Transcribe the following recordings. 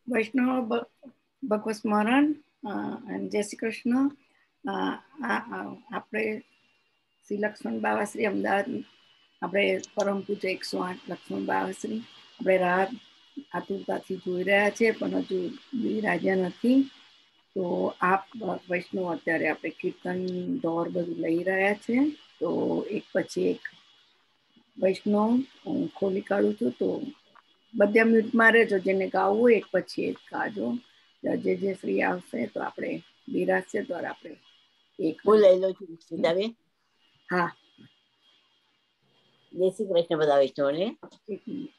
વૈષ્ણવ ભગવત સ્મરણ અને જય શ્રી કૃષ્ણ. આપણે શ્રી લક્ષ્મણ બાવાશ્રી અમદાવાદ, આપણે પરમ પૂજ્ય 108 લક્ષ્મણ બાવાશ્રી આપણે રાત આતુરતાથી જોઈ રહ્યા છે, પણ હજુ બિરાજ્યા નથી. તો આપ વૈષ્ણવ અત્યારે આપણે કીર્તન દોર બધું લઈ રહ્યા છે. તો એક પછી એક વૈષ્ણવ હું ખોલી કાઢું છું. તો બધા મ્યુટમાં રહેજો, જેને ગાવું એક પછી એક ગાજો. જે ફ્રી આવશે તો આપણે બિરાજશે તો આપણે એક હું લઈ લઉં છું સીતાબેન. હા, જય શ્રી કૃષ્ણ બધા વૈષ્ણવને. એક મિનિટ,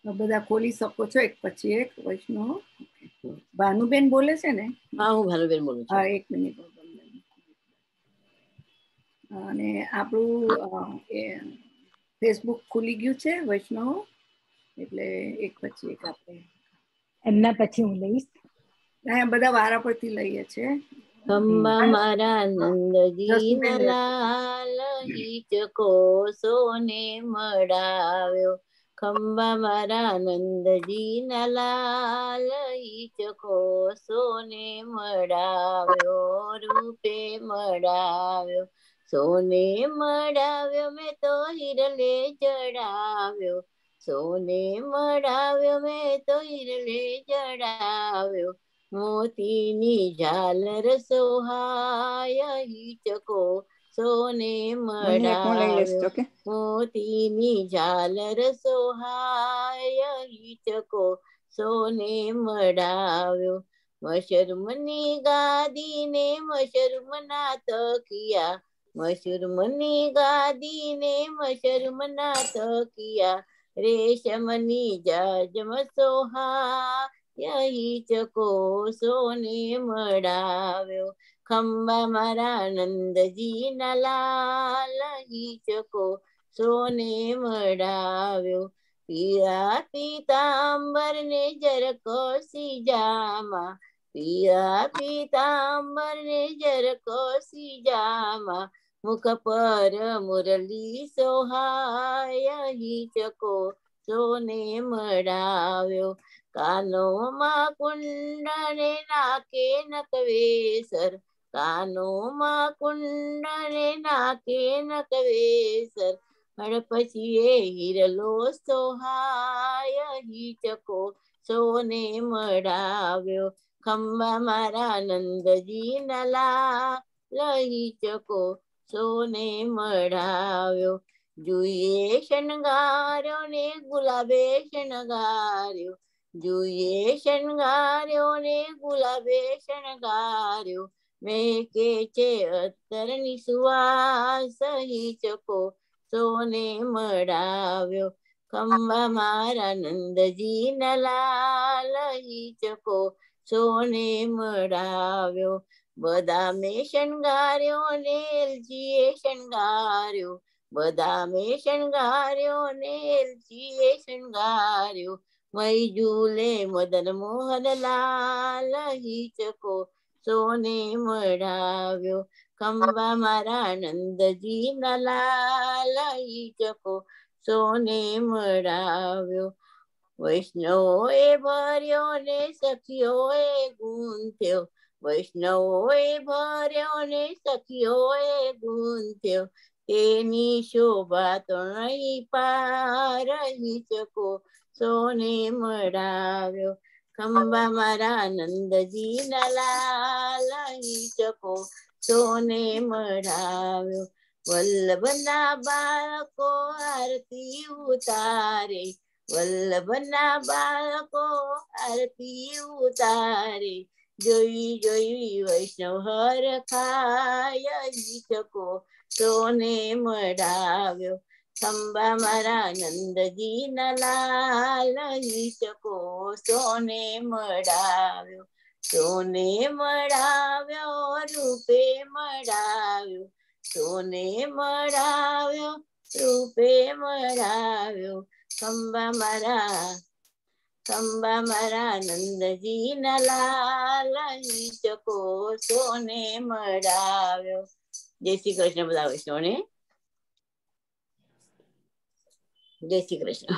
બધા ખોલી શકો છો એક પછી એક વૈષ્ણવ. ભાનુબેન બોલે છે ને? હા, હું ભાનુબેન બોલું છું. હા, એક મિનિટ. અને આપણું ફેસબુક ખુલી ગયું છે વૈષ્ણવ, એટલે એક પછી એક આપણે એમના પછી હું લઈશ. બધા વારા પરથી લઈએ છે. ખંબા મારા નંદજી જસુબેન ના લાલ હિચકો સોને મળાવ્યો. ખંબા મારા નંદજી ના લાલ હિચકો સોને મળાવ્યો. રૂપે મળાવ્યો, સોને મળાવ્યો, મેં તો હિરલે જડાવ્યો. સોને મળાવ્યો, મેં તો હિરલે જડાવ્યો. મોતીની ઝાલર સોહાય હિચકો સોને મળાવ્યો. મોતીની ઝાલર સોહાય હિચકો સોને મળાવ્યો. મશરૂમની ગાદીને મશરૂમના તકિયા, મશરૂમની ગાદીને મશરૂમના તકિયા, રેશમની જાજમ સોહાય હિચકો સોને મળાવ્યો. ખંબા મારા નંદજી ના લાલ હિચકો સોને મળાવ્યો. પીળા પીતાંબર ને જરકોસી જામા, પીળા પીતાંબર ને જરકોસી જામા, મુખ પર મુરલી સોહાય હિચકો સોને મળાવ્યો. કાનોમાં કુંડને નાકે નકવેસર, કાનોમાં કુંડને નાકે નકવેસર, હડપચીએ હિરલો સોહાય હિચકો સોને મળાવ્યો. ખંબા મારા નંદજી ના લાલ હિચકો સોને મળાવ્યો. જુએ શણગાર્યો ને ગુલાબે શણગાર્યો, જુએ શણગાર્યો ને ગુલાબે શણગાર્યો, મેં કે છે અત્તરની સુવાસ હિચકો સોને મળાવ્યો. ખંબા મારા નંદજી ના લાલ હિચકો સોને મળાવ્યો. બદામે શણગાર્યો ને એલચીએ શણગાર્યો, બદામે શણગાર્યો ને એલચીએ શણગાર્યો, મય ઝૂલે મદન મોહન લાલ હિચકો સોને મળાવ્યો. ખંબા મારા નંદજી ના લાલ હિચકો સોને મળાવ્યો. વૈષ્ણવો એ ભર્યો ને સખીઓ એ ગૂંથ્યો, વૈષ્ણવો એ ભર્યો ને સખીઓ એ ગૂંથ્યો, તેની શોભા તો નહીં પાર હિચકો સોને મળાવ્યો. ખંબા મારા નંદજી ના લાલ હિચકો સોને મળાવ્યો. વલ્લભના બાળકો આરતી ઉતારે, વલ્લભના બાળકો આરતી ઉતારે, જોઈ જોઈ વૈષ્ણવ હરખાય હિચકો સોને મળાવ્યો. ખંબા મારા નંદજી ના લાલ હિચકો સોને મળાવ્યો. સોને મળાવ્યો, રૂપે મળાવ્યો, સોને મળાવ્યો, રૂપે મળાવ્યો. ખંબા મારા નંદજી ના લાલ હિચકો સોને મળાવ્યો. જય શ્રી કૃષ્ણ બધા વૈષ્ણવને. જય શ્રી કૃષ્ણ.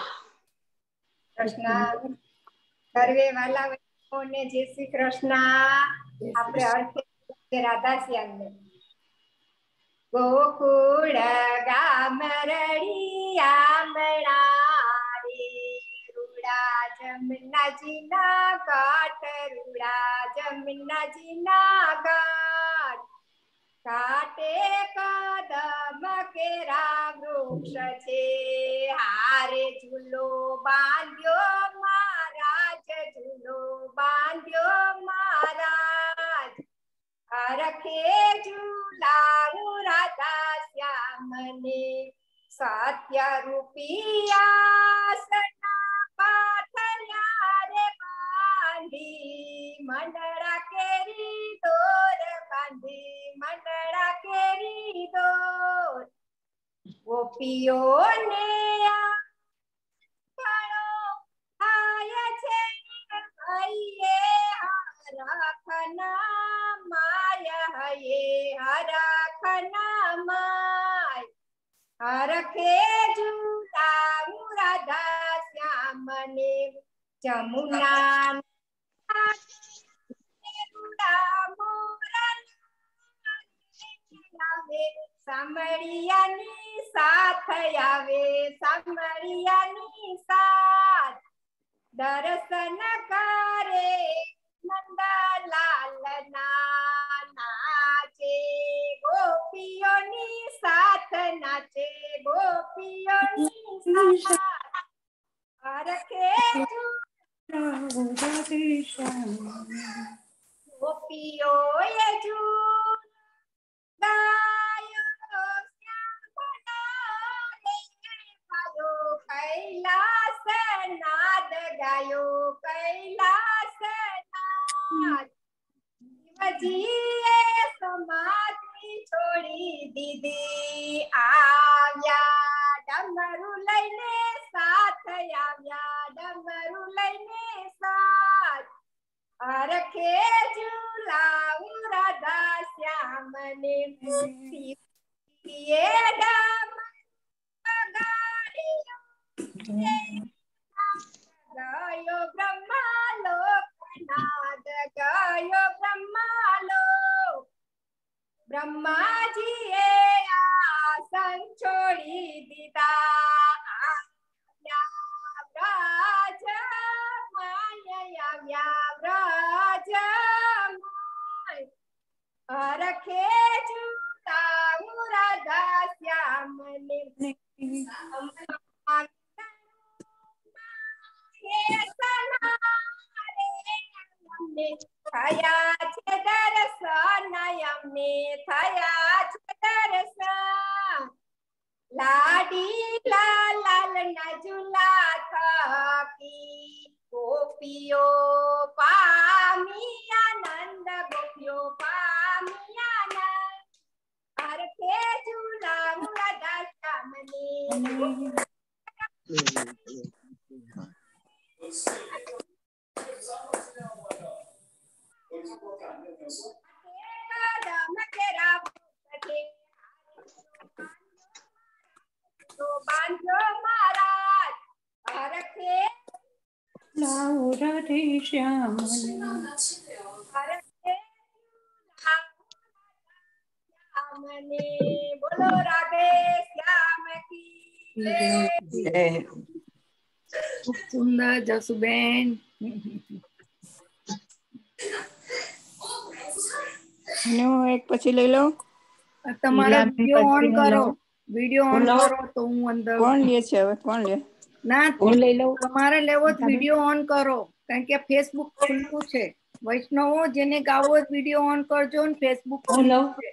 સર્વે વાલા બહેનોને જય શ્રી કૃષ્ણ. આપણે અર્થે રાધા શ્યામને. ગોકુળ ગામ રળિયામણા રે, રૂડા જમનાજીના કાંઠ, રૂડા જમનાજીના કાંઠ. કાંઠે કદમ કેરા વૃક્ષ છે, હારે ઝૂલો બાંધ્યો મહારાજ, ઝૂલો બાંધ્યો મહારાજ. હરખે ઝૂલાવું રાધા શ્યામને, સત્ય રૂપિયા પાથર્યા રે બાંધી, મંડળા કેરી દોર બાંધી, મંડળા કેરી દોર. ગોપીઓને થાય છે હરખના માય, હરખના માય. હરખે ઝૂલાવું રાધા શ્યામને, જમુના સામળિયાની સાથ આવે, સામળિયાની સાથ. દર્શન કરે નંદલાલના, નાચે ગોપીઓની સાથ, નાચે ગોપીઓની સાથ. હરખે ગોપીઓએ કૈલાસ નાદ ગાયો, કૈલાસ નાદ. શિવજીએ સમાધિ છોડી દીધી, આવ્યા ડમરું લઈને સાથ, આવ્યા ડમરું લઈને સાથ. હરખે ઝૂલાવું રાધા શ્યામને, શિવજીએ ગયો બ્રહ્માલોક નાદ, ગયો બ્રહ્માલોક. બ્રહ્માજીએ આસન છોડી દીધા, આવ્યા વ્રજમાય, આવ્યા વ્રજમાય. હરખે ઝૂલાવું રાધા શ્યામને, થયા છે દર્શન, અમને થયા છે દર્શન. લાડી લાલ ના ઝૂલા થકી, ગોપીઓ પામી આનંદ, ગોપીઓ પામી આનંદ. હરખે ઝૂલાવું રાધા શ્યામને. બાંધ્યો મહારાજ, હરખે રાધે શ્યામને, હરખે શ્યામને. બોલો રાધે શ્યામ કી જય. ખૂબ સુંદર જસુબેન. એક પછી લઈ લો. તમારો વિડિયો ઓન કરો, વિડિયો ઓન કરો તો હું અંદર. કોણ લે છે હવે? કોણ લે? ના, હું લઈ લઉં. તમારે લેવો જ વિડિયો ઓન કરો, કારણ કે ફેસબુક ખુલ્લું છે. વૈષ્ણવો જેને ગાવો વિડિયો ઓન કરજો ને, ફેસબુક ખુલ્લું છે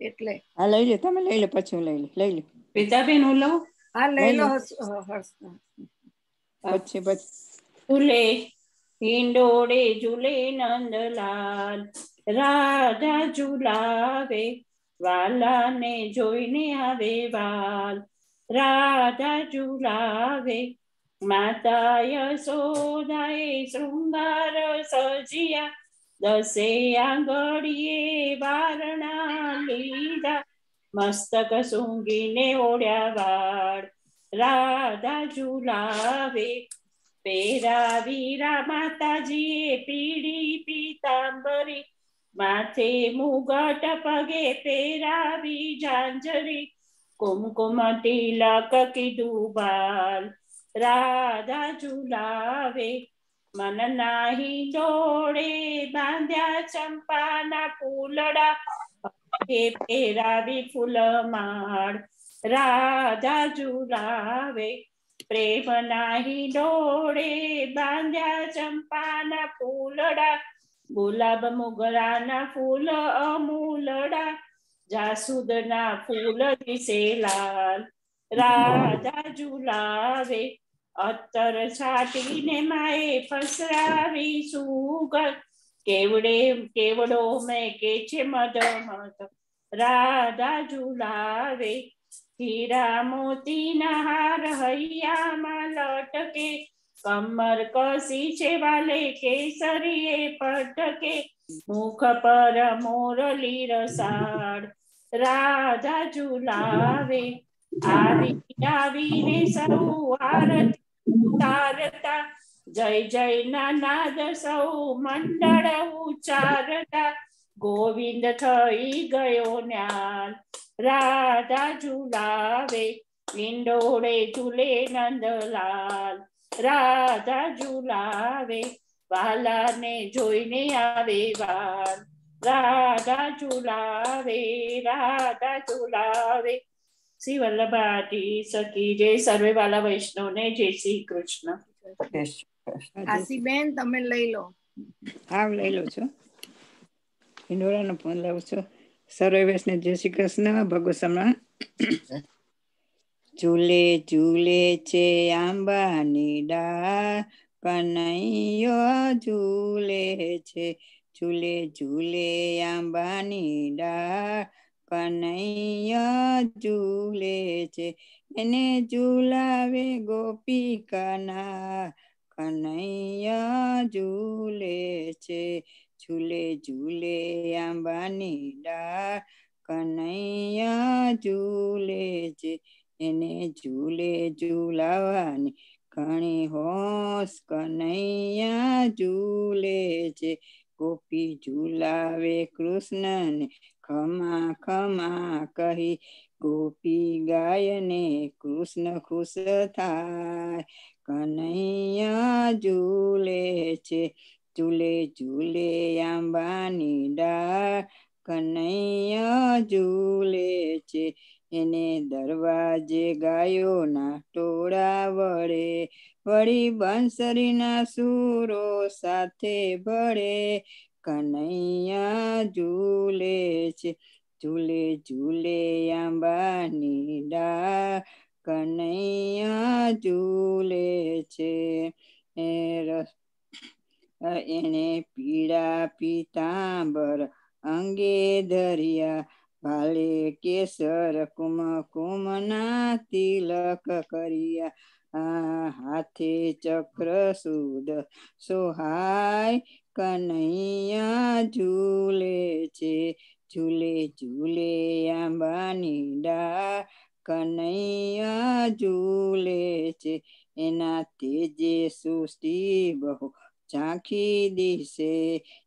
એટલે. હા લઈ લે, તમે લઈ લે, પછી હું લઈ લે. પિતાબેન હું લઉં? હા લઈ લો હર્ષ. પછી ઝૂલે હિંડોળે ઝૂલે નંદલાલ, રાધા ઝૂલાવે વાલાને જોઈને આવે વાલ. રાધા ઝૂલાવે માતા યશોદાએ શૃંગાર સજિયા, દસે આંગળીએ વારણા લીધા, મસ્તક સૂંઘીને ઓળ્યા વાળ. રાધા ઝૂલાવે પહેરાવીરા માતાજીએ પીળી પીતાંબરી, માથે મુગટ પગે પહેરાવી ઝાંઝરી, કુમકુમ તિલક કીધું બાલ, રાધા ઝુલાવે. મનના હિંડોળે બાંધ્યા ચંપાના ફૂલડા, પગે પહેરાવી ફૂલમાળ, રાધા ઝુલાવે. પ્રેમના હિંડોળે બાંધ્યા ચંપાના ફૂલડા, ગુલાબ મોગરાના ફૂલ અમૂલડા, જાસૂદના ફૂલ દિશે લાલ, રાધા ઝુલાવે. અત્તર છાટીને માએ પસરાવી સુગંધ, કેવડો મેં કે છે મધમત, રાધા ઝુલાવે. હીરા મોતીના હાર હૈયામાં લટકે, કમર કસી છે વાલે કેસરીએ પટકે, મુખ પર મોરલી રસાળ, રાધા ઝુલાવે. આવીને સૌ આરતી ઉતારતા, જય જય ના નાદ સૌ મંડળ ઉચ્ચારતા, ગોવિંદ થઈ ગયો ન્યાલ, રાધા ઝુલાવે. હિંડોળે ઝૂલે નંદલાલ, રાધા ઝુલાવે. વાલાને જોઈને આવે વાલ, રાધા ઝુલાવે, રાધા ઝુલાવે. શ્રી વલ્લભાટી સખી જય. સર્વે વાલા વૈષ્ણવને જય શ્રી કૃષ્ણ. આશીબેન તમે લઈ લો. હા લઈ લો છો. હિંડોળાનો ફોન લાવું છું. સર્વે વૈષ્ણવ જય શ્રી કૃષ્ણ. ભગવત ઝૂલે ઝૂલે છે આંબાની ડાળ, કનૈયો ઝૂલે છે. ઝૂલે ઝૂલે આંબાની ડાળ, કનૈયા ઝૂલે છે. એને ઝૂલાવે ગોપિકાના, કનૈયા ઝૂલે છે. ઝૂલે ઝૂલે આંબાની ડાળ, કનૈયા ઝૂલે છે. એને ઝૂલે ઝૂલાવાની ઘણી હોશ, કનૈયા ઝૂલે છે. ગોપી ઝૂલાવે કૃષ્ણને ખમા ખમા કહી, ગોપી ગાયને કૃષ્ણ ખુશ થાય, કનૈયા ઝૂલે છે. ઝૂલે ઝૂલે આંબાની ડાળ, કનૈયા ઝૂલે છે. એને દરવાજે ગાયોના ટોળા વળે, વળી બંસરીના સૂરો સાથે ભળે, કનૈયા ઝૂલે છે. ઝૂલે ઝૂલે આંબાની ડાળ, કનૈયા ઝૂલે છે. એને પીળા પીતાંબર અંગે ધર્યા, ભાલે કેસર કુમકુમના તિલક કર્યા, હાથે ચક્ર સુદ સોહાય, કનૈયા ઝૂલે છે. ઝૂલે ઝૂલે આંબાની ડાળ, કનૈયા ઝૂલે છે. એના તેજે સૃષ્ટિ બહુ ઝાંખી દિશે,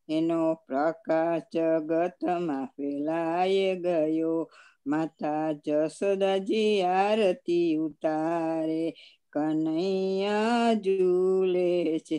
એનો પ્રકાશ જગતમાં ફેલાય ગયો, માતા જશોદાજી આરતી ઉતારે, કનૈયા ઝૂલે છે.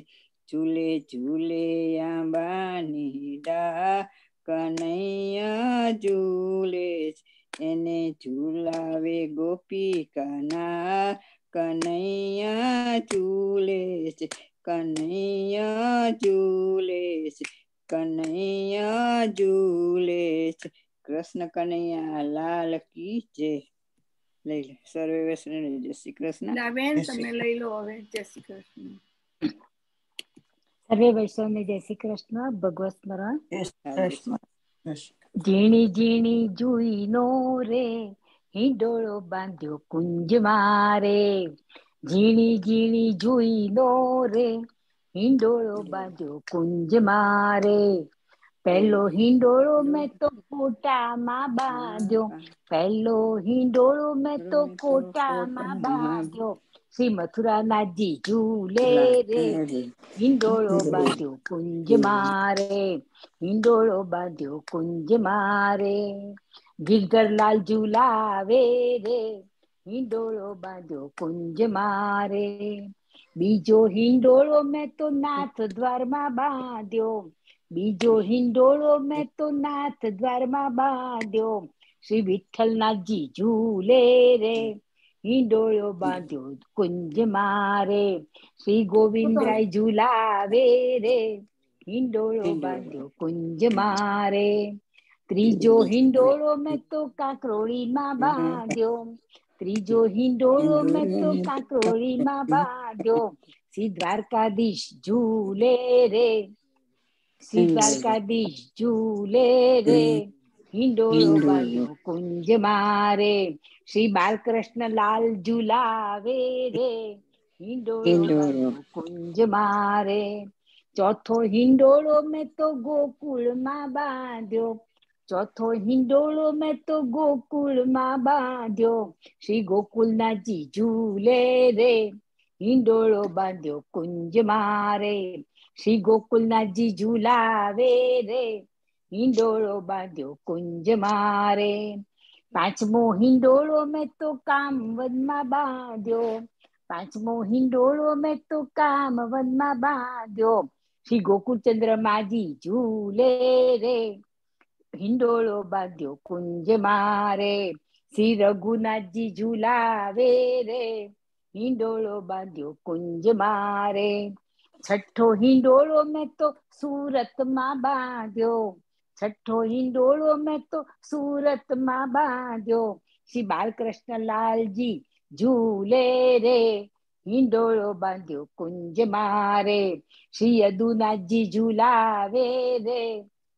ઝૂલે ઝૂલે આંબાની ડાળ, કનૈયા ઝૂલે છે. એને ઝૂલાવે ગોપિકાના, કનૈયા ઝૂલે છે. કનૈયા ઝૂલે છે. કનૈયા ઝૂલે છે. કૃષ્ણ કનૈયા લાલ કી જય. લઈ લે સર્વે વૈષ્ણવ જય શ્રી કૃષ્ણ. બેન તમે લઈ લો હવે. જય શ્રી કૃષ્ણ. સર્વે વૈષ્ણવને જય શ્રી કૃષ્ણ. ભગવત સ્મરણ. ઝીણી ઝીણી જુઈ નો રે, હિંડોળો બાંધ્યો કુંજ મારે. ઝીણી ઝીણી જુઈ નો રે, હિંડોળો બાંધ્યો કુંજ મારે. પહેલો હિંડોળો મેં તો કોટામાં બાંધ્યો, પહેલો હિંડોળો મેં તો કોટામાં બાંધ્યો. શ્રી મથુરાનાથજી ઝૂલે રે, હિંડોળો બાંધ્યો કુંજ મારે, હિંડોળો બાંધ્યો કુંજ મારે, ગિરધરલાલ ઝુલાવે રે, હિંડોળો બાંધ્યો કુંજ મારે, બીજો હિંડોળો મેં તો નાથ દ્વારમાં બાંધ્યો, બીજો હિંડોળો મેં તો નાથ દ્વારમાં બાંધ્યો, શ્રી વિઠ્ઠલનાથજી ઝૂલે રે, હિંડોળો બાંધ્યો કુંજ મારે, શ્રી ગોવિંદરાય ઝુલાવે રે, હિંડોળો બાંધ્યો કુંજ મારે, ત્રીજો હિંડોળો મેં તો કાંકરોળીમાં બાંધ્યો, ત્રીજો હિંડોળો મેં તો કાંકરોળીમાં બાંધ્યો, શ્રી દ્વારકાધીશ ઝૂલે રે, શ્રી દ્વારકાધીશ ઝૂલે રે, હિંડોળો બાંધ્યો કુંજ મારે, શ્રી બાલકૃષ્ણ લાલ ઝુલાવે રે, હિંડોળો બાંધ્યો કુંજ મારે, ચોથો હિંડોળો મેં તો ગોકુળમાં બાંધ્યો, ચોથો હિંડોળો મેં તો ગોકુળમાં બાંધ્યો, શ્રી ગોકુલનાથજી ઝૂલે રે, હિંડોળો બાંધ્યો કુંજ મારે, શ્રી ગોકુલનાથજી ઝુલાવે રે, હિંડોળો બાંધ્યો કુંજ મારે, પાંચમો હિંડોળો મેં તો કામવનમાં બાંધ્યો, પાંચમો હિંડોળો મેં તો કામવનમાં બાંધ્યો, શ્રી ગોકુળચંદ્ર માજી ઝૂલે રે, હિંડોળો બાંધ્યો કુંજ મારે, શ્રી રઘુનાથજી ઝુલાવે રે, હિંડોળો બાંધ્યો કુંજ મારે, છઠ્ઠો હિંડોળો મેં તો સુરતમાં બાંધ્યો, છઠ્ઠો હિંડોળો મેં તો સુરતમાં બાંધ્યો, શ્રી બાલકૃષ્ણ લાલજી ઝૂલે રે, હિંડોળો બાંધ્યો કુંજ મારે, શ્રી યદુનાથજી ઝુલાવે રે,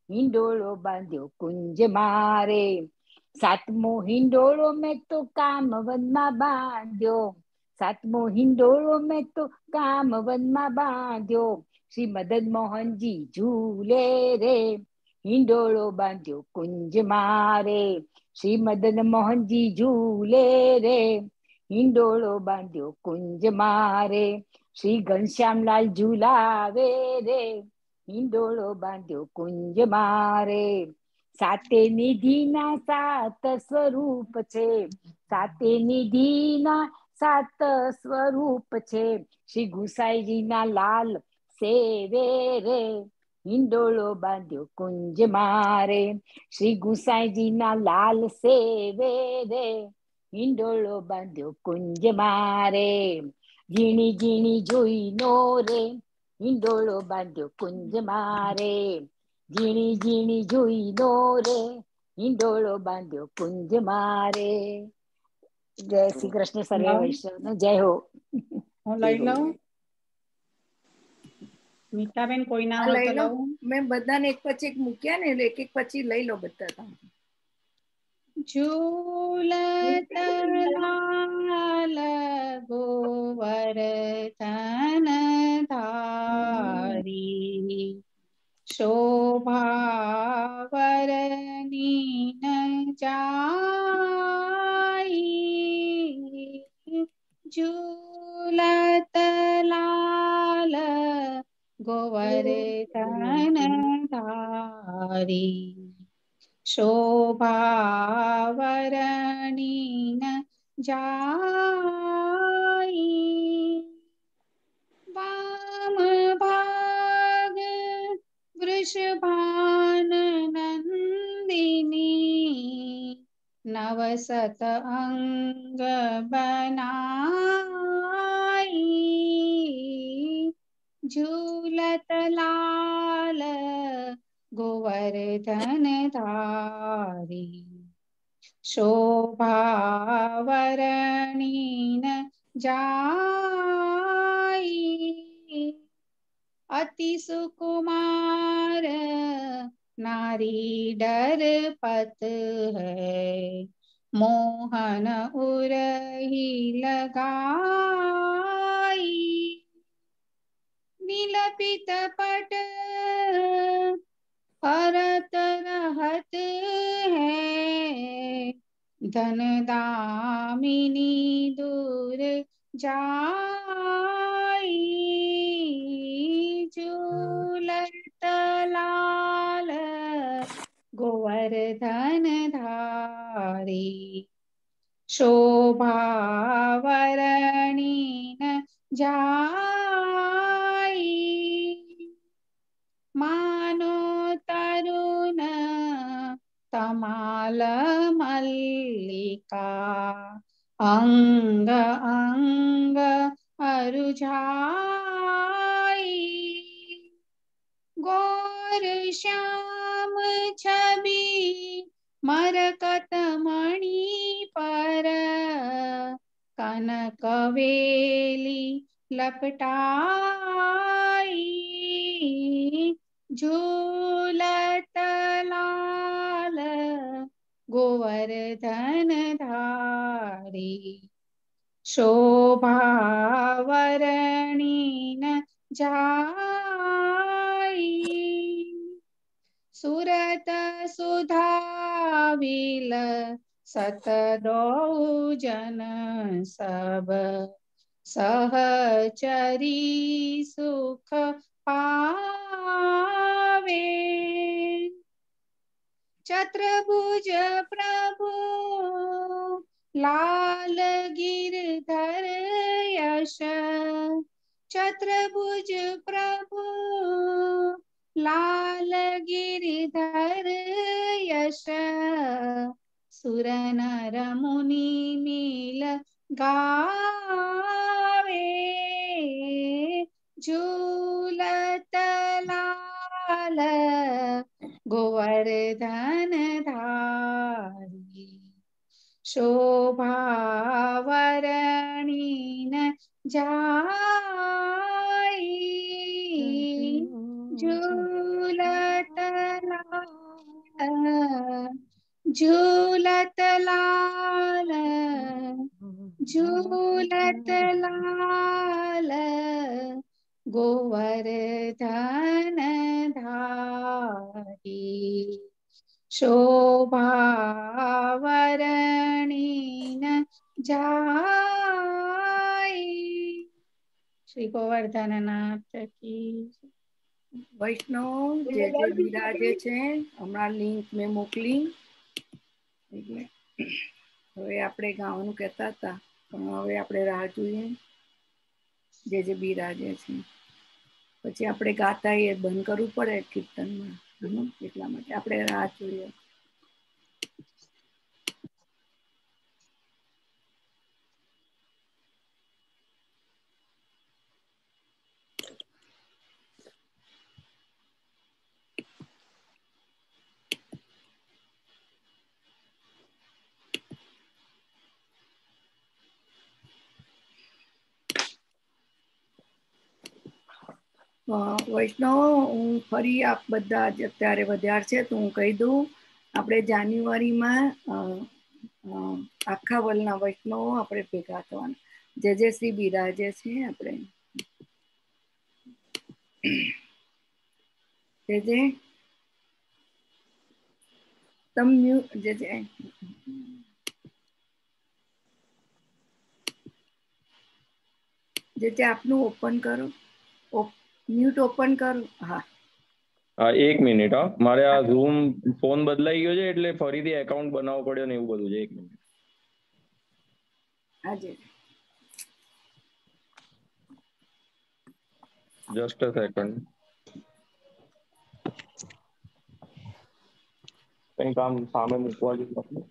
હિંડોળો બાંધ્યો કુંજ મારે, સાતમો હિંડોળો મેં તો કામવનમાં બાંધ્યો, સાતમો હિંડોળો મેં તો કામવનમાં બાંધ્યો, શ્રી મદન મોહનજી ઝૂલે રે, હિંડોળો બાંધ્યો કુંજ મારે, શ્રી મદન મોહનજી ઝૂલે રે, હિંડોળો બાંધ્યો કુંજ મારે, શ્રી ઘનશ્યામલાલ ઝુલાવે રે, હિંડોળો બાંધ્યો કુંજ મારે, સાતે નિધિના સાત સ્વરૂપ છે, સાતે નિધિના સાત સ્વરૂપ છે, શ્રી ગુસાઈજીના લાલ સેવે રે, હિંડોળો બાંધ્યો કુંજ મારે, શ્રી ગુસાઈજીના લાલ સેવે રે, હિંડોળો બાંધ્યો કુંજ મારે, ઝીણી ઝીણી જોઈનો રે, હિંડોળો બાંધ્યો કુંજ મારે, ઝીણી ઝીણી જોઈનો રે, હિંડોળો બાંધ્યો કુંજ મારે. જય શ્રી કૃષ્ણ, સર્વે વૈષ્ણવ જય હો. હું લઈ લઉં. મીતાબેન કોઈ ના હોય તો લઉં. મેં બધાને એક પછી એક મૂક્યા ને એક એક પછી લઈ લો બધા. ઝૂલત લાલ ગોવર્ધન ધારી, શોભાવરની ન જાઈ, ઝૂલત લાલ ગોવર્ધન ધારી, શોભાવરની ન જાઈ, વામ ભાગ વૃષભાન નંદિની, નવસત અંગ બનાઈ, ઝૂલત લાલ ગોવર્ધન ધારી, શોભાવરની ન જાઈ, અતિ સુકુમાર નારી ડરપત હૈ, મોહન ઉરહી લગાઈ, नीलपित पट परत रहत है, धन दामिनी दूर जाई झूलत लाल गोवर्धन धारी शोभावरणीन जाई मानो तरुण तमाल मल्लिका अंग अंग अरुझाई गौर श्याम छवि मरकत मणि पर कनक वेली लपटाई झूलत लाल गोवर्धन धारी शोभावरणीन जाई सुरत सुधाविल सतदो जन सब सहचरी सुख पावे चतुर्भुज प्रभु लाल गिरधर यश चतुर्भुज प्रभु लाल गिरधर यश सुर नर मुनि मिल गावे झूलत लाल गोवर्धन धारी शोभावरणीन जाई झूलत झूलत लाल झूलत लाल गोवर्धन धारी शोभावरणीन जाई श्री गोवर्धननाथ की વૈષ્ણવ જે જે બિરાજે છે હમણાં લિંક મેં મોકલી એટલે હવે આપણે ગાવાનું કહેતા હતા પણ હવે આપણે રાહ જોઈએ જે જે બિરાજે છે પછી આપણે ગાતા એ બંધ કરવું પડે કીર્તનમાં એટલા માટે આપણે રાહ જોઈએ વૈષ્ણવ હું ફરી આપ બધા જ અત્યારે વધ્યાર છે તો હું કહી દઉં આપણે જાન્યુઆરીમાં આખા વર્લ્ડના વૈષ્ણવો આપણે ભેગા થવાના જે જે શ્રી બિરાજે છે આપણે જે જે તમ જે જે આપનું ઓપન કરો म्यूट ओपन करो हाँ हाँ 1 મિનિટ હા મારે આ ઝૂમ ફોન બદલાઈ ગયો છે એટલે ફરીથી એકાઉન્ટ બનાવવો પડ્યો ને એવું બધું છે 1 મિનિટ હાજી જસ્ટ અ સેકન્ડ કંઈ કામ સામે મૂકવા જેવું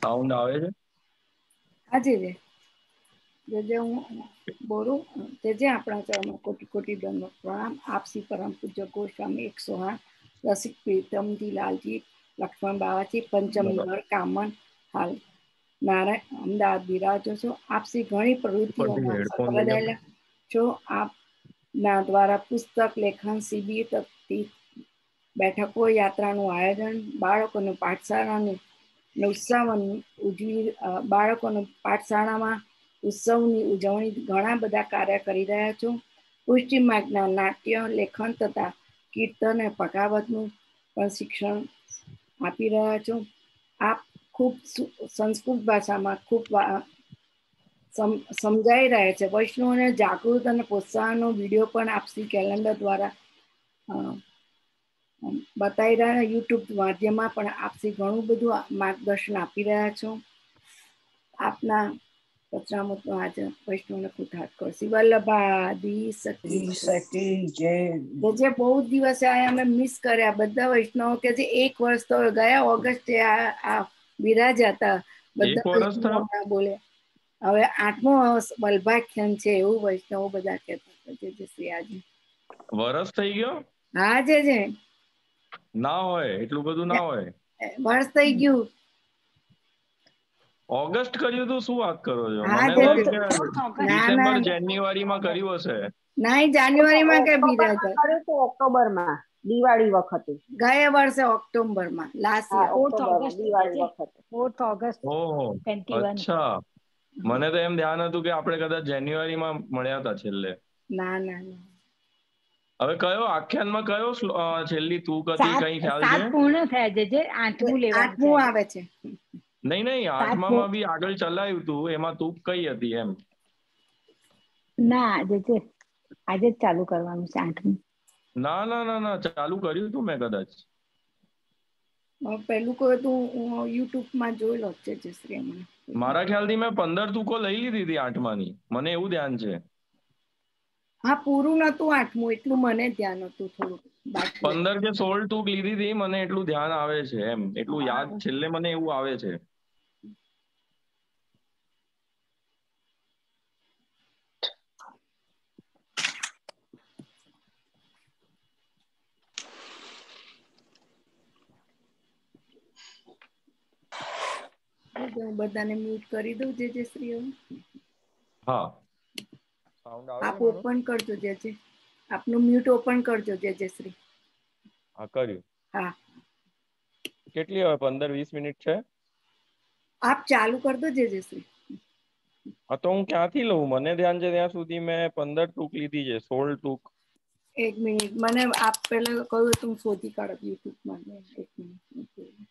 સાઉન્ડ આવે છે હાજી જે હું બોલું જે આપણા ચરણમાં કોટી કોટી દંડ પ્રણામ આપસી પરમ પૂજ્ય ગોસ્વામી 108 રસિક પ્રીતમજી લાલજી લક્ષ્મણ બાવાજી પંચમ ઘર કામન હાલ નારાયણ અમદાવાદ બિરાજો છો આપસી ઘણી પ્રવૃત્તિઓમાં સફળ રહેલા છો આપના દ્વારા પુસ્તક લેખન શિબિર બેઠકો યાત્રાનું આયોજન બાળકોને પાઠશાળાનું અને ઉત્સવ ઉજવી બાળકોને પાઠશાળામાં ઉત્સવની ઉજવણી ઘણા બધા કાર્ય કરી રહ્યા છો. પુષ્ટિ માર્ગના નાટ્ય, લેખન તથા કીર્તન અને પકાવતનું પણ શિક્ષણ આપી રહ્યા છો. આપ ખૂબ સંસ્કૃત ભાષામાં ખૂબ સમજાઈ રહ્યા છે. વૈષ્ણવોને જાગૃત અને પ્રોત્સાહનનો વિડીયો પણ આપસી કેલેન્ડર દ્વારા બતાવી રહ્યા. યુટ્યુબ માધ્યમમાં પણ આપસી ઘણું બધું માર્ગદર્શન આપી રહ્યા છો. આપના પચરામૃતનો આજે વૈષ્ણવને કૃતાર્થ કરશી. વલ્લભાદી સખી જે બહુ દિવસે અમે મિસ કર્યા બધા વૈષ્ણવો કે જે 1 વર્ષ તો ગયા ઓગસ્ટે આ બિરાજ્યા હતા બધા વૈષ્ણવો બોલે. હવે 8મો વલ્ભાખ્યાન છે એવું વૈષ્ણવો બધા કહેતા હતા. જે શ્રી આજે વર્ષ થઈ ગયો. હા જે ના હોય એટલું બધું ના હોય. વર્ષ થઈ ગયું. ઓગસ્ટ કર્યું તો શું વાત કરો છો? હા મને લાગે કે ડિસેમ્બર જાન્યુઆરીમાં કર્યું હશે. ના જાન્યુઆરીમાં કે બિરાજ્યા ઓક્ટોબરમાં દિવાળી વખતે ગયા વર્ષે ઓક્ટોબરમાં last year 4th August Diwali વખતે 4th ઓગસ્ટ ઓહો 21. અચ્છા, મને તો એમ ધ્યાન હતું કે આપણે કદાચ જાન્યુઆરીમાં મળ્યા હતા છેલ્લે. ના ના. હવે કયો આખ્યાનમાં કયો છેલ્લી તુક હતી કઈ ખ્યાલ છે? 7 પૂર્ણ થયા છે. 8મું લેવાનું 8મું આવે છે. નહીં 8મામાં બી આગળ ચલાવ્યું હતું એમાં તુક કઈ હતી એમ? ના આજે જ ચાલુ કરવાનું છે 8મું. ના ના ના ના ચાલુ કર્યું હતું મેં કદાચ. પહેલું કહ્યું તું યુટ્યુબમાં જોયેલો છે જે શ્રી અમને. મારા ખ્યાલથી મેં 15 તુકો લઈ લીધી હતી 8માની, મને એવું ધ્યાન છે. હા પૂરું નતું 8મું એટલું મને ધ્યાન હતું થોડું. 15 કે 16 તુક લીધી હતી મને એટલું ધ્યાન આવે છે એમ, એટલું યાદ છેલ્લે મને એવું આવે છે. બધાને મ્યુટ કરી દઉં જે શ્રી. હા સાઉન્ડ આવે આપ છે મારો? ઓપન કરજો જે આપનું મ્યુટ ઓપન કરજો જે શ્રી. હા કર્યું. હા કેટલી હવે 15-20 મિનિટ છે? આપ ચાલુ કર દો જે શ્રી. હા તો હું ક્યાંથી લઉં? મને ધ્યાન છે ત્યાં સુધી મેં 15 તુક લીધી છે, 16 તુક. 1 મિનિટ મને આપ પહેલા કહ્યું તું શોધી કાઢ યુટ્યુબમાં. 1 મિનિટ.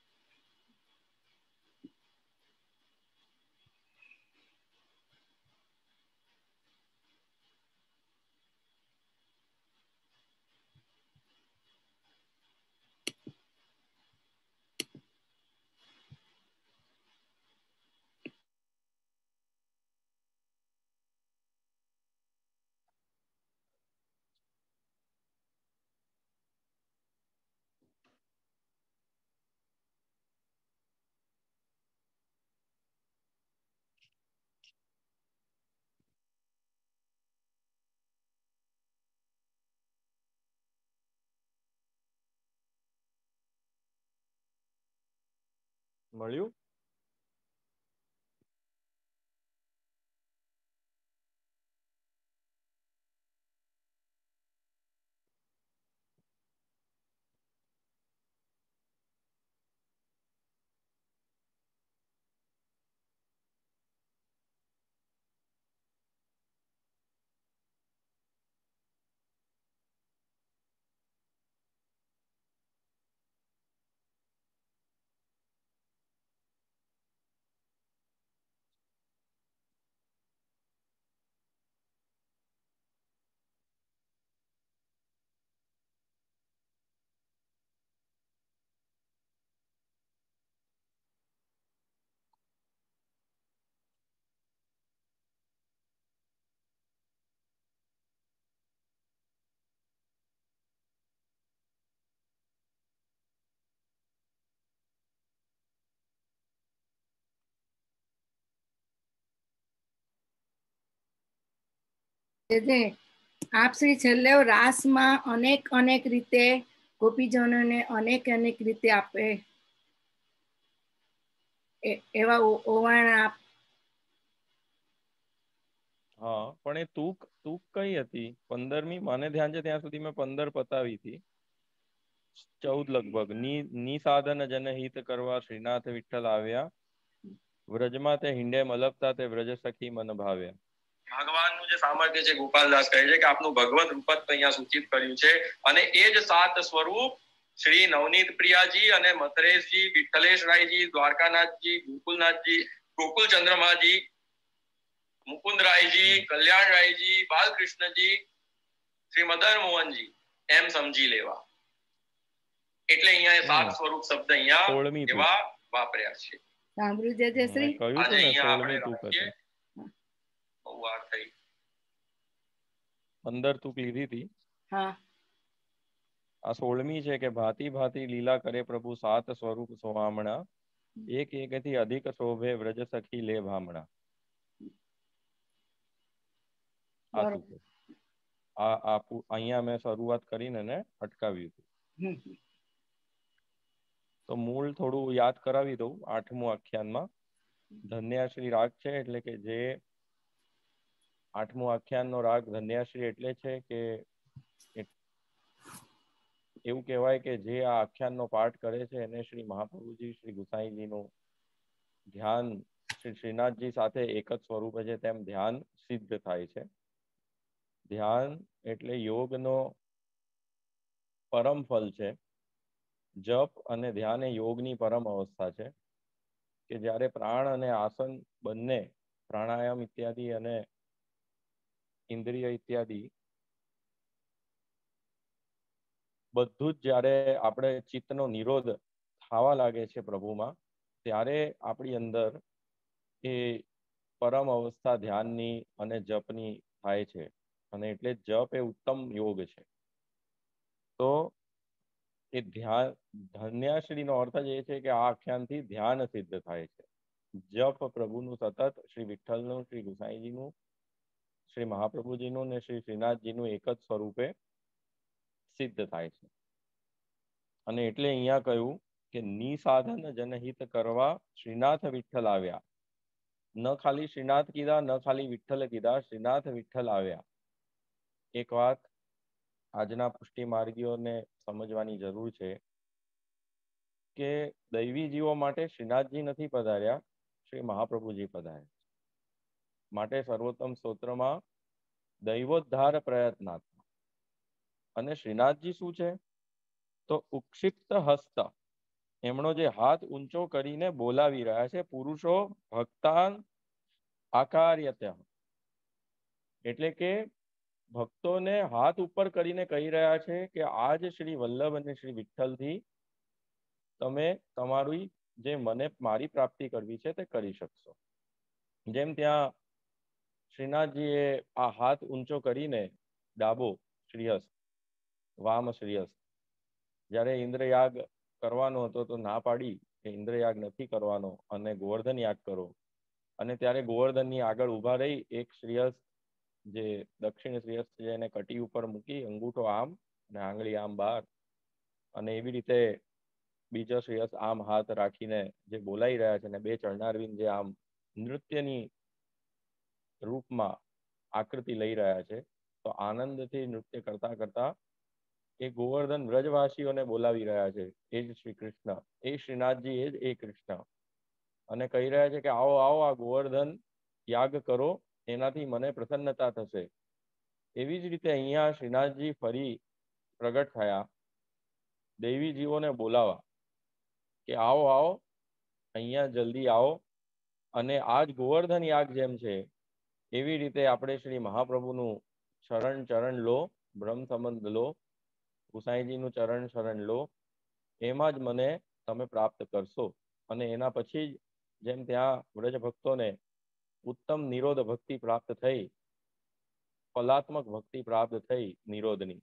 મળ્યું? આપ શ્રી છેલ્લે રાસમાં અનેક રીતે ગોપીજનોને અનેક રીતે આપે એવા ઓવાણ આપ. હા પણ એ તુક કઈ હતી? 15મી મને ધ્યાન છે ત્યાં સુધી મેં 15 પતાવી હતી. 14 લગભગ. ની સાધન જનહિત કરવા શ્રીનાથ વિઠ્ઠલ આવ્યા, વ્રજમાં તે હિંડે મલકતા તે વ્રજ સખી મન ભાવ્યા. ભગવાનનું જે સામર્થ્ય છે ગોપાલદાસ કહે છે કે આપનું ભગવત રૂપત્વ અહીંયા સૂચિત કર્યું છે, અને એ જ 7 સ્વરૂપ શ્રી નવનીત પ્રિયાજી અને મથરેશજી, વિઠ્ઠલેશરાયજી, દ્વારકાનાથજી, ગોકુલનાથજી, ગોકુલચંદ્રમાજી, મુકુંદરાયજી, કલ્યાણરાયજી, બાલકૃષ્ણજી, શ્રી મદન મોહનજી એમ સમજી લેવા. એટલે અહીંયા 7 સ્વરૂપ શબ્દ અહીંયા એવા વાપર્યા છે. સાંભળ્યું છે જયશ્રી? કહ્યું હતું ને 16મી તુક હતી. બહુ વાર થઈ. 15 તુક લીધી હતી. હા, આ 16મી છે કે ભાતી ભાતી લીલા કરે પ્રભુ 7 સ્વરૂપ સોહામણા, એક એકથી અધિક શોભે વ્રજ સખી લે ભામણા. અહીંયા મેં શરૂઆત કરીને અટકાવ્યું હતું. તો મૂળ થોડું યાદ કરાવી દઉં. 8મું આખ્યાનમાં ધન્યાશ્રી રાગ છે, એટલે કે જે 8મું આખ્યાનનો રાગ ધન્યાશ્રી એટલે છે કે એવું કહેવાય કે જે આ આખ્યાનનો પાઠ કરે છે એને શ્રી મહાપ્રભુજી, શ્રી ગુસાઈજીનું ધ્યાન શ્રી શ્રીનાથજી સાથે એક જ સ્વરૂપે છે તેમ ધ્યાન સિદ્ધ થાય છે. ધ્યાન એટલે યોગનો પરમ ફલ છે. જપ અને ધ્યાન એ યોગની પરમ અવસ્થા છે કે જ્યારે પ્રાણ અને આસન બંને, પ્રાણાયામ ઇત્યાદિ અને ઇન્દ્રિય ઇત્યાદિ બધું જ જ્યારે આપણે ચિત્તનો નિરોધ થવા લાગે છે પ્રભુમાં, ત્યારે આપણી અંદર એ પરમ અવસ્થા ધ્યાનની અને જપની થાય છે. અને એટલે જપ એ ઉત્તમ યોગ છે. તો એ ધ્યાન ધન્યાશ્રીનો અર્થ જ એ છે કે આ આખ્યાનથી ધ્યાન સિદ્ધ થાય છે. જપ પ્રભુનું સતત, શ્રી વિઠ્ઠલનું, શ્રી ગુસાઈજીનું, શ્રી મહાપ્રભુજીનું ને શ્રી શ્રીનાથજીનું એક જ સ્વરૂપે સિદ્ધ થાય છે. અને એટલે અહીંયા કહ્યું કે નિસાધન જનહિત કરવા શ્રીનાથ વિઠ્ઠલ આવ્યા. ન ખાલી શ્રીનાથ કીધા, ન ખાલી વિઠ્ઠલ કીધા, શ્રીનાથ વિઠ્ઠલ આવ્યા. એક વાત આજના પુષ્ટિ માર્ગીઓને સમજવાની જરૂર છે કે દૈવી જીવો માટે શ્રીનાથજી નથી પધાર્યા, શ્રી મહાપ્રભુજી પધાર્યા. માટે સર્વોત્તમ સ્તોત્રમાં દૈવોદ્ધાર પ્રયત્નાર્થ. અને શ્રીનાથજી શું છે? તો ઉક્ષિપ્ત હસ્ત, એમનો જે હાથ ઊંચો કરીને બોલાવી રહ્યા છે. પુરુષો ભક્તાન આકાર્યત્ય, એટલે કે ભક્તોને હાથ ઉપર કરીને કહી રહ્યા છે કે આજ શ્રી વલ્લભ અને શ્રી વિઠ્ઠલથી તમે તમારી જે મને મારી પ્રાપ્તિ કરવી છે તે કરી શકશો. જેમ ત્યાં શ્રીનાથજીએ આ હાથ ઊંચો કરીને ડાબો શ્રીહસ્ત, વામ શ્રીહસ્ત, જ્યારે ઇન્દ્રયાગ કરવાનો હતો તો ના પાડી કે ઇન્દ્રયાગ નથી કરવાનો અને ગોવર્ધન યાગ કરો. અને ત્યારે ગોવર્ધનની આગળ ઊભા રહી એક શ્રીહસ્ત, જે દક્ષિણ શ્રીહસ્ત છે એને કટી ઉપર મૂકી અંગૂઠો આમ અને આંગળી આમ બહાર, અને એવી રીતે બીજો શ્રીહસ્ત આમ હાથ રાખીને જે બોલાઈ રહ્યા છે ને બે ચરણારવિંદ જે આમ નૃત્યની રૂપમાં આકૃતિ લઈ રહ્યા છે. તો આનંદથી નૃત્ય કરતા કરતા એ ગોવર્ધન વ્રજવાસીઓને બોલાવી રહ્યા છે. એ જ શ્રી કૃષ્ણ, એ શ્રીનાથજી, એ જ એ કૃષ્ણ, અને કહી રહ્યા છે કે આવો આવો આ ગોવર્ધન યાગ કરો, એનાથી મને પ્રસન્નતા થશે. એવી જ રીતે અહીંયા શ્રીનાથજી ફરી પ્રગટ થયા, દૈવી જીવોને બોલાવા કે આવો આવો અહીંયા જલ્દી આવો. અને આજ ગોવર્ધન યાગ જેમ છે એવી રીતે આપણે શ્રી મહાપ્રભુનું શરણ ચરણ લો, બ્રહ્મ સંબંધ લો, ગુસાઈજીનું ચરણ શરણ લો, એમાં જ મને તમે પ્રાપ્ત કરશો. અને એના પછી જ જેમ ત્યાં વ્રજ ભક્તોને ઉત્તમ નિરોધ ભક્તિ પ્રાપ્ત થઈ, ફલાત્મક ભક્તિ પ્રાપ્ત થઈ નિરોધની,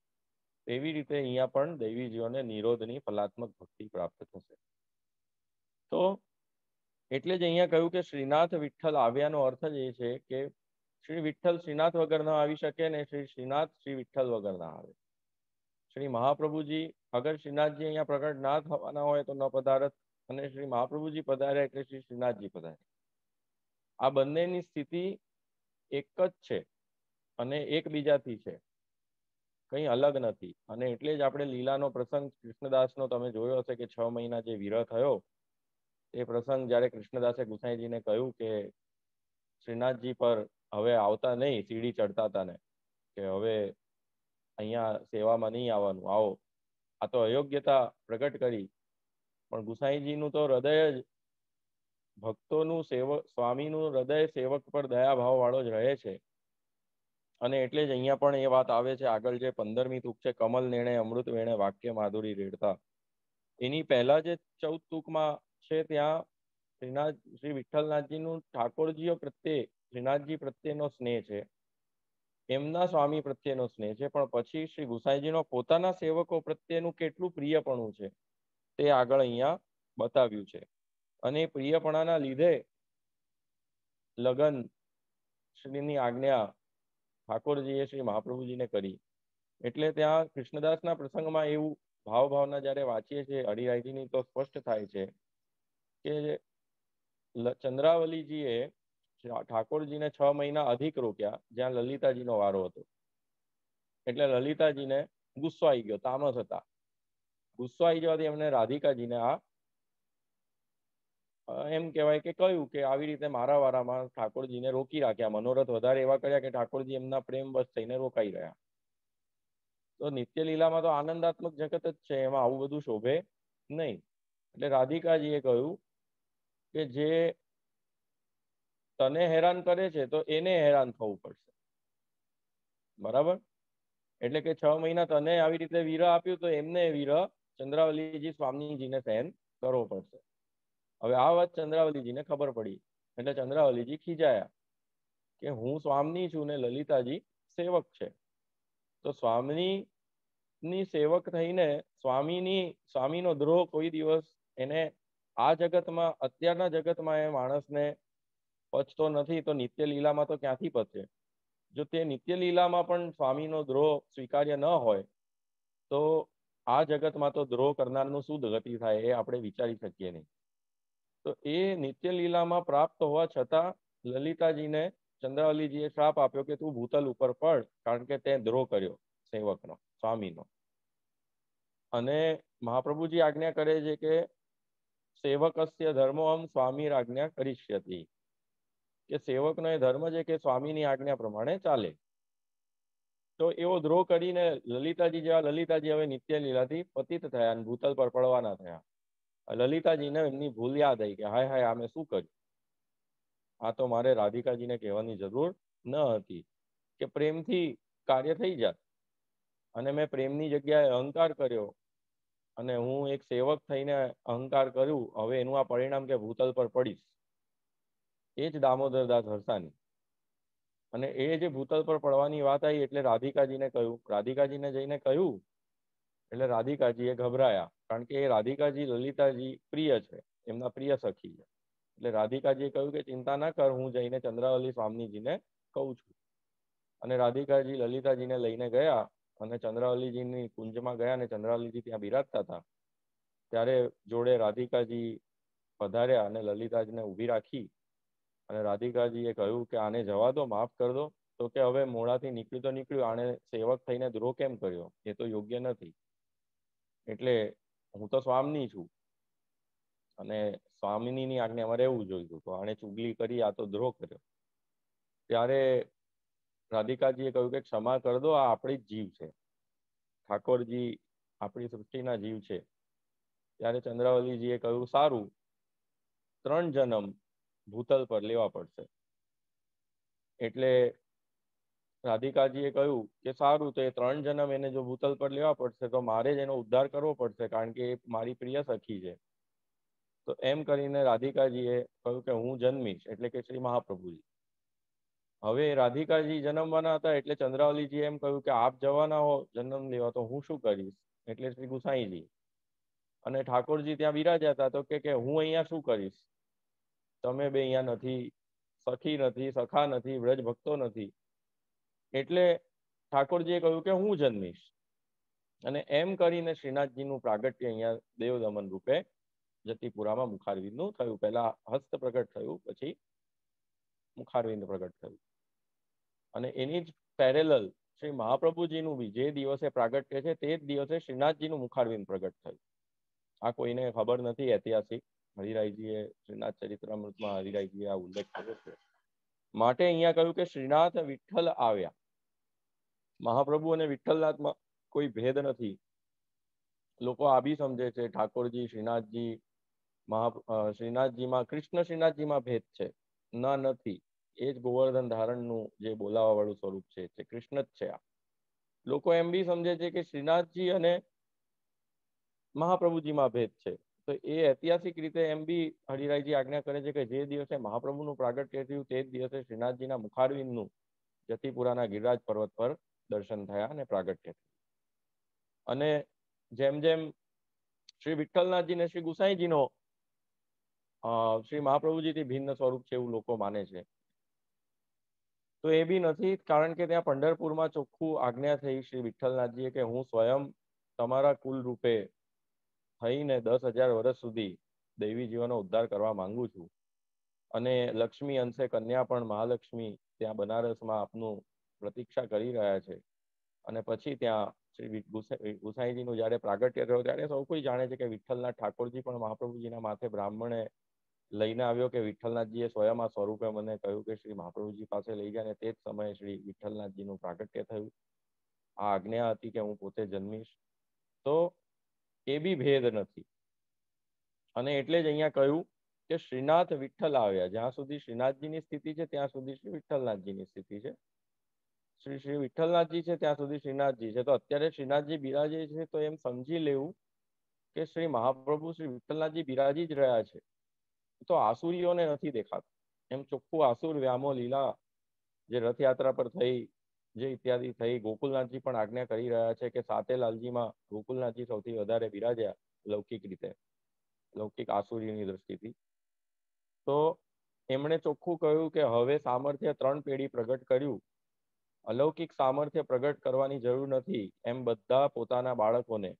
એવી રીતે અહીંયા પણ દૈવી જીવોને નિરોધની ફલાત્મક ભક્તિ પ્રાપ્ત થશે. તો એટલે જ અહીંયા કહ્યું કે શ્રીનાથ વિઠ્ઠલ આવ્યાનો અર્થ જ એ છે કે શ્રી વિઠ્ઠલ શ્રીનાથ વગર ન આવી શકે ને શ્રી શ્રીનાથ શ્રી વિઠ્ઠલ વગર ના આવે. શ્રી મહાપ્રભુજી અગર શ્રીનાથજી અહીંયા પ્રગટ ના થવાના હોય તો ન પધારત, અને શ્રી મહાપ્રભુજી પધાર્યા એટલે શ્રી શ્રીનાથજી પધાર્યા. આ બંનેની સ્થિતિ એક જ છે અને એકબીજાથી છે. કંઈ અલગ નથી. અને એટલે જ આપણે લીલાનો પ્રસંગ કૃષ્ણદાસનો તમે જોયો હશે કે 6 મહિના જે વિરહ થયો એ પ્રસંગ જ્યારે કૃષ્ણદાસે ગુસાઈજીને કહ્યું કે શ્રીનાથજી પર હવે આવતા નહીં, સીડી ચડતા હતા ને કે હવે અહીંયા સેવામાં નહીં આવવાનું, આવો. આ તો અયોગ્યતા પ્રગટ કરી. પણ ગુસાઈજીનું તો હૃદય જ ભક્તોનું સેવક, સ્વામીનું હૃદય સેવક પર દયાભાવ વાળો જ રહે છે. અને એટલે જ અહીંયા પણ એ વાત આવે છે આગળ જે 15મી તુક છે, કમલ નેણે અમૃત વેણે વાક્ય માધુરી રેડતા. એની પહેલા જે 14 તુકમાં છે ત્યાં શ્રી વિઠ્ઠલનાથજીનું ઠાકોરજીઓ પ્રત્યે, શ્રીનાથજી પ્રત્યેનો સ્નેહ છે, એમના સ્વામી પ્રત્યેનો સ્નેહ છે. પણ પછી શ્રી ગુસાઈજીનો પોતાના સેવકો પ્રત્યેનું કેટલું પ્રિયપણું છે તે આગળ અહીંયા બતાવ્યું છે. અને પ્રિયપણાના લીધે લગન શ્રીની આજ્ઞા ઠાકોરજીએ શ્રી મહાપ્રભુજીને કરી. એટલે ત્યાં કૃષ્ણદાસના પ્રસંગમાં એવું ભાવના જ્યારે વાંચીએ છીએ હરિરાયજીની તો સ્પષ્ટ થાય છે કે ચંદ્રાવલીજીએ ઠાકોરજીને 6 મહિના અધિક રોક્યા, જ્યાં લલિતાજીનો વારો હતો. એટલે લલિતાજીને ગુસ્સો આવી ગયો, તામસ હતા. ગુસ્સો આવી જવાથી એમને રાધિકાજીને એમ કહેવાય કે કહ્યું કે આવી રીતે મારા વારામાં ઠાકોરજીને રોકી રાખ્યા, મનોરથ વધારે એવા કર્યા કે ઠાકોરજી એમના પ્રેમ બસ થઈને રોકાઈ રહ્યા. તો નિત્ય લીલામાં તો આનંદાત્મક જગત જ છે, એમાં આવું બધું શોભે નહીં. એટલે રાધિકાજીએ કહ્યું કે જે તને હેરાન કરે છે તો એને હેરાન થવું પડશે, બરાબર. એટલે કે 6 મહિના તને આવી રીતે વિરહ આપ્યું તો એમને વિરહ ચંદ્રાવલીજી સ્વામીજીને સહન કરવો પડશે. હવે આ વાત ચંદ્રાવલીજીને ખબર પડી. એટલે ચંદ્રાવલીજી ખીજાયા કે હું સ્વામી છું ને લલિતાજી સેવક છે, તો સ્વામીની સેવક થઈને સ્વામીનો દ્રોહ કોઈ દિવસ એને આ જગતમાં, અત્યારના જગતમાં એ માણસને પચતો નથી, તો નિત્ય લીલામાં તો ક્યાંથી પચે. જો તે નિત્ય લીલામાં પણ સ્વામીનો દ્રોહ સ્વીકાર્ય ન હોય તો આ જગતમાં તો દ્રોહ કરનારનું શું ગતિ થાય એ આપણે વિચારી શકીએ નહીં. તો એ નિત્ય લીલામાં પ્રાપ્ત હોવા છતાં લલિતાજીને ચંદ્રાવલીજીએ શ્રાપ આપ્યો કે તું ભૂતલ ઉપર પડ, કારણ કે તે દ્રોહ કર્યો સેવકનો, સ્વામીનો. અને મહાપ્રભુજી આજ્ઞા કરે છે કે સેવકસ્ય ધર્મોહમ સ્વામી આજ્ઞા કરિષ્યતિ, કે સેવકનો એ ધર્મ છે કે સ્વામીની આજ્ઞા પ્રમાણે ચાલે. તો એવો દ્રોહ કરીને લલિતાજી હવે નિત્ય લીલાથી પતિત થયા અને ભૂતલ પર પડવાના થયા. લલિતાજીને એમની ભૂલ યાદ આવી કે હાય હાય આમે શું કર્યું, આ તો મારે રાધિકાજીને કહેવાની જરૂર ન હતી કે પ્રેમથી કાર્ય થઈ જાત, અને મેં પ્રેમની જગ્યાએ અહંકાર કર્યો અને હું એક સેવક થઈને અહંકાર કર્યું. હવે એનું આ પરિણામ કે ભૂતલ પર પડીશ. એ જ દામોદરદાસ હરસાની. અને એ જે ભૂતલ પર પડવાની વાત આવી એટલે રાધિકાજીને જઈને કહ્યું. એટલે રાધિકાજીએ ગભરાયા, કારણ કે એ રાધિકાજી લલિતાજી પ્રિય છે, એમના પ્રિય સખી છે. એટલે રાધિકાજીએ કહ્યું કે ચિંતા ના કર, હું જઈને ચંદ્રાવલી સ્વામીજીને કહું છું. અને રાધિકાજી લલિતાજીને લઈને ગયા અને ચંદ્રાવલીજીની કુંજમાં ગયા અને ચંદ્રાવલીજી ત્યાં બિરાજતા હતા. ત્યારે જોડે રાધિકાજી પધાર્યા અને લલિતાજીને ઊભી રાખી અને રાધિકાજીએ કહ્યું કે આને જવા દો, માફ કરી દો. તો કે હવે મોડાથી નીકળ્યું, આને સેવક થઈને દ્રોહ કેમ કર્યો, એ તો યોગ્ય નથી. એટલે હું તો સ્વામી છું અને સ્વામિનીની આજ્ઞામાં રહેવું જોઈતું, તો આને ચુગલી કરી, આ તો દ્રોહ કર્યો. ત્યારે રાધિકાજીએ કહ્યું કે ક્ષમા કરી દો, આ આપણી જ જીવ છે, ઠાકોરજી આપણી સૃષ્ટિના જીવ છે. ત્યારે ચંદ્રાવલીજીએ કહ્યું સારું, 3 જન્મ ભૂતલ પર લેવા પડશે. એટલે રાધિકાજીએ કહ્યું કે સારું, તો એ 3 જન્મ એને જો ભૂતલ પર લેવા પડશે તો મારે જ એનો ઉદ્ધાર કરવો પડશે, કારણ કે એ મારી પ્રિય સખી છે. તો એમ કરીને રાધિકાજીએ કહ્યું કે હું જન્મીશ, એટલે કે શ્રી મહાપ્રભુજી. હવે રાધિકાજી જન્મવાના હતા એટલે ચંદ્રાવલીજી એમ કહ્યું કે આપ જવાના હો જન્મ લેવા, તો હું શું કરીશ. એટલે શ્રી ગુસાઈજી અને ઠાકોરજી ત્યાં બિરાજ્યા હતા. તો કે હું અહીંયા શું કરીશ, તમે બે અહીંયા નથી, સખી નથી, સખા નથી, વ્રજ ભક્તો નથી. એટલે ઠાકોરજીએ કહ્યું કે હું જન્મીશ. અને એમ કરીને શ્રીનાથજીનું પ્રાગટ્ય અહીંયા દેવદમન રૂપે જતીપુરામાં મુખારવિંદનું થયું. પહેલા હસ્ત પ્રગટ થયું, પછી મુખારવિંદ પ્રગટ થયું. અને એની જ પેરેલલ શ્રી મહાપ્રભુજીનું બી જે દિવસે પ્રાગટ્ય છે તે જ દિવસે શ્રીનાથજીનું મુખારવિંદ પ્રગટ થયું. આ કોઈને ખબર નથી ઐતિહાસિક. હરિરાયજીએ શ્રીનાથ ચરિત્રામૃતમાં હરિરાયજીએ આ ઉલ્લેખ કર્યો છે. માટે અહીંયા કહ્યું કે શ્રીનાથ વિઠ્ઠલ આવ્યા. મહાપ્રભુ અને વિઠ્ઠલનાથમાં કોઈ ભેદ નથી. લોકો આ બી સમજે છે ઠાકોરજી શ્રીનાથજી શ્રીનાથજીમાં કૃષ્ણ શ્રીનાથજીમાં ભેદ છે. ના, નથી. એ જ ગોવર્ધન ધારણનું જે બોલાવા વાળું સ્વરૂપ છે તે કૃષ્ણ જ છે. આ લોકો એમ બી સમજે છે કે શ્રીનાથજી અને મહાપ્રભુજીમાં ભેદ છે. તો એ ઐતિહાસિક રીતે એમ બી હરિરાયજી આજ્ઞા કરે છે કે જે દિવસે મહાપ્રભુનું પ્રાગટ્ય થયું તે જ દિવસે શ્રીનાથજીના મુખારવિંદનું જતીપુરાના ગિરિરાજ પર્વત પર દર્શન થયા અને પ્રાગટ્ય થયું. અને જેમ જેમ શ્રી વિઠ્ઠલનાથજી ને શ્રી ગુસાઈજીનો શ્રી મહાપ્રભુજીથી ભિન્ન સ્વરૂપ છે એવું લોકો માને છે. તો એ બી નથી, કારણ કે ત્યાં પંઢરપુરમાં ચોખ્ખું આજ્ઞા થઈ શ્રી વિઠ્ઠલનાથજીએ કે હું સ્વયં તમારા કુલ રૂપે થઈને 10,000 વર્ષ સુધી દૈવી જીવનનો ઉદ્ધાર કરવા માંગુ છું. અને લક્ષ્મી અંશે કન્યા પણ મહાલક્ષ્મી ત્યાં બનારસમાં આપનું પ્રતીક્ષા કરી રહ્યા છે. અને પછી ત્યાં શ્રી ગુસાઈજીનું જયારે પ્રાગટ્ય થયો ત્યારે સૌ કોઈ જાણે છે કે વિઠ્ઠલનાથ ઠાકોરજી પણ મહાપ્રભુજીના માથે બ્રાહ્મણે લઈને આવ્યો કે વિઠ્ઠલનાથજીએ સ્વયં આ સ્વરૂપે મને કહ્યું કે શ્રી મહાપ્રભુજી પાસે લઈ જાય. ને તે જ સમયે શ્રી વિઠ્ઠલનાથજીનું પ્રાગટ્ય થયું. આ આજ્ઞા હતી કે હું પોતે જન્મીશ. તો એ બી ભેદ નથી. અને એટલે જ અહીંયા કહ્યું કે શ્રીનાથ વિઠ્ઠલ આવ્યા. જ્યાં સુધી શ્રીનાથજીની સ્થિતિ છે ત્યાં સુધી શ્રી વિઠ્ઠલનાથજીની સ્થિતિ છે. શ્રી વિઠ્ઠલનાથજી છે ત્યાં સુધી શ્રીનાથજી છે. તો અત્યારે શ્રીનાથજી બિરાજે છે તો એમ સમજી લેવું કે શ્રી મહાપ્રભુ શ્રી વિઠ્ઠલનાથજી બિરાજી જ રહ્યા છે. તો આસુરીઓને નથી દેખાતું. એમ ચોખ્ખું આસુર વ્યામો લીલા જે રથયાત્રા પર થઈ, જે ઇત્યાદિ થઈ, ગોકુલનાથજી પણ આજ્ઞા કરી રહ્યા છે કે સાતે લાલજીમાં ગોકુલનાથજી સૌથી વધારે બિરાજ્યા લૌકિક રીતે, લૌકિક આસુરીની દ્રષ્ટિથી. તો એમણે ચોખ્ખું કહ્યું કે હવે સામર્થ્ય 3 પેઢી પ્રગટ કર્યું. અલૌકિક સામર્થ્ય પ્રગટ કરવાની જરૂર નથી. એમ બધા પોતાના બાળકોને,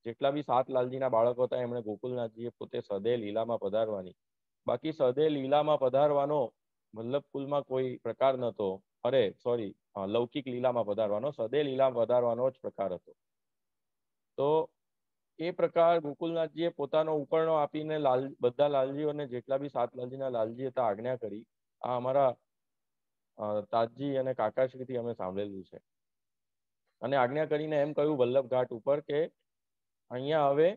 જેટલા બી 7 લાલજીના બાળકો હતા એમણે ગોકુલનાથજીએ પોતે સદે લીલામાં પધારવાની. બાકી સદે લીલામાં પધારવાનો વલ્લભ કુલમાં કોઈ પ્રકાર નહોતો. લૌકિક લીલામાં પધારવાનો, સદે લીલામાં પધારવાનો જ પ્રકાર હતો. તો એ પ્રકાર ગોકુલનાથજીએ પોતાનો ઉપરણો આપીને બધા લાલજીઓને, જેટલા બી 7 લાલજીના લાલજી હતા, આજ્ઞા કરી. આ અમારા તાજજી અને કાકાશ્રીથી અમે સાંભળેલું છે. અને આજ્ઞા કરીને એમ કહ્યું વલ્લભ ઘાટ ઉપર કે અહીંયા હવે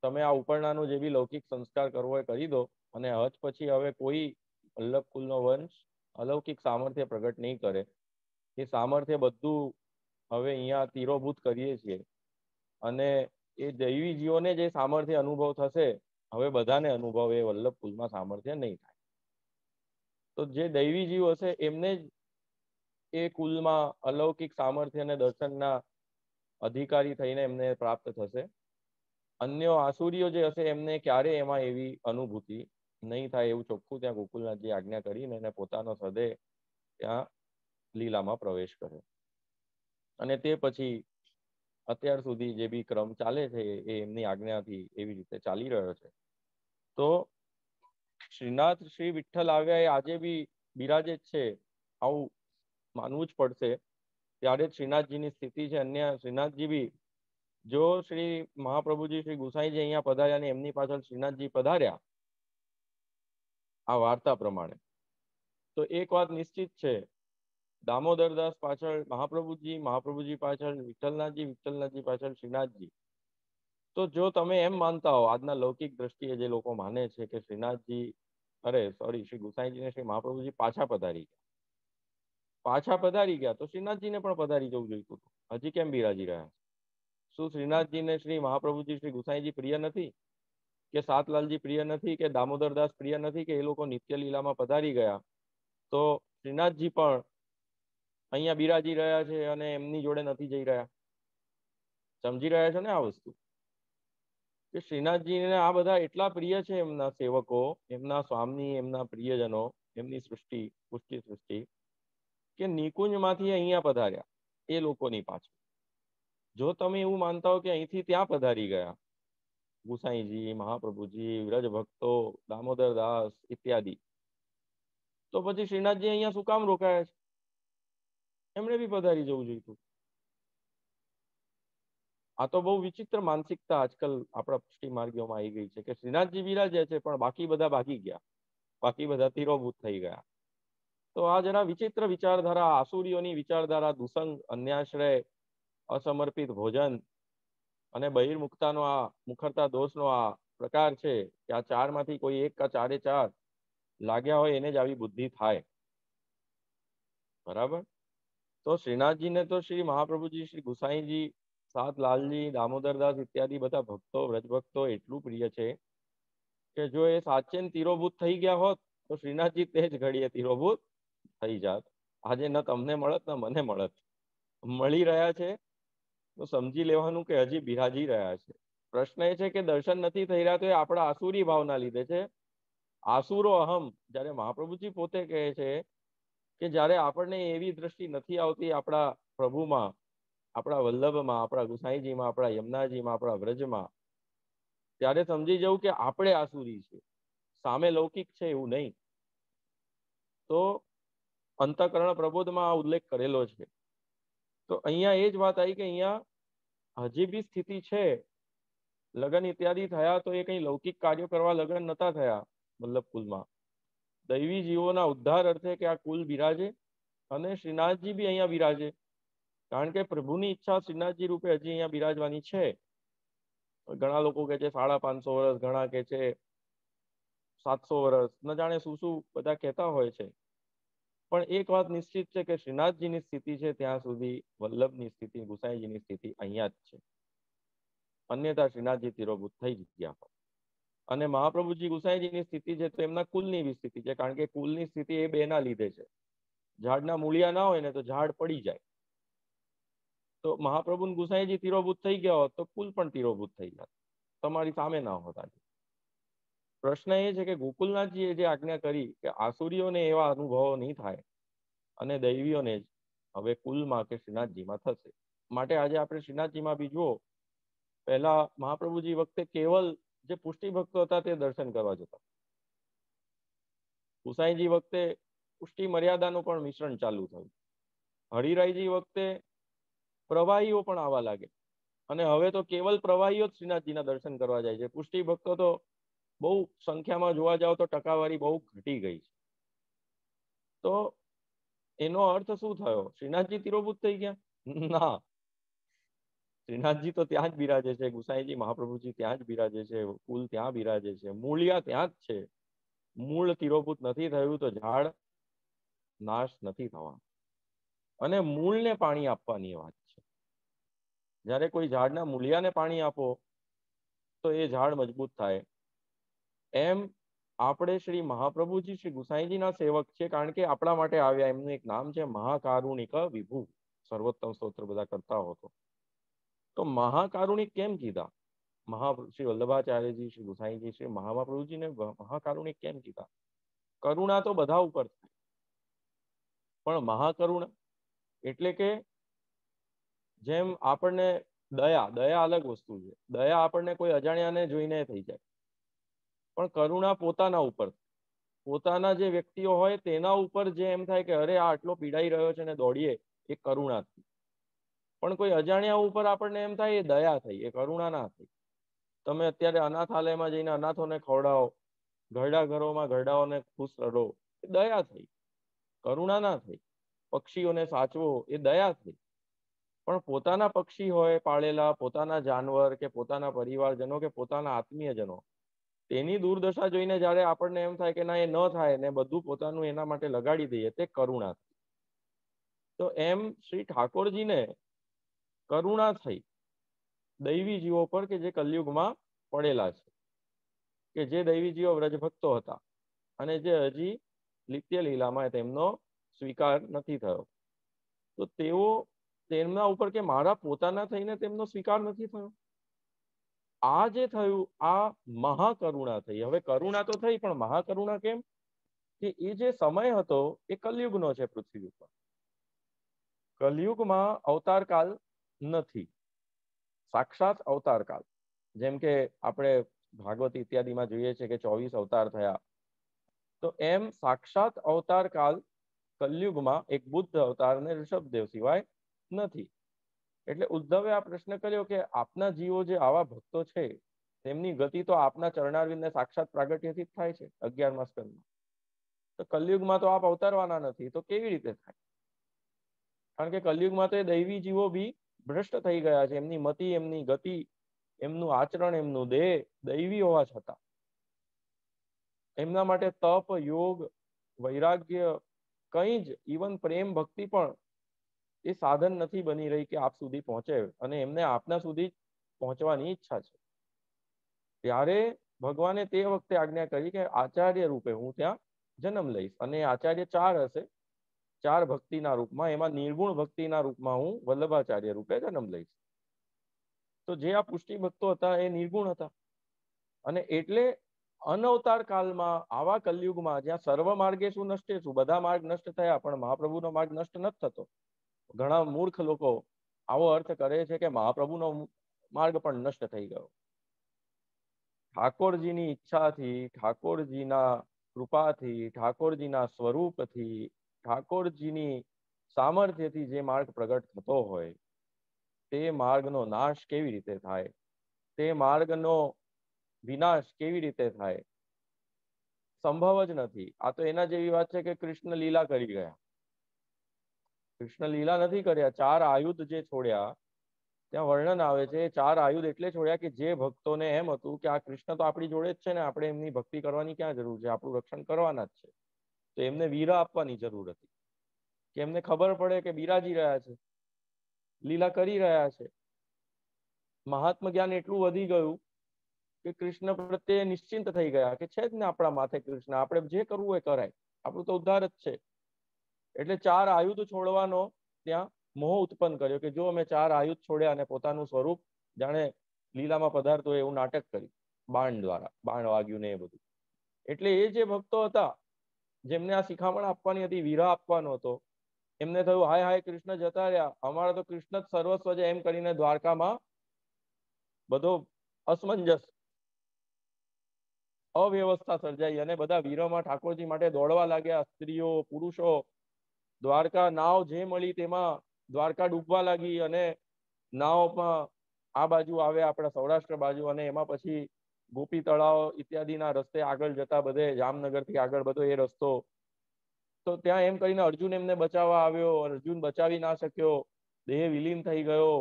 તમે આ ઉપરણાનું જે બી લૌકિક સંસ્કાર કરવો હોય કરી દો. અને હજ પછી હવે કોઈ વલ્લભ કુલનો વંશ અલૌકિક સામર્થ્ય પ્રગટ નહીં કરે. એ સામર્થ્ય બધું હવે અહીંયા તીરોભૂત કરીએ છીએ. અને એ દૈવી જીવોને જે સામર્થ્ય અનુભવ થશે, હવે બધાને અનુભવ એ વલ્લભ કુલમાં સામર્થ્ય નહીં થાય. તો જે દૈવી જીવ હશે એમને જ એ કુલમાં અલૌકિક સામર્થ્ય અને દર્શનના અધિકારી થઈને એમને પ્રાપ્ત થશે. અન્ય આસુરીઓ જે હશે એમને ક્યારે એમાં એવી અનુભૂતિ નહીં થાય. એવું ચોખ્ખું ત્યાં ગોકુલનાથજી આજ્ઞા કરીને એને પોતાનો સદે ત્યાં લીલામાં પ્રવેશ કર્યો. અને તે પછી અત્યાર સુધી જે બી ક્રમ ચાલે છે એ એમની આજ્ઞાથી એવી રીતે ચાલી રહ્યો છે. તો શ્રીનાથ શ્રી વિઠ્ઠલ આવ્યા એ આજે બી બિરાજે જ છે, આવું માનવું જ પડશે. ત્યારે જ શ્રીનાથજીની સ્થિતિ છે. અન્ય શ્રીનાથજી બી, જો શ્રી મહાપ્રભુજી શ્રી ગુસાઈજી અહીંયા પધાર્યા ને એમની પાછળ શ્રીનાથજી પધાર્યા આ વાર્તા પ્રમાણે, તો એક વાત નિશ્ચિત છે, દામોદરદાસ પાછળ મહાપ્રભુજી, મહાપ્રભુજી પાછળ વિઠ્ઠલનાથજી, વિઠ્ઠલનાથજી પાછળ શ્રીનાથજી. તો જો તમે એમ માનતા હો, આજના લૌકિક દ્રષ્ટિએ જે લોકો માને છે કે શ્રીનાથજી શ્રી ગુસાઈજી ને શ્રી મહાપ્રભુજી પાછા પધારી ગયા, તો શ્રીનાથજીને પણ પધારી જવું જોઈતું હતું. હજી કેમ બિરાજી રહ્યા? શું શ્રીનાથજીને શ્રી મહાપ્રભુજી શ્રી ગુસાઈજી પ્રિય નથી? કે 7 લાલજી પ્રિય નથી? કે દામોદરદાસ પ્રિય નથી? કે એ લોકો નિત્ય લીલામાં પધારી ગયા તો શ્રીનાથજી પણ અહીંયા બિરાજી રહ્યા છે અને એમની જોડે નથી જઈ રહ્યા? સમજી રહ્યા છો ને આ વસ્તુ? કે શ્રીનાથજીને આ બધા એટલા પ્રિય છે, એમના સેવકો, એમના સ્વામી, એમના પ્રિયજનો, એમની પુષ્ટિ સૃષ્ટિ, કે નિકુંજમાંથી અહીંયા પધાર્યા એ લોકોની પાછળ. જો તમે એવું માનતા હો કે અહીંથી ત્યાં પધારી ગયા ગુસાઈજી, મહાપ્રભુજી, વ્રજ ભક્તો, દામોદરદાસ ઇત્યાદિ, તો પછી શ્રીનાથજી અહીંયા શું કામ રોકાયા છે? એમણે બી પધારી જવું જોઈતું. આ તો બહુ વિચિત્ર માનસિકતા આજકાલ આપણા પુષ્ટિ માર્ગીઓમાં આવી ગઈ છે કે શ્રીનાથજી બિરાજે છે પણ બાકી બધા ભાગી ગયા, બાકી બધા તિરોભૂત થઈ ગયા. તો આ જરા વિચિત્ર વિચારધારા, આસુરીઓની વિચારધારા, દુસંગ, અન્યાશ્રય, અસમર્પિત ભોજન અને બહિર્મુખતાનો આ મુખરતા દોષનો આ પ્રકાર છે કે આ ચારમાંથી કોઈ એક કા ચારે ચાર લાગ્યા હોય એને જ આવી બુદ્ધિ થાય. બરાબર. તો શ્રીનાથજીને તો શ્રી મહાપ્રભુજી, શ્રી ગુસાઈજી, સાત લાલજી, દામોદરદાસ ઇત્યાદિ બધા ભક્તો, વ્રજભક્તો એટલું પ્રિય છે કે જો એ સાચે તિરોભૂત થઈ ગયા હોત તો શ્રીનાથજી તે જ ઘડીએ તિરોભૂત થઈ જાત. આજે ન તમને મળત ન મને મળત. મળી રહ્યા છે તો સમજી લેવાનું કે હજી બિરાજી રહ્યા છે. પ્રશ્ન એ છે કે દર્શન નથી થઈ રહ્યા તો એ આપણા આસુરી ભાવના લીધે છે. આસુરો અહમ. જ્યારે મહાપ્રભુજી પોતે કહે છે કે જ્યારે આપણને એવી દ્રષ્ટિ નથી આવતી આપણા પ્રભુમાં, આપણા વલ્લભમાં, આપણા ગુસાઈજીમાં, આપણા યમુનાજીમાં, આપણા વ્રજમાં, ત્યારે સમજી જવું કે આપણે આસુરી છે, સામે લૌકિક છે એવું નહીં. તો અંતઃકરણ પ્રબોધમાં આ ઉલ્લેખ કરેલો છે. તો અહીંયા એ જ વાત આવી કે અહીંયા હજી બી સ્થિતિ છે. લગ્ન ઇત્યાદિ થયા તો એ કઈ લૌકિક કાર્યો કરવા લગ્ન નતા થયા વલ્લભ કુલમાં. દૈવી જીવોના ઉદ્ધાર અર્થે કે આ કુલ બિરાજે અને શ્રીનાથજી બી અહીંયા બિરાજે. કારણ કે પ્રભુની ઈચ્છા શ્રીનાથજી રૂપે હજી અહીંયા બિરાજવાની છે. ઘણા લોકો કે છે 550 વર્ષ, ઘણા કે છે 700 વર્ષ, ન જાણે શું શું બધા કહેતા હોય છે. પણ એક વાત નિશ્ચિત છે કે શ્રીનાથજીની સ્થિતિ છે ત્યાં સુધી વલ્લભની સ્થિતિ, ગુસાઈજીની સ્થિતિ અહીંયા જ છે. અન્યથા શ્રીનાથજી તિરોભૂત થઈ ગયા હોય. અને મહાપ્રભુજી ગુસાઈજીની સ્થિતિ છે તો એમના કુલની એવી સ્થિતિ છે. કારણ કે કુલની સ્થિતિ એ બેના લીધે છે. ઝાડના મૂળિયા ના હોય ને તો ઝાડ પડી જાય. તો મહાપ્રભુ ગુસાઈજી તિરોભૂત થઈ ગયા હોત તો કુલ પણ તિરોભૂત થઈ જાય, તમારી સામે ના હોતા. પ્રશ્ન એ છે કે ગોકુલનાથજીએ જે આજ્ઞા કરી કે આસુરીઓને એવા અનુભવો નહીં થાય અને દૈવીઓને જ હવે કુલમાં કે શ્રીનાથજીમાં થશે. માટે આજે આપણે શ્રીનાથજીમાં બી જુઓ, પહેલા મહાપ્રભુજી વખતે કેવલ જે પુષ્ટિ ભક્તો હતા તે દર્શન કરવા જતા. ગુસાઈજી વખતે પુષ્ટિ મર્યાદાનું પણ મિશ્રણ ચાલુ થયું. હરિરાયજી વખતે પ્રવાહીઓ પણ આવવા લાગે અને હવે તો કેવલ પ્રવાહીઓ જ શ્રીનાથજીના દર્શન કરવા જાય છે. પુષ્ટિ ભક્તો તો બહુ સંખ્યામાં જોવા જાવ તો ટકાવારી બહુ ઘટી ગઈ છે. તો એનો અર્થ શું થયો? શ્રીનાથજી તિરોભૂત થઈ ગયા? ના, શ્રીનાથજી તો ત્યાં જ બિરાજે છે, ગુસાઈજી મહાપ્રભુજી ત્યાં જ બિરાજે છે, કુલ ત્યાં બિરાજે છે, મૂળિયા ત્યાં જ છે. મૂળ તિરોભૂત નથી થયું તો ઝાડ નાશ નથી થવાનું. અને મૂળને પાણી આપવાની વાત છે. જ્યારે કોઈ ઝાડના મૂળિયાને પાણી આપો તો એ ઝાડ મજબૂત થાય. એમ આપણે શ્રી મહાપ્રભુજી, શ્રી ગુસાઈજીના સેવક છે કારણ કે આપણા માટે આવ્યા. એમનું એક નામ છે મહાકારુણિક વિભુ. સર્વોત્તમ સ્તોત્ર બધા કરતા હો તો મહાકારુણિક કેમ કીધા? શ્રી વલ્લભાચાર્યજી, શ્રી ગુસાઈજી, શ્રી મહાપ્રભુજીને મહાકારુણિક કેમ કીધા? કરુણા તો બધા ઉપર થાય, પણ મહાકરુણા એટલે કે જેમ આપણને દયા અલગ વસ્તુ છે. દયા આપણને કોઈ અજાણ્યાને જોઈને થઈ જાય, પણ કરુણા પોતાના ઉપર, પોતાના જે વ્યક્તિઓ હોય તેના ઉપર જે એમ થાય કે અરે આ આટલો પીડાઈ રહ્યો છે ને દોડીએ, એ કરુણા થઈ. પણ કોઈ અજાણ્યા ઉપર આપણને એમ થાય એ દયા થઈ, એ કરુણા ના થઈ. તમે અત્યારે અનાથાલયમાં જઈને અનાથોને ખવડાવો, ઘરડા ઘરોમાં ઘરડાઓને ખુશ રહો, એ દયા થઈ, કરુણા ના થઈ. પક્ષીઓને સાચવો, એ દયા થઈ. પણ પોતાના પક્ષી હોય પાળેલા, પોતાના જાનવર કે પોતાના પરિવારજનો કે પોતાના આત્મીયજનો, તેની દુર્દશા જોઈને જ્યારે આપણને એમ થાય કે ના એ ન થાય ને બધું પોતાનું એના માટે લગાડી દઈએ, તે કરુણા. તો એમ શ્રી ઠાકોરજીને કરુણા થઈ દૈવી જીવો પર કે જે કલયુગમાં પડેલા છે, કે જે દૈવી જીવો વ્રજભક્તો હતા અને જે હજી નિત્ય લીલામાં તેમનો સ્વીકાર નથી થયો. તો તેઓ તેમના ઉપર કે મારા પોતાના થઈને તેમનો સ્વીકાર નથી થયો. આ જે થયું આ મહાકરુણા થઈ. હવે કરુણા તો થઈ, પણ મહાકરુણા કેમ? કે એ જે સમય હતો એ કલયુગનો છે. પૃથ્વી ઉપર કલયુગમાં અવતારકાલ નથી, સાક્ષાત અવતારકાલ. જેમ કે આપણે ભાગવત ઇત્યાદિમાં જોઈએ છે કે 24 અવતાર થયા, તો એમ સાક્ષાત અવતારકાલ કલયુગમાં એક બુદ્ધ અવતાર અને ઋષભદેવ સિવાય નથી. એટલે ઉદ્ધવે આ પ્રશ્ન કર્યો કે આપના જીવો જે આવા ભક્તો છે તેમની ગતિ તો આપના ચરણારવિંદને સાક્ષાત પ્રાગટ્યથી જ થાય છે 11મા સ્કંદમાં. તો કલયુગમાં તો આપ અવતારવાના નથી, તો કેવી રીતે થાય? કારણ કે કલયુગમાં તો એ દૈવી જીવો બી ભ્રષ્ટ થઈ ગયા છે. એમની મતિ, એમની ગતિ, એમનું આચરણ, એમનું દેહ દૈવી હોવા છતાં એમના માટે તપ, યોગ, વૈરાગ્ય કંઈ જ, ઇવન પ્રેમ ભક્તિ પણ એ સાધન નથી બની રહી કે આપ સુધી પહોંચે, અને એમને આપના સુધી પહોંચવાની ઈચ્છા છે. ત્યારે ભગવાને તે વખતે આજ્ઞા કરી કે આચાર્ય રૂપે હું ત્યાં જન્મ લઈશ, અને આચાર્ય 4 હશે, 4 ભક્તિના રૂપમાં. એમાં નિર્ગુણ ભક્તિના રૂપમાં હું વલ્લભાચાર્ય રૂપે જન્મ લઈશ. તો જે આ પુષ્ટિ ભક્તો હતા એ નિર્ગુણ હતા, અને એટલે અનવતાર કાળમાં આવા કલયુગમાં જ્યાં સર્વ માર્ગે શું નષ્ટે શું, બધા માર્ગ નષ્ટ થયા પણ મહાપ્રભુનો માર્ગ નષ્ટ નથી થતો. ઘણા મૂર્ખ લોકો આવો અર્થ કરે છે કે મહાપ્રભુનો માર્ગ પણ નષ્ટ થઈ ગયો. ઠાકોરજીની ઈચ્છાથી, ઠાકોરજીના કૃપાથી, ઠાકોરજીના સ્વરૂપથી, ઠાકોરજીની સામર્થ્યથી જે માર્ગ પ્રગટ થતો હોય તે માર્ગનો નાશ કેવી રીતે થાય, તે માર્ગનો વિનાશ કેવી રીતે થાય, સંભવ જ નથી. આ તો એના જેવી વાત છે કે કૃષ્ણ લીલા કરી ગયા. કૃષ્ણ લીલા નથી કર્યા. 4 આયુધ જે છોડ્યા, ત્યાં વર્ણન આવે છે 4 આયુધ એટલે છોડ્યા કે જે ભક્તોને એમ હતું કે આ કૃષ્ણ તો આપણી જોડે જ છે ને, આપણે એમની ભક્તિ કરવાની ક્યાં જરૂર છે, આપણું રક્ષણ કરવાના જ છે. તો એમને વીરા આપવાની જરૂર હતી કે એમને ખબર પડે કે બિરાજી રહ્યા છે, લીલા કરી રહ્યા છે. મહાત્મ જ્ઞાન એટલું વધી ગયું કે કૃષ્ણ પ્રત્યે નિશ્ચિંત થઈ ગયા કે છે જ ને આપણા માથે કૃષ્ણ, આપણે જે કરવું એ કરાય, આપણું તો ઉદ્ધાર જ છે. એટલે 4 આયુધ છોડવાનો ત્યાં મોહ ઉત્પન્ન કર્યો કે જો અમે 4 આયુધ છોડ્યા અને પોતાનું સ્વરૂપ જાણે લીલામાં પદાર્થો એવું નાટક કર્યું, બાણ દ્વારા, બાણ વાગ્યું ને એ બધું. એટલે એ જે ભક્તો હતા જેમને આ શિખામણ આપવાની હતી, વીરા આપવાનો હતો, એમને થયું હાય હાય કૃષ્ણ જતા રહ્યા, અમારા તો કૃષ્ણ જ સર્વસ્વ છે, એમ કરીને દ્વારકામાં બધો અસમંજસ, અવ્યવસ્થા સર્જાઈ અને બધા વીરોમાં ઠાકોરજી માટે દોડવા લાગ્યા. સ્ત્રીઓ, પુરુષો, દ્વારકા નાવ જે મળી તેમાં દ્વારકા ડૂબવા લાગી, અને નાવમાં આ બાજુ આવે આપણા સૌરાષ્ટ્ર બાજુ, અને એમાં પછી ગોપી તળાવ ઇત્યાદિના રસ્તે આગળ જતા બધે જામનગરથી આગળ બધો એ રસ્તો. તો ત્યાં એમ કરીને અર્જુન એમને બચાવવા આવ્યો, અર્જુન બચાવી ના શક્યો, દેહ વિલીન થઈ ગયો,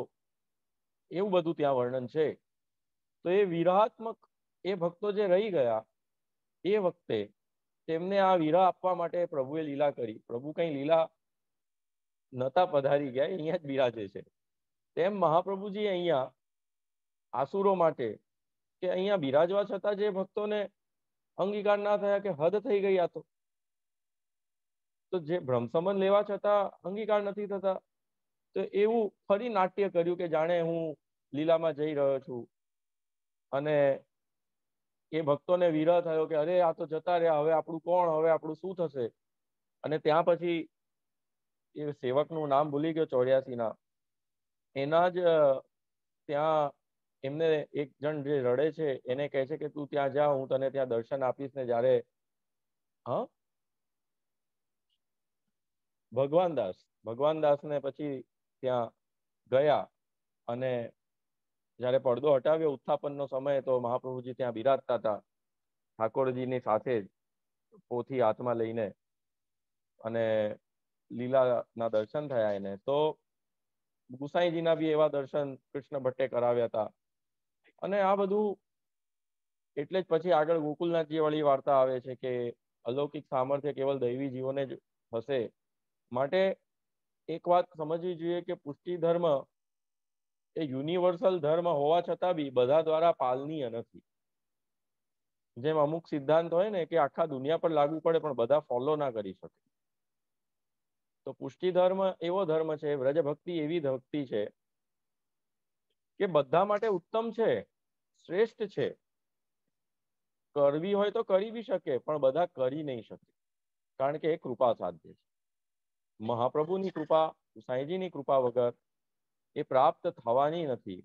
એવું બધું ત્યાં વર્ણન છે. તો એ વિરહાત્મક એ ભક્તો જે રહી ગયા એ વખતે તેમને આ વીરા આપવા માટે પ્રભુએ લીલા કરી. પ્રભુ કઈ લીલા નતા પધારી ગયા, અહીંયા જ બિરાજે છે. તેમ મહાપ્રભુજી અહીંયા આસુરો માટે કે અહીંયા બિરાજવા છતાં જે ભક્તોને અંગીકાર ના થયા કે હદ થઈ ગઈ, આ તો જે ભ્રમસમન લેવા છતાં અંગીકાર નથી થતા, તો એવું ફરી નાટ્ય કર્યું કે જાણે હું લીલામાં જઈ રહ્યો છું, અને એ ભક્તોને વિરહ થયો કે અરે આ તો જતા રહ્યા, હવે આપણું કોણ, હવે આપણું શું થશે. અને ત્યાં પછી એ સેવકનું નામ ભૂલી ગયો 84ના, એના જ ત્યાં એમને એક જણ જે રડે છે એને કહે છે કે તું ત્યાં જા, હું તને ત્યાં દર્શન આપીશ. ને જ્યારે ભગવાન દાસને પછી ત્યાં ગયા, અને જ્યારે પડદો હટાવ્યો ઉત્થાપનનો સમય, તો મહાપ્રભુજી ત્યાં બિરાજતા હતા ઠાકોરજીની સાથે જ પોથી હાથમાં લઈને, અને લીલાના દર્શન થયા એને. તો ગુસાઈજીના બી એવા દર્શન કૃષ્ણ ભટ્ટે કરાવ્યા હતા. અને આ બધું એટલે જ પછી આગળ ગોકુલનાથજી વાળી વાર્તા આવે છે કે અલૌકિક સામર્થ્ય કેવલ દૈવી જીવોને જ હશે. માટે એક વાત સમજવી જોઈએ કે પુષ્ટિ ધર્મ એ યુનિવર્સલ ધર્મ હોવા છતાં બી બધા દ્વારા પાલનીય નથી. જેમ અમુક સિદ્ધાંત હોય ને કે આખા દુનિયા પર લાગુ પડે પણ બધા ફોલો ના કરી શકે. તો પુષ્ટિ ધર્મ એવો ધર્મ છે, વ્રજ ભક્તિ એવી ભક્તિ છે કે બધા માટે ઉત્તમ છે, શ્રેષ્ઠ છે. કરવી હોય તો કરી બી શકે, પણ બધા કરી નહીં શકે, કારણ કે એ કૃપા સાધ્ય છે. મહાપ્રભુની કૃપા, સાંઈજીની કૃપા વગર એ પ્રાપ્ત થવાની નથી.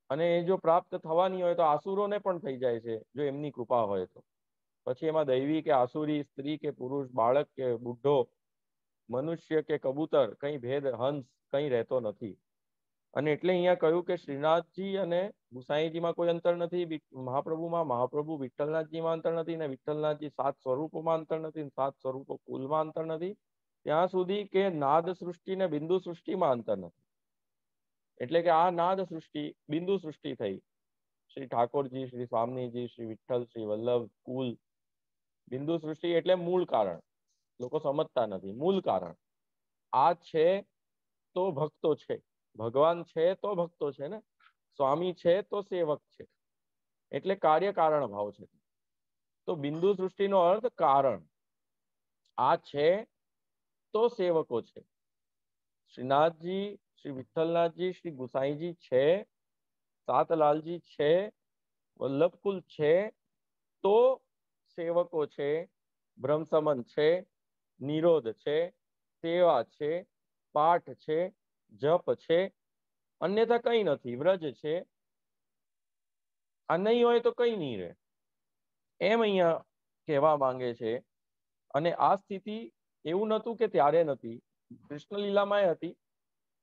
અને એ જો પ્રાપ્ત થવાની હોય તો આસુરોને પણ થઈ જાય છે જો એમની કૃપા હોય તો. પછી એમાં દૈવી કે આસુરી, સ્ત્રી કે પુરુષ, બાળક કે બુઢો, મનુષ્ય કે કબૂતર કઈ ભેદ, હંસ કઈ રહેતો નથી. અને એટલે અહીંયા કહ્યું કે શ્રીનાથજી અને ગુસાઈજીમાં કોઈ અંતર નથી, મહાપ્રભુ વિઠ્ઠલનાથજીમાં અંતર નથી, ને વિઠ્ઠલનાથજી 7 સ્વરૂપોમાં અંતર નથી, 7 સ્વરૂપો કુલમાં અંતર નથી, ત્યાં સુધી કે નાદ સૃષ્ટિ ને બિંદુ સૃષ્ટિમાં અંતર નથી. એટલે કે આ નાદ સૃષ્ટિ બિંદુ સૃષ્ટિ થઈ, શ્રી ઠાકોરજી, શ્રી સ્વામીજી, શ્રી વિઠ્ઠલ, શ્રી વલ્લભ, કુલ. બિંદુ સૃષ્ટિ એટલે મૂળ કારણ, લોકો સમજતા નથી. મૂળ કારણ આ છે તો ભક્તો છે, ભગવાન છે તો ભક્તો છે ને, સ્વામી છે તો સેવક છે, એટલે કાર્ય કારણ ભાવ છે. તો બિંદુ સૃષ્ટિનો અર્થ કારણ. આ છે તો સેવકો છે. શ્રીનાથજી, શ્રી વિઠ્ઠલનાથજી, શ્રી ગુસાઈજી છે, સાતલાલજી છે, વલ્લભકુલ છે તો સેવકો છે, બ્રહ્મસમન છે, નિરોધ છે, સેવા છે, પાઠ છે, જપ છે, અન્યથા કઈ નથી. વ્રજ છે, આ નહીં હોય તો કઈ નહીં રહે, એમ અહીંયા કહેવા માંગે છે. અને આ સ્થિતિ એવું નહોતું કે ત્યારે નથી, કૃષ્ણ લીલામાં હતી,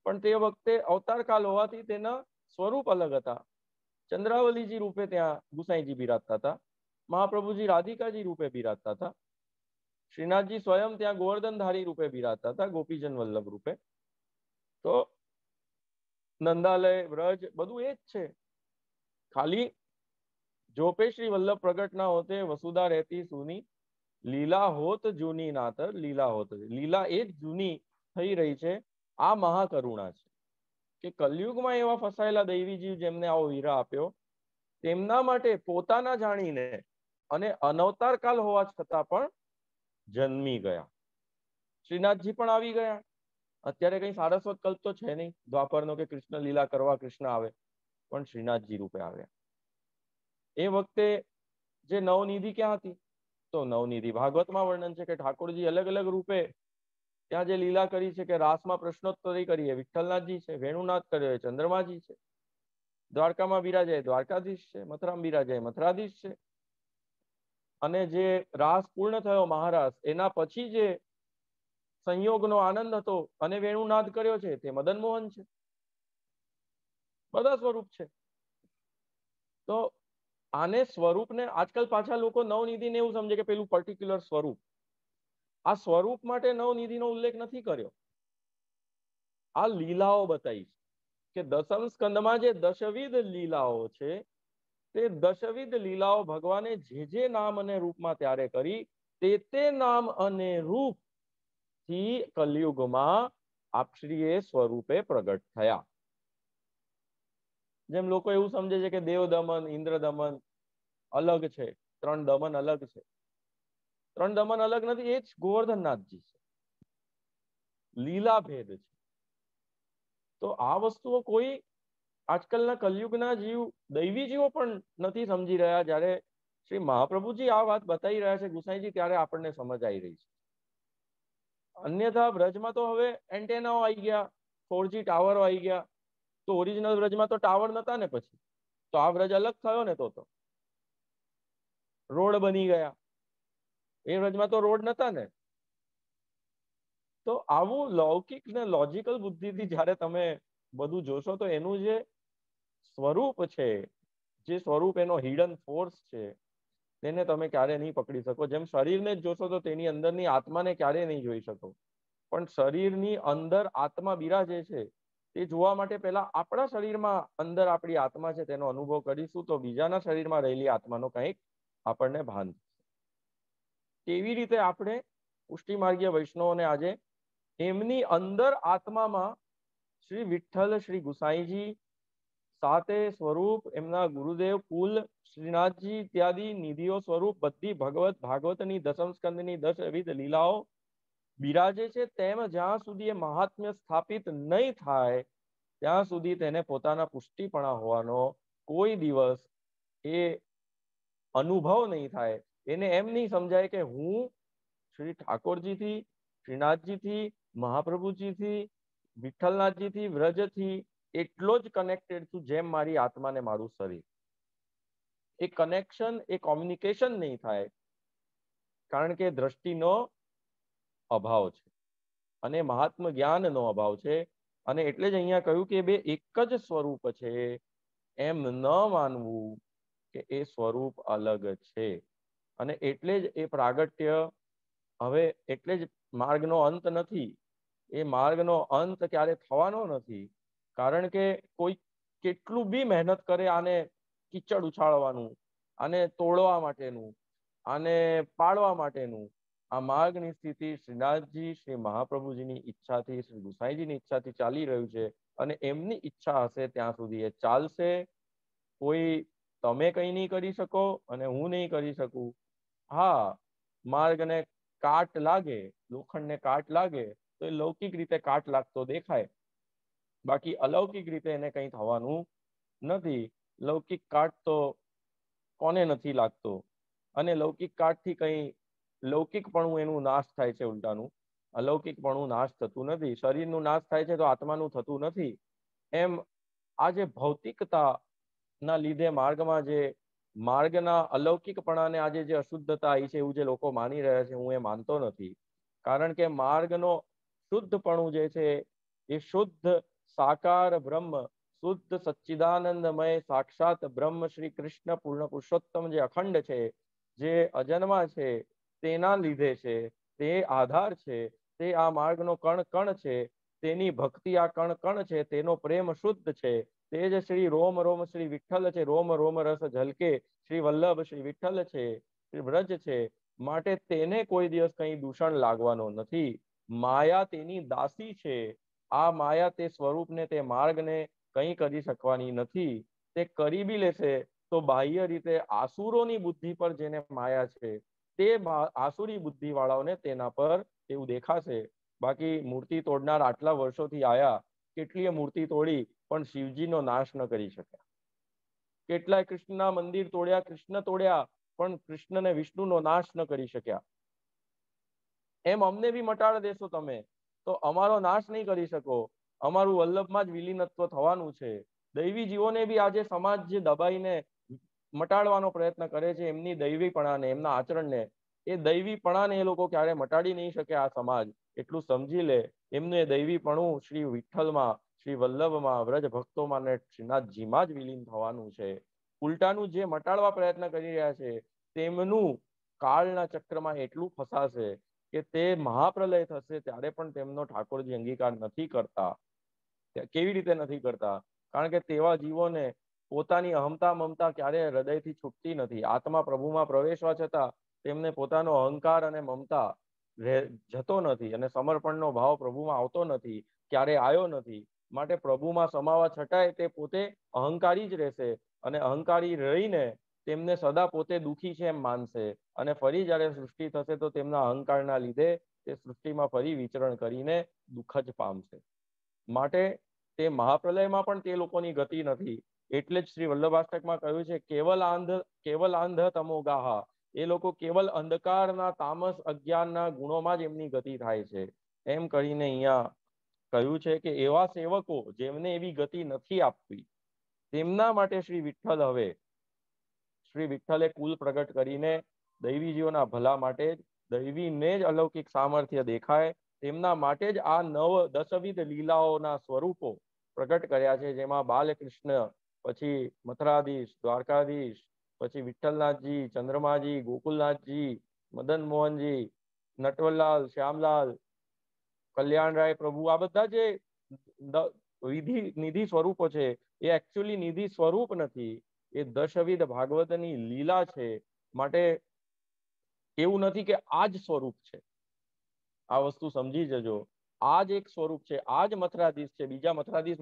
પણ તે વખતે અવતાર કાલ હોવાથી તેના સ્વરૂપ અલગ હતા. ચંદ્રાવલીજી રૂપે ત્યાં ગુસાઈજી બિરાજતા હતા, મહાપ્રભુજી રાધિકાજી રૂપે બિરાજતા હતા, શ્રીનાથજી સ્વયં ત્યાં ગોવર્ધનધારી રૂપે બિરાજતા હતા, ગોપીજન વલ્લભ રૂપે. તો નંદાલય, વ્રજ બધું એ જ છે. ખાલી જોપે શ્રી વલ્લભ પ્રગટ ના હોતે વસુધા રહેતી સુની, લીલા હોત જૂની નાતર લીલા હોત. લીલા એ જ જૂની થઈ રહી છે. આ મહાકરુણા છે કે કલયુગમાં એવા ફસાયેલા દૈવી જીવ જેમને આવો વીરા આપ્યો, તેમના માટે પોતાના જાણીને અને અનવતાર કાલ હોવા છતાં પણ જન્મી ગયા. શ્રીનાથજી પણ આવી ગયા. અત્યારે કઈ સારસ્વત કલ્પ તો છે નહીં દ્વાપરનો કે કૃષ્ણ લીલા કરવા કૃષ્ણ આવે, પણ શ્રીનાથજી રૂપે આવ્યા. એ વખતે જે નવનિધિ ક્યાં હતી? તો નવનિધિ ભાગવતમાં વર્ણન છે કે ઠાકોરજી અલગ અલગ રૂપે ત્યાં જે લીલા કરી છે, કે રાસમાં પ્રશ્નોત્તરી કરીએ, વિઠ્ઠલનાથજી છે, વેણુનાથ કર્યો ચંદ્રમાજી છે, દ્વારકામાં બિરાજે દ્વારકાધીશ છે, મથુરામાં બિરાજે મથુરાધીશ છે. અને જે રાસ પૂર્ણ થયો મહારાસ, એના પછી જે સંયોગનો આનંદ હતો અને વેણુનાદ કર્યો છે તે મદન મોહન છે. બધા સ્વરૂપ છે. તો આને સ્વરૂપને આજકાલ પાછા લોકો નવનિધિને એવું સમજે કે પેલું પર્ટિક્યુલર સ્વરૂપ. આ સ્વરૂપ માટે નવનિધિનો ઉલ્લેખ નથી કર્યો, આ લીલાઓ બતાવી કે દસમ સ્કંદમાં જે દશવિધ લીલાઓ છે, તે દશવિધ લીલાઓ ભગવાને જે નામ અને રૂપમાં ત્યારે કરી, તે નામ અને રૂપ થી કલયુગમાં આપશ્રીએ સ્વરૂપે પ્રગટ થયા. જેમ લોકો એવું સમજે છે કે દેવ દમન, ઇન્દ્ર દમન અલગ છે, 3 દમન અલગ છે. 3 દમન અલગ નથી, એ જ ગોવર્ધનનાથજી છે. લીલા ભેદ છે. તો આ વસ્તુઓ કોઈ આજકાલના કલયુગના જીવ, દૈવી જીવો પણ નથી સમજી રહ્યા. જ્યારે શ્રી મહાપ્રભુજી આ વાત બતાવી રહ્યા છે ગુસાઈજી, ત્યારે આપણને સમજ આવી રહી છે. અન્યથા વ્રજમાં તો હવે એન્ટેનાઓ આવી ગયા, 4G ટાવરો આવી ગયા. તો ઓરિજિનલ વ્રજમાં તો ટાવર નતા ને, પછી તો આ વ્રજ અલગ થયો ને. તો રોડ બની ગયા, એ વ્રજમાં તો રોડ નતા ને. તો આવું લૌકિક ને લોજિકલ બુદ્ધિથી જ્યારે તમે બધું જોશો, તો એનું જે સ્વરૂપ છે, જે સ્વરૂપ એનો હિડન ફોર્સ છે, તેને તમે ક્યારે નહીં પકડી શકો. જેમ શરીરને જ જોશો તો તેની અંદરની આત્માને ક્યારે નહીં જોઈ શકો, પણ શરીરની અંદર આત્મા બિરાજે છે તે જોવા માટે પહેલા આપણા શરીરમાં અંદર આપણી આત્મા છે તેનો અનુભવ કરીશું, તો બીજાના શરીરમાં રહેલી આત્માનો કંઈક આપણને ભાન થશે. કેવી રીતે આપણે પુષ્ટિ માર્ગીય વૈષ્ણવોને આજે એમની અંદર આત્મામાં શ્રી વિઠ્ઠલ, શ્રી ગુસાઈજી, 7 સ્વરૂપ, એમના ગુરુદેવ કુલ, શ્રીનાથજી ઇત્યાદિ નિધિઓ સ્વરૂપ બધી ભાગવતની દસમ સ્કંદની 10 વિધ લીલાઓ બિરાજે છે. તેમ જ્યાં સુધી એ મહાત્મ્ય સ્થાપિત નહીં થાય, ત્યાં સુધી તેને પોતાના પુષ્ટિપણા હોવાનો કોઈ દિવસ એ અનુભવ નહીં થાય. એને એમ નહીં સમજાય કે હું શ્રી ઠાકોરજીથી, શ્રીનાથજીથી, મહાપ્રભુજીથી, વિઠ્ઠલનાથજીથી, વ્રજથી એટલો જ કનેક્ટેડ છું જેમ મારી આત્માને મારું શરીર. એ કનેક્શન, એ કોમ્યુનિકેશન નહીં થાય, કારણ કે દ્રષ્ટિનો અભાવ છે. અને મહાત્મ જ્ઞાનનો અભાવ છે. અને એટલે જ અહીંયા કહ્યું કે બે એક જ સ્વરૂપ છે, એમ ન માનવું કે એ સ્વરૂપ અલગ છે. અને એટલે જ એ પ્રાગટ્ય હવે એટલે જ માર્ગનો અંત નથી. એ માર્ગનો અંત ક્યારે થવાનો નથી, કારણ કે કોઈ કેટલું બી મહેનત કરે આને કીચડ ઉછાળવાનું, આને તોડવા માટેનું, આને પાડવા માટેનું, આ માર્ગની સ્થિતિ શ્રીનાથજી શ્રી મહાપ્રભુજીની ઈચ્છાથી, શ્રી ગુસાઈજીની ઈચ્છાથી ચાલી રહ્યું છે. અને એમની ઈચ્છા હશે ત્યાં સુધી એ ચાલશે. કોઈ તમે કઈ નહીં કરી શકો અને હું નહીં કરી શકું. હા, માર્ગને કાટ લાગે, લોખંડને કાટ લાગે તો એ લૌકિક રીતે કાટ લાગતો દેખાય, બાકી અલૌકિક રીતે એને કંઈ થવાનું નથી. લૌકિક કાટ તો કોને નથી લાગતો? અને લૌકિક કાટથી કંઈ લૌકિકપણું એનું નાશ થાય છે, ઉલટાનું અલૌકિકપણું નાશ થતું નથી. શરીરનું નાશ થાય છે તો આત્માનું થતું નથી. એમ આ જે ભૌતિકતા ના લીધે માર્ગમાં જે માર્ગના અલૌકિકપણાને આજે જે અશુદ્ધતા આવી છે એવું જે લોકો માની રહ્યા છે, હું એ માનતો નથી. કારણ કે માર્ગનો શુદ્ધપણું જે છે એ શુદ્ધ સાકાર બ્રહ્મ, શુદ્ધ સચ્ચિદાનંદમય સાક્ષાત બ્રહ્મ શ્રી કૃષ્ણ પૂર્ણ પુરુષોત્તમ જે અખંડ છે, જે અજન્મા છે, તેના લીધે છે. તે આધાર છે, તે આ માર્ગનો કણ કણ છે, તેની ભક્તિ આ કણ કણ છે, તેનો પ્રેમ શુદ્ધ છે. તે જ શ્રી રોમ રોમ શ્રી વિઠ્ઠલ છે, રોમ રોમ રસ ઝલકે શ્રી વલ્લભ શ્રી વિઠ્ઠલ છે, શ્રી વ્રજ છે. માટે તેને કોઈ દિવસ કંઈ દૂષણ લાગવાનો નથી. માયા તેની દાસી છે. આ માયા તે સ્વરૂપને, તે માર્ગને કંઈ કરી શકવાની નથી. તે કરી બી લેશે તો બાહ્ય રીતે આસુરોની બુદ્ધિ પર જેને માયા છે, તે આસુરી બુદ્ધિ વાળાઓને તેના પર એવું દેખાશે. બાકી મૂર્તિ તોડનાર આટલા વર્ષોથી આયા, કેટલીય મૂર્તિ તોડી પણ શિવજીનો નાશ ન કરી શક્યા. કેટલાય કૃષ્ણના મંદિર તોડ્યા, કૃષ્ણ તોડ્યા, પણ કૃષ્ણ ને વિષ્ણુનો નાશ ન કરી શક્યા. એમ અમને બી મટાડી દેશો તમે તો અમારો નાશ નહીં કરી શકો. અમારું વલ્લભમાં જ વિલીનત્વ થવાનું છે. દૈવી જીવોને બી આજે સમાજ જે દબાઈને મટાડવાનો પ્રયત્ન કરે છે, એમની દૈવીપણાને, એમના આચરણને, એ દૈવીપણાને એ લોકો ક્યારે મટાડી નહીં શકે. આ સમાજ એટલું સમજી લે, એમનું એ દૈવીપણું શ્રી વિઠ્ઠલમાં, શ્રી વલ્લભમાં, વ્રજ ભક્તોમાં ને શ્રીનાથજીમાં જ વિલીન થવાનું છે. ઉલટાનું જે મટાડવા પ્રયત્ન કરી રહ્યા છે, તેમનું કાળના ચક્રમાં એટલું ફસાશે કે તે મહાપ્રલય થશે ત્યારે પણ તેમનો ઠાકોરજી અંગીકાર નથી કરતા. કેવી રીતે નથી કરતા? કારણ કે તેવા જીવોને પોતાની અહમતા મમતા ક્યારે હૃદયથી છૂટતી નથી. આત્મા પ્રભુમાં પ્રવેશવા છતાં તેમને પોતાનો અહંકાર અને મમતા જતો નથી, અને સમર્પણનો ભાવ પ્રભુમાં આવતો નથી, ક્યારે આવ્યો નથી. માટે પ્રભુમાં સમાવા છતાંય તે પોતે અહંકારી જ રહેશે, અને અહંકારી રહીને તેમને સદા પોતે દુઃખી છે એમ માનશે. અને ફરી જ્યારે સૃષ્ટિ થશે તો તેમના અહંકારના લીધે તે સૃષ્ટિમાં ફરી વિચરણ કરીને દુઃખ જ પામશે. માટે તે મહાપ્રલયમાં પણ તે લોકોની ગતિ નથી. એટલે જ શ્રી વલ્લભાષ્ટકમાં કહ્યું છે, કેવલ આંધ તમોગાહા. એ લોકો કેવલ અંધકારના, તામસ, અજ્ઞાનના ગુણોમાં જ એમની ગતિ થાય છે. એમ કરીને અહીંયા કહ્યું છે કે એવા સેવકો જેમને એવી ગતિ નથી આપવી, તેમના માટે શ્રી વિઠ્ઠલ હવે શ્રી વિઠ્ઠલે કુલ પ્રગટ કરીને દૈવી જીવોના ભલા માટે જ, દૈવીને જ અલૌકિક સામર્થ્ય દેખાય તેમના માટે જ આ 10 લીલાઓના સ્વરૂપો પ્રગટ કર્યા છે. જેમાં બાલકૃષ્ણ, પછી મથુરાધીશ, દ્વારકાધીશ, પછી વિઠ્ઠલનાથજી, ચંદ્રમાજી, ગોકુલનાથજી, મદન મોહનજી, નટવરલાલ, શ્યામલાલ, કલ્યાણરાય પ્રભુ, આ બધા જે નિધિ સ્વરૂપો છે, એ એકચ્યુઅલી નિધિ સ્વરૂપ નથી, એ દશવિધ ભાગવતની લીલા છે. માટે એવું નથી કે આ જ સ્વરૂપ છે. આ વસ્તુ સમજી જજો. આ જ એક સ્વરૂપ છે, આ જ મથુરાધીશ છે, બીજા મથુરાધીશ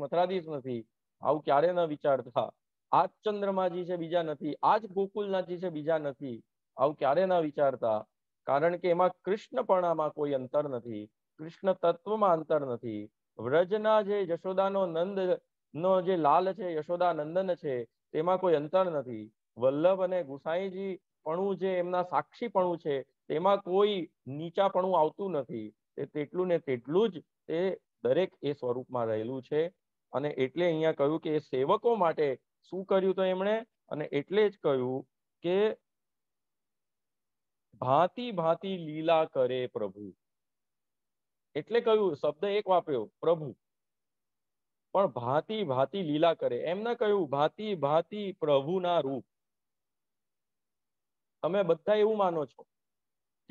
નથી. આવું ક્યારે ન વિચારતા. આ જ ચંદ્રમાજી છે, બીજા નથી. આ જ ગોકુલનાથજી છે, બીજા નથી. આવું ક્યારે ન વિચારતા. કારણ કે એમાં કૃષ્ણપણામાં કોઈ અંતર નથી, કૃષ્ણ તત્વમાં અંતર નથી. વ્રજના જે યશોદાનો નંદ નો જે લાલ છે, યશોદા નંદન છે, તેમાં કોઈ અંતર નથી. વલ્લભ અને ગુસાઈજી પણું જે એમના સાક્ષીપણું છે, તેમાં કોઈ નીચાપણું આવતું નથી. તે તેટલું ને તેટલું જ તે દરેક એ સ્વરૂપમાં રહેલું છે. અને એટલે અહીંયા કહ્યું કે સેવકો માટે શું કર્યું તો એમણે, અને એટલે જ કહ્યું કે ભાંતિ ભાંતિ લીલા કરે પ્રભુ. એટલે કહ્યું શબ્દ એક વાપર્યો પ્રભુ, પણ ભાતી ભાતી લીલા કરે. એમ ના કહ્યું ભાતી ભાતી પ્રભુના રૂપ. તમે બધા એવું માનો છો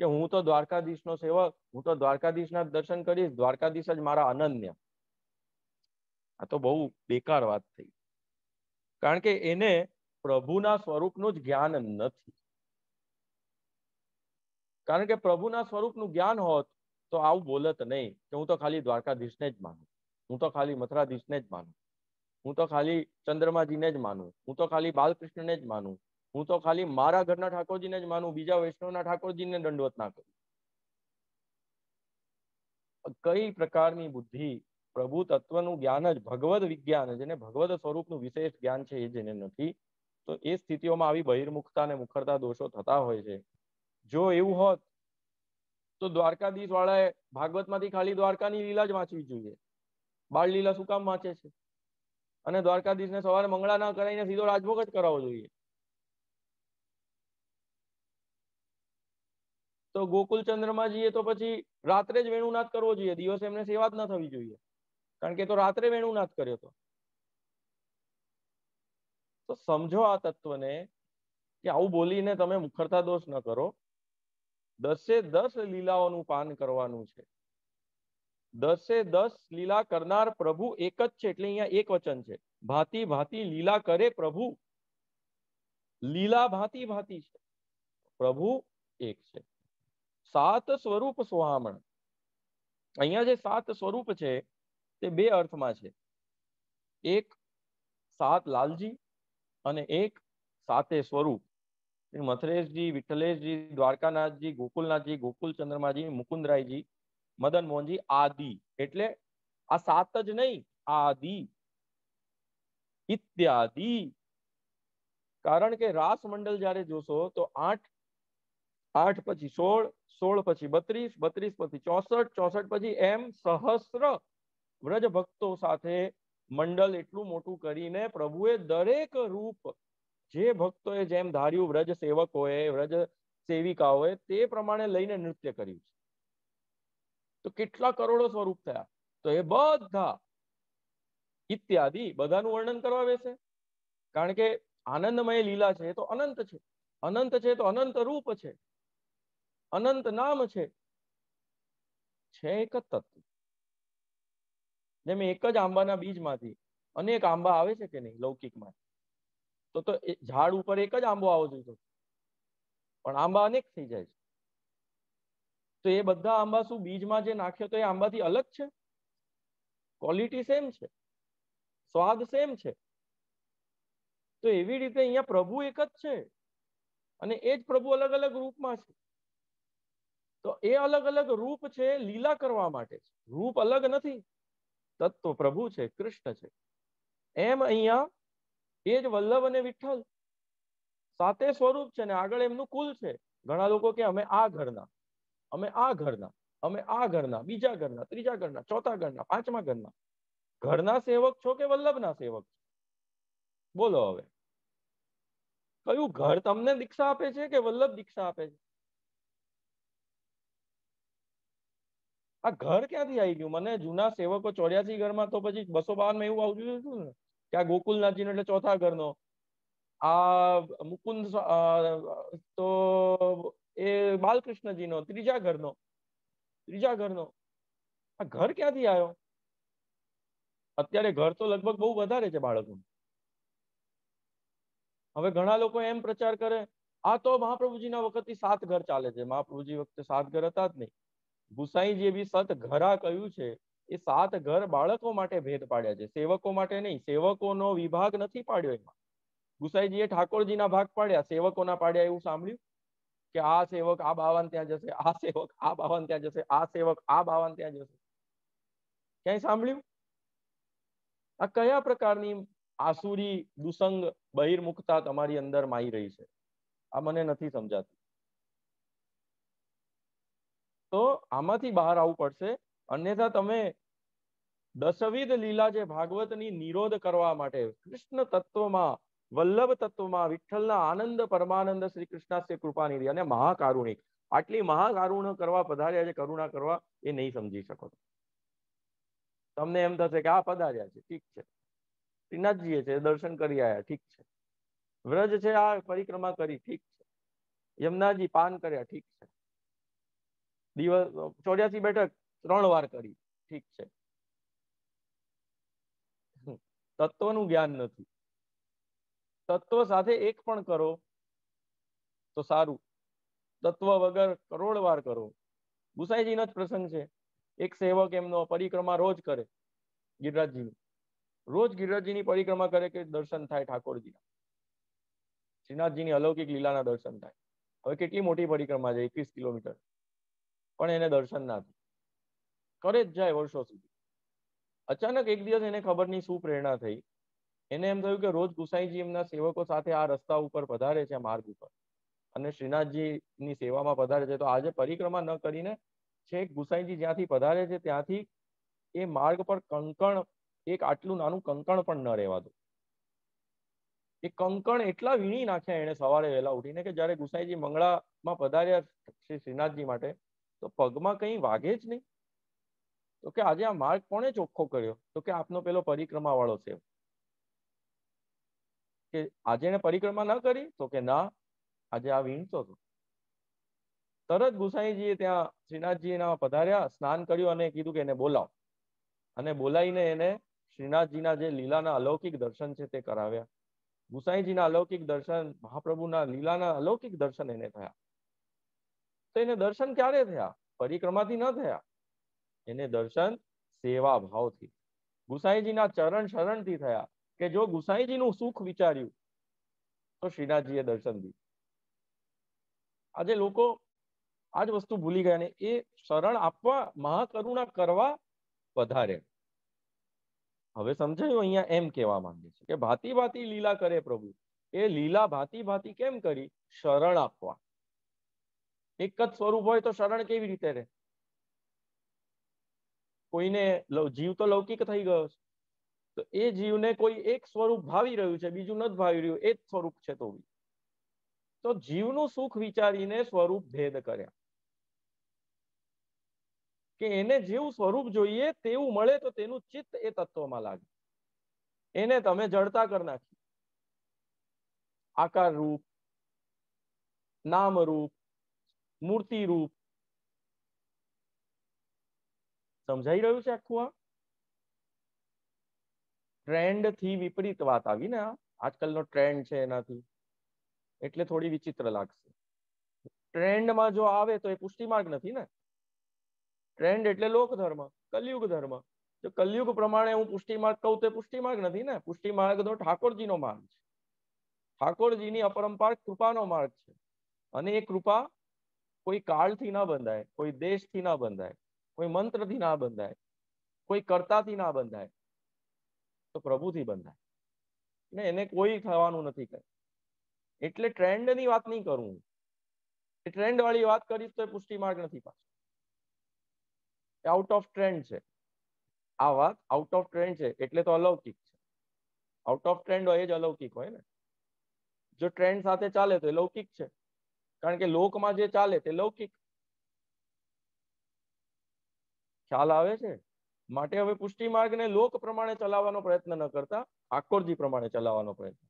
કે હું તો દ્વારકાધીશનો સેવક, હું તો દ્વારકાધીશના દર્શન કરીશ, દ્વારકાધીશ જ મારા અનન્ય. આ તો બહુ બેકાર વાત થઈ, કારણ કે એને પ્રભુના સ્વરૂપનું જ જ્ઞાન નથી. કારણ કે પ્રભુના સ્વરૂપનું જ્ઞાન હોત તો આવું બોલત નહીં કે હું તો ખાલી દ્વારકાધીશને જ માનું, હું તો ખાલી મથુરાધીશને જ માનું, હું તો ખાલી ચંદ્રમાજીને જ માનું, હું તો ખાલી બાલકૃષ્ણને જ માનું, હું તો ખાલી મારા ઘરના ઠાકોરજીને જ માનું, બીજા વૈષ્ણવના ઠાકોરજીને દંડવત ના કરું. કઈ પ્રકારની બુદ્ધિ! પ્રભુ તત્વનું જ્ઞાન જ ભગવદ વિજ્ઞાન, જેને ભગવદ સ્વરૂપનું વિશેષ જ્ઞાન છે એ જેને નથી, તો એ સ્થિતિઓમાં આવી બહિર્મુખતા અને મુખરતા દોષો થતા હોય છે. જો એવું હોત તો દ્વારકાધીશ વાળાએ ભાગવતમાંથી ખાલી દ્વારકાની લીલા જ વાંચવી જોઈએ. બાળ લીલા શું કામ વાંચે છે? અને દ્વારકાધીશને સવારે મંગળા ના કરાવીને સીધો રાજભોગ જ કરાવવો જોઈએ. તો ગોકુલ ચંદ્રમાજીએ તો પછી રાત્રે જ વેણુનાથ કરવો જોઈએ, દિવસે એમને સેવા જ ન થવી જોઈએ, કારણ કે તો રાત્રે વેણુનાથ કર્યો હતો. તો સમજો આ તત્વને કે આવું બોલીને તમે મુખરતા દોષ ન કરો. 10 લીલાઓનું પાન કરવાનું છે. 10 લીલા કરનાર પ્રભુ એક જ છે, એટલે અહીંયા એક વચન છે. ભાતી ભાતી લીલા કરે પ્રભુ. લીલા ભાતી ભાતી છે, પ્રભુ એક છે. 7 સ્વરૂપ સોહામણ. અહીંયા જે 7 સ્વરૂપ છે તે 2 અર્થમાં છે. એક 7 લાલજી અને એક 7 સ્વરૂપ. મથરેશજી, વિઠ્ઠલેશજી, દ્વારકાનાથજી, ગોકુલનાથજી, ગોકુલ ચંદ્રમાજી, મુકુંદરાયજી, મદન મોહનજી, આદિ. એટલે આ 7 જ નહીં, આદિ ઇત્યાદિ. કારણ કે રાસ મંડળ જયારે જોશો તો 8, 8 પછી 16, 16 પછી 32, 32 પછી 64, 64 પછી એમ સહસ્ર વ્રજ ભક્તો સાથે મંડળ એટલું મોટું કરીને પ્રભુએ દરેક રૂપ જે ભક્તોએ જેમ ધાર્યું, વ્રજ સેવકોએ, વ્રજ સેવિકાઓએ તે પ્રમાણે લઈને નૃત્ય કર્યું છે. તો કેટલા કરોડો સ્વરૂપ થયા? તો એ બધા ઇત્યાદિ બધાનું વર્ણન કરવા બેસે, કારણ કે આનંદમય લીલા છે તો અનંત છે, અનંત છે તો અનંત રૂપ છે, અનંત નામ છે એક જ તત્વ. જેમ એક જ આંબાના બીજમાંથી અનેક આંબા આવે છે કે નહીં લૌકિકમાં, તો ઝાડ ઉપર એક જ આંબો આવવો જોઈએ, પણ આંબા અનેક થઈ જાય છે. તો એ બધા આંબા શું બીજમાં જે નાખ્યો તો એ આંબાથી અલગ છે? ક્વોલિટી સેમ છે, સ્વાદ સેમ છે. તો એવી રીતે અહીંયા પ્રભુ એક જ છે અને એ જ પ્રભુ અલગ અલગ રૂપમાં છે. તો એ અલગ અલગ રૂપ છે લીલા કરવા માટે છે, રૂપ અલગ નથી. તત્વ પ્રભુ છે, કૃષ્ણ છે. એમ અહીંયા એ જ વલ્લભ અને વિઠ્ઠલ 7 સ્વરૂપ છે ને આગળ એમનું કુલ છે. ઘણા લોકો કે અમે આ ઘરના, અમે આ ઘરના, અમે આ ઘરના, બીજા ઘરના, ત્રીજા ઘરના, ચોથા ઘરના, પાંચમા ઘરના. ઘરના સેવક છો કે વલ્લભના સેવક છો? બોલો હવે, કયું ઘર તમને દીક્ષા આપે છે કે વલ્લભ દીક્ષા આપે છે? આ ઘર ક્યાંથી આવી ગયું? મને જૂના સેવકો 84 ઘરમાં તો પછી 252 માં એવું આવતું હતું ને કે આ ગોકુલનાથજી એટલે ચોથા ઘરનો, આ મુકુંદ તો એ બાલકૃષ્ણજીનો ત્રીજા ઘરનો, ત્રીજા ઘરનો. આ ઘર ક્યાંથી આવ્યો? અત્યારે ઘર તો લગભગ બહુ વધારે છે બાળકો. હવે ઘણા લોકો એમ પ્રચાર કરે આ તો મહાપ્રભુજીના વખતથી 7 ઘર ચાલે છે. મહાપ્રભુજી વખતે 7 ઘર હતા જ નહીં. ગુસાઈજી બી 7 ઘરા કહ્યું છે. એ 7 ઘર બાળકો માટે ભેદ પાડ્યા છે, સેવકો માટે નહીં. સેવકોનો વિભાગ નથી પાડ્યો એમાં. ગુસાઈજીએ ઠાકોરજીના ભાગ પાડ્યા, સેવકોના પાડ્યા એવું સાંભળ્યું? કે આ સેવક આ બાવાન ત્યાં જશે, આ સેવક આ બાવાન ત્યાં જશે, આ સેવક આ બાવાન ત્યાં જશે? ક્યાંય સાંભળ્યું? આ કયા પ્રકારની આસુરી દુસંગ બહિર્મુખતા તમારી અંદર માઈ રહી છે? આ મને નથી સમજાતું. તો આમાંથી બહાર આવવું પડશે, અન્યથા તમે 10 લીલા જે ભાગવતની નિરોધ કરવા માટે કૃષ્ણ તત્વમાં, વલ્લભ તત્વમાં, વિઠ્ઠલના આનંદ પરમાનંદ શ્રી કૃષ્ણાસ્ય કૃપાનિધિ અને મહાકારુણિક આટલી મહાકારુણા કરવા પધાર્યા છે, કરુણા કરવા, એ નહીં સમજી શકો. તમને એમ થશે કે આ પધાર્યા છે, ઠીક છે, શ્રીનાથજીએ છે, દર્શન કરી આવ્યા, ઠીક છે, વ્રજ છે, આ પરિક્રમા કરી, ઠીક છે, યમુનાજી પાન કર્યા, ઠીક છે, દિવસ 84 બેઠક 3 વાર કરી, ઠીક છે. તત્વનું જ્ઞાન નથી. તત્વ સાથે એક પણ કરો તો સારું, તત્વ વગર કરોડ વાર કરો. ગુસાઈજીનો જ પ્રસંગ છે. એક સેવક એમનો પરિક્રમા રોજ કરે, ગિરિરાજજીની રોજ ગિરિરાજજીની પરિક્રમા કરે કે દર્શન થાય ઠાકોરજીના, શ્રીનાથજીની અલૌકિક લીલાના દર્શન થાય. હવે કેટલી મોટી પરિક્રમા છે, 21 કિલોમીટર, પણ એને દર્શન ના થાય, કરે જ જાય વર્ષો સુધી. અચાનક એક દિવસ એને ખબર નહીં શું પ્રેરણા થઈ, એને એમ થયું કે રોજ ગુસાઈજી એમના સેવકો સાથે આ રસ્તા ઉપર પધારે છે, માર્ગ ઉપર, અને શ્રીનાથજીની સેવામાં પધારે છે, તો આજે પરિક્રમા ન કરીને છેક ગુસાઈજી જ્યાંથી પધારે છે ત્યાંથી એ માર્ગ પર કંકણ, એક આટલું નાનું કંકણ પણ ન રહેવા દો. એ કંકણ એટલા વીણી નાખ્યા એને સવારે વહેલા ઉઠીને કે જ્યારે ગુસાઈજી મંગળામાં પધાર્યા શ્રીનાથજી માટે, તો પગમાં કંઈ વાગે જ નહીં. તો કે આજે આ માર્ગ કોણે ચોખ્ખો કર્યો? તો કે આપનો પેલો પરિક્રમા વાળો છે. કે આજે એને પરિક્રમા ન કરી? તો કે ના, આજે આ વીણતો હતો. તરત ગુસાઈજીએ ત્યાં શ્રીનાથજીના પધાર્યા, સ્નાન કર્યું અને કીધું કે એને બોલાવો, અને બોલાવીને એને શ્રીનાથજીના જે લીલાના અલૌકિક દર્શન છે તે કરાવ્યા. ગુસાઈજીના અલૌકિક દર્શન, મહાપ્રભુના લીલાના અલૌકિક દર્શન એને થયા. તો એને દર્શન ક્યારે થયા? પરિક્રમાથી ન થયા. એને દર્શન સેવા ભાવથી, ગુસાઈજીના ચરણ શરણથી થયા. કે જો ગુસાઈજીનું સુખ વિચાર્યું તો શ્રીનાથજીએ દર્શન દીધું. આજે લોકો આ જ વસ્તુ ભૂલી ગયા ને એ શરણ આપવા, મહાકરુણા કરવા વધારે. હવે સમજાયું? અહીંયા એમ કહેવા માંગે છે કે ભાતી ભાતી લીલા કરે પ્રભુ. એ લીલા ભાતી ભાતી કેમ કરી? શરણ આપવા. એક જ સ્વરૂપ હોય તો શરણ કેવી રીતે રહે? કોઈને જીવ તો લૌકિક થઈ ગયો છે, તો એ જીવને કોઈ એક સ્વરૂપ ભાવી રહ્યું છે, બીજું નથી ભાવી રહ્યું, એ જ સ્વરૂપ છે. તો જીવનું સુખ વિચારીને સ્વરૂપ ભેદ કર્યા કે એને જેવું સ્વરૂપ જોઈએ તેવું મળે તો તેનું ચિત્ત એ તત્વમાં લાગે. એને તમે જડતા કરી નાખી. આકાર રૂપ, નામ રૂપ, મૂર્તિ રૂપ. સમજાઈ રહ્યું છે આખું? આ ટ્રેન્ડ થી વિપરીત વાત આવી ને. આજકાલનો ટ્રેન્ડ છે એનાથી એટલે થોડી વિચિત્ર લાગશે. ટ્રેન્ડમાં જો આવે તો એ પુષ્ટિ માર્ગ નથી ને. ટ્રેન્ડ એટલે લોક ધર્મ, કલયુગ ધર્મ. જો કલયુગ પ્રમાણે હું પુષ્ટિ માર્ગ કહું તો પુષ્ટિ માર્ગ નથી ને. પુષ્ટિ માર્ગ તો ઠાકોરજીનો માર્ગ છે, ઠાકોરજીની અપરંપાર કૃપાનો માર્ગ છે. અને એ કૃપા કોઈ કાળથી ના બંધાય, કોઈ દેશથી ના બંધાય, કોઈ મંત્રથી ના બંધાય, કોઈ કર્તાથી ના બંધાય, તો પ્રભુથી બંધાય ને. એને કોઈ થવાનું નથી કઈ. એટલે ટ્રેન્ડની વાત નહીં કરું. એ ટ્રેન્ડ વાળી વાત કરીશ તો પુષ્ટિ માર્ગ નથી. પાછું આઉટ ઓફ ટ્રેન્ડ છે. આ વાત આઉટ ઓફ ટ્રેન્ડ છે એટલે તો અલૌકિક છે. આઉટ ઓફ ટ્રેન્ડ હોય એ જ અલૌકિક હોય ને. જો ટ્રેન્ડ સાથે ચાલે તો એ લૌકિક છે, કારણ કે લોકમાં જે ચાલે તે લૌકિક. ખ્યાલ આવે છે? માટે હવે પુષ્ટિ માર્ગને લોક પ્રમાણે ચલાવવાનો પ્રયત્ન ન કરતા, ઠાકોરજી પ્રમાણે ચલાવવાનો પ્રયત્ન.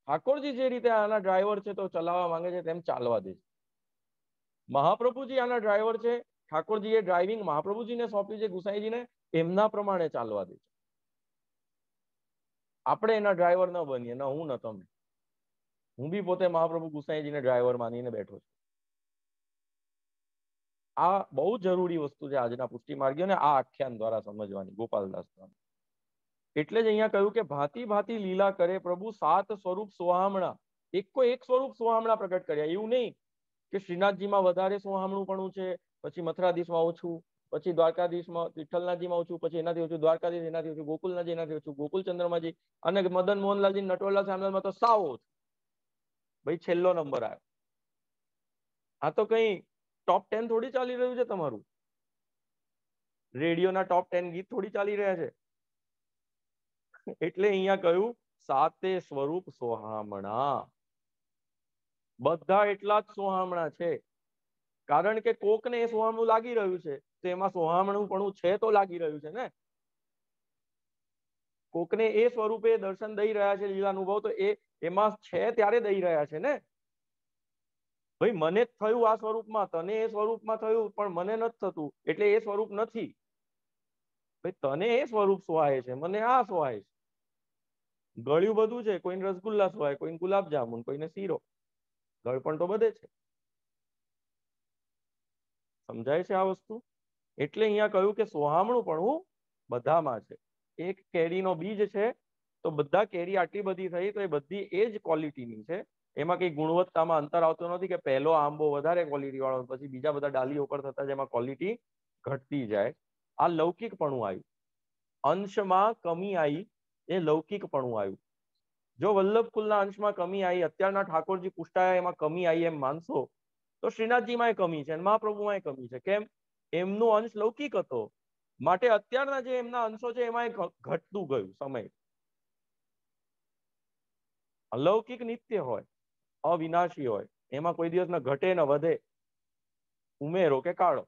ઠાકોરજી જે રીતે આના ડ્રાઈવર છે તો ચલાવવા માંગે છે તેમ ચાલવા દે છે. મહાપ્રભુજી આના ડ્રાઈવર છે, ઠાકોરજીએ ડ્રાઇવિંગ મહાપ્રભુજીને સોંપ્યું છે, ગુસાઈજીને, એમના પ્રમાણે ચાલવા દે છે. આપણે એના ડ્રાઈવર ન બનીએ, ન હું ન તમે. હું બી પોતે મહાપ્રભુ ગુસાઈજીને ડ્રાઈવર માનીને બેઠો છું. આ બહુ જરૂરી વસ્તુ છે આજના પુષ્ટિ માર્ગીઓને આ આખ્યાન દ્વારા સમજવાની, ગોપાલદાસ દ્વારા. એટલે જ અહીંયા કહ્યું કે ભાતી ભાતી લીલા કરે પ્રભુ, સાત સ્વરૂપ સોહામણા. એક સ્વરૂપ સોહામણા પ્રગટ કર્યા. એવું નહીં કે શ્રીનાથજીમાં વધારે સોહામણું છે, પછી મથુરાધીશમાં ઓછું, પછી દ્વારકાધીશમાં વિઠ્ઠલનાથજીમાં ઓછું, પછી એનાથી ઓછું દ્વારકાધીશ, એનાથી ઓછું ગોકુલનાથજી, એનાથી ઓછું ગોકુલચંદ્રમાજી, અને મદન મોહનલાલજી નટવરલાલ શ્યામલાલમાં તો સાવ ઓછું. ભાઈ છેલ્લો નંબર આવ્યો. આ તો કઈ ટોપ 10 થોડી ચાલી રહ્યું છે તમારું. રેડિયોના ટોપ 10 ગીત થોડી ચાલી રહ્યા છે. એટલે અહીંયા કહ્યું સાતે સ્વરૂપ સોહામણા. બધા એટલા જ સોહામણા છે. કારણ કે કોકને એ સોહામણું લાગી રહ્યું છે તો એમાં સોહામણુંપણું છે તો લાગી રહ્યું છે ને. કોકને એ સ્વરૂપે દર્શન દઈ રહ્યા છે લીલા અનુભવ, તો એમાં છે ત્યારે દઈ રહ્યા છે ને. ભાઈ મને જ થયું આ સ્વરૂપમાં, તને એ સ્વરૂપમાં થયું, પણ મને નથી થતું એટલે એ સ્વરૂપ નથી. ભાઈ તને એ સ્વરૂપ સોહાય છે, મને આ સોહાય છે. ગળ્યું બધું છે, કોઈને રસગુલ્લા સોહાય, કોઈને ગુલાબ જામુન, કોઈને શીરો. ગળપણ તો બધે છે. સમજાય છે આ વસ્તુ? એટલે અહીંયા કહ્યું કે સોહામણું પણ બધામાં છે. એક કેરીનો બીજ છે તો બધા કેરી આટલી બધી થઈ તો એ બધી એ જ ક્વોલિટીની છે. એમાં કઈ ગુણવત્તામાં અંતર આવતો નથી કે પહેલો આંબો વધારે ક્વોલિટી વાળો પછી બીજા બધા ડાલીઓ ઉપર થતા જેમાં ક્વોલિટી ઘટતી જાય. આ લૌકિકપણું આવ્યું. અંશમાં કમી આવી એ લૌકિકપણું આવ્યું. જો વલ્લભકુલના અંશમાં કમી આવી, અત્યારના ઠાકોરજી પુષ્ટાયા એમાં કમી આવી એમ માનશો તો શ્રીનાથજીમાં કમી છે અને મહાપ્રભુમાં કમી છે. કેમ? એમનો અંશ લૌકિક હતો માટે અત્યારના જે એમના અંશો છે એમાં ઘટતું ગયું સમય. અલૌકિક નિત્ય હોય, અવિનાશી હોય, એમાં કોઈ દિવસ ન ઘટે ન વધે, ઉમેરો કે કાઢો.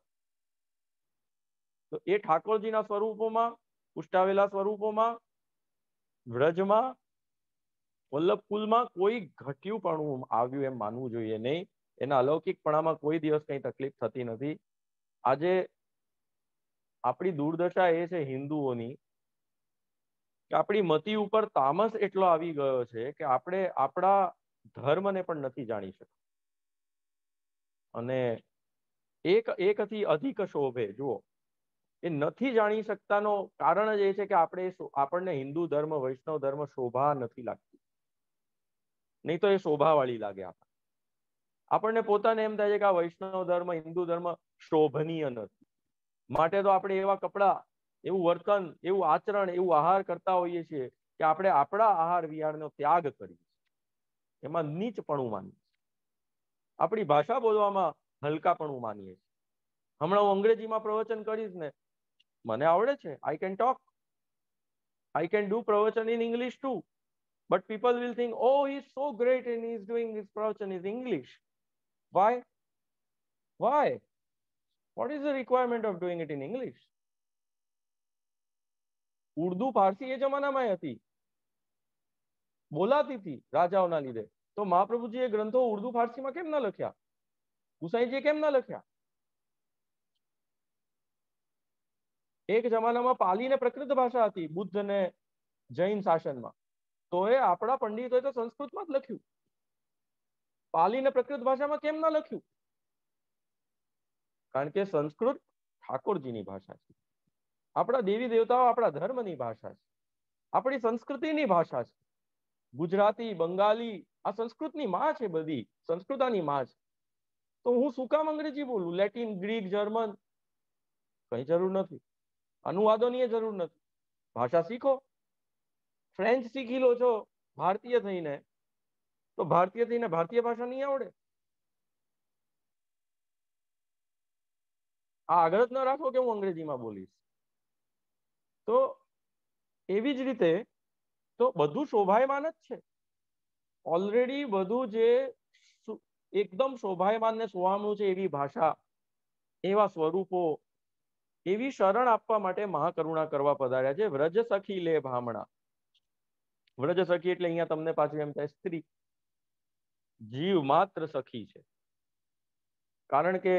તો એ ઠાકોરજીના સ્વરૂપોમાં, પુષ્ટાવેલા સ્વરૂપોમાં, વ્રજમાં, વલ્લભકુલમાં કોઈ ઘટ્યુંપણું આવ્યું એમ માનવું જોઈએ નહીં. એના અલૌકિકપણામાં કોઈ દિવસ કઈ તકલીફ થતી નથી. આજે આપણી દુર્દશા એ છે હિન્દુઓની કે આપણી મતિ ઉપર તામસ એટલો આવી ગયો છે કે આપણે આપણા ધર્મને પણ નથી જાણી શકતા. અને એકથી અધિક શોભે. જુઓ, એ નથી જાણી શકતાનો કારણ જ એ છે કે આપણને હિન્દુ ધર્મ, વૈષ્ણવ ધર્મ શોભા નથી લાગતી. નહીં તો એ શોભાવાળી લાગે. આપણને પોતાને એમ થાય છે કે આ વૈષ્ણવ ધર્મ, હિન્દુ ધર્મ શોભનીય નથી, માટે તો આપણે એવા કપડા, એવું વર્તન, એવું આચરણ, એવું આહાર કરતા હોઈએ છીએ કે આપણે આપણા આહાર વિહારનો ત્યાગ કરીએ, એમાં નીચપણું માનીએ, આપણી ભાષા બોલવામાં હલકાપણું માનીએ. હમણાં હું અંગ્રેજીમાં પ્રવચન કરીશ ને, મને આવડે છે, I can talk, I can do પ્રવચન in English too, but people will think, oh, he's so great and he's doing his pravachan in English. Why? What is the requirement of doing it in English? Urdu, Farsi એ જમાનામાં હતી, બોલાતી હતી રાજાઓના લીધે. તો મહાપ્રભુજીએ ગ્રંથો ઉર્દુ ફારસીમાં કેમ ના લખ્યા? ગુસાઈજીએ કેમ ના લખ્યા? એક જમાનામાં પાલી ને પ્રકૃત ભાષા હતી બુદ્ધ ને જૈન શાસનમાં, તો એ આપણા પંડિતોએ તો સંસ્કૃતમાં જ લખ્યું. પાલી ને પ્રકૃત ભાષામાં કેમ ના લખ્યું? કારણ કે સંસ્કૃત ઠાકોરજીની ભાષા છે, આપણા દેવી દેવતાઓ, આપણા ધર્મની ભાષા છે, આપણી સંસ્કૃતિની ભાષા છે. ગુજરાતી, બંગાળી આ સંસ્કૃતની માં છે, બધી સંસ્કૃતાની માં છે. તો હું શું કામ અંગ્રેજી બોલું? લેટિન, ગ્રીક, જર્મન કઈ જરૂર નથી. અનુવાદોની જરૂર નથી. ભાષા શીખો. ફ્રેન્ચ શીખી લો છો ભારતીય થઈને, તો ભારતીય થઈને ભારતીય ભાષા નહીં આવડે? આ આગળ જ ન રાખો કે હું અંગ્રેજીમાં બોલીશ. તો એવી જ રીતે તો બધું શોભાયમાન જ છે. ઓલરેડી બધું જે એકદમ શોભાયમાન ને સોહામણું છે, એવી ભાષા, એવા સ્વરૂપો, એવી શરણ આપવા માટે મહાકરુણા કરવા પધાર્યા છે. વ્રજ સખી લે ભામણા. વ્રજ સખી એટલે અહીંયા તમને પાછું એમ થાય સ્ત્રી, જીવ માત્ર સખી છે. કારણ કે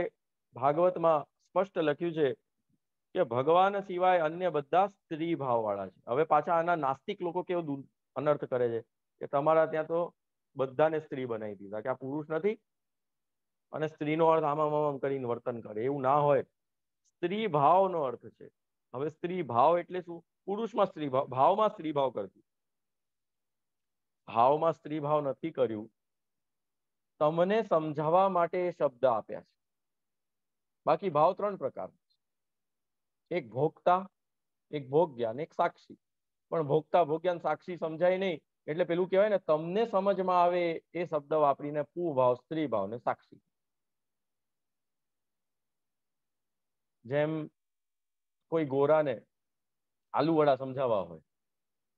ભાગવતમાં સ્પષ્ટ લખ્યું છે કે ભગવાન સિવાય અન્ય બધા સ્ત્રી ભાવ વાળા છે. હવે પાછા આના નાસ્તિક લોકો કેવો અનર્થ કરે છે કે તમારા ત્યાં તો બધાને સ્ત્રી બનાવી દીધા, કે આ પુરુષ નથી અને સ્ત્રીનો અર્થ આમ કરીને વર્તન કરે. એવું ના હોય. સ્ત્રી ભાવનો અર્થ છે. હવે સ્ત્રી ભાવ એટલે શું? પુરુષમાં સ્ત્રી ભાવ, ભાવમાં સ્ત્રી ભાવ કરતી. ભાવમાં સ્ત્રી ભાવ નથી કર્યું, તમને સમજાવવા માટે એ શબ્દ આપ્યા છે. બાકી ભાવ ત્રણ પ્રકાર, એક ભોગતા, એક ભોગ્ય અને એક સાક્ષી. પણ ભોગતા, ભોગ્ય, સાક્ષી સમજાય નહીં એટલે પેલું કહેવાય ને, તમને સમજમાં આવે એ શબ્દ વાપરીને પુ ભાવ, સ્ત્રી ભાવ ને સાક્ષી. જેમ કોઈ ગોરાને આલુ વડા સમજાવવા હોય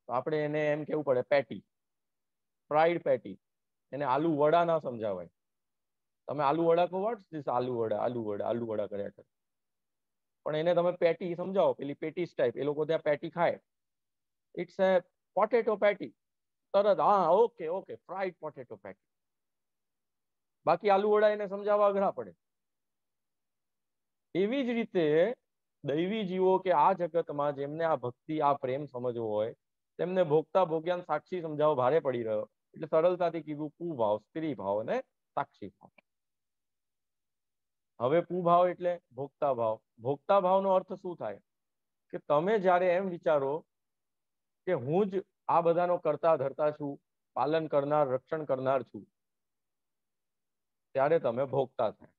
તો આપણે એને એમ કેવું પડે પેટી, ફ્રાઈડ પેટી. એને આલુ વડા ના સમજાવાય. તમે આલુ વડા કહો, વોટ્સ ધીસ આલુ વડા, આલુ વડા, આલુ વડા કર્યા કરે. પણ એને તમે પેટી સમજાવો, પેલી પેટીસ ટાઈપ, એ લોકો ત્યાં પેટી ખાય, ઇટ્સ એ પોટેટો પેટી, તરત હા ઓકે ઓકે ફ્રાઈડ પોટેટો પેટી. બાકી આલુ વડા એને સમજાવવા અઘરા પડે. એવી જ રીતે દૈવી જીવો કે આ જગતમાં જેમને આ ભક્તિ, આ પ્રેમ સમજવો હોય, તેમને ભોગતા ભોગ્યાન સાક્ષી સમજાવવો ભારે પડી રહ્યો, એટલે સરળતાથી કીધું પુભાવ, સ્ત્રી ભાવ અને સાક્ષી ભાવ. હવે પુભાવ એટલે ભોગતા ભાવ. ભોગતા ભાવનો અર્થ શું થાય? કે તમે જ્યારે એમ વિચારો કે હું જ આ બધાનો કરતા ધરતા છું, પાલન કરનાર, રક્ષણ કરનાર છું, ત્યારે તમે ભોગતા થાય.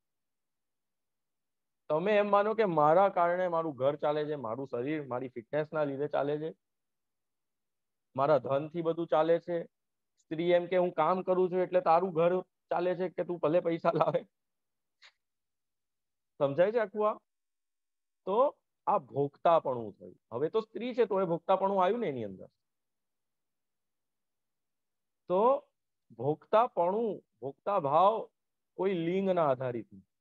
તમે એમ માનો કે મારા કારણે મારું ઘર ચાલે છે, મારું શરીર મારી ફિટનેસના લીધે ચાલે છે, મારા ધનથી બધું ચાલે છે. સ્ત્રી એમ કે હું કામ કરું છું એટલે તારું ઘર ચાલે છે, કે તું ભલે પૈસા લાવે. સમજાય છે આખું આ? તો આ ભોગતાપણું થયું. હવે તો સ્ત્રી છે તો એ ભોગતાપણું આવ્યું ને એની અંદર. તો ભોગતાપણું, ભોગતા ભાવ કોઈ લિંગના આધારિત નથી.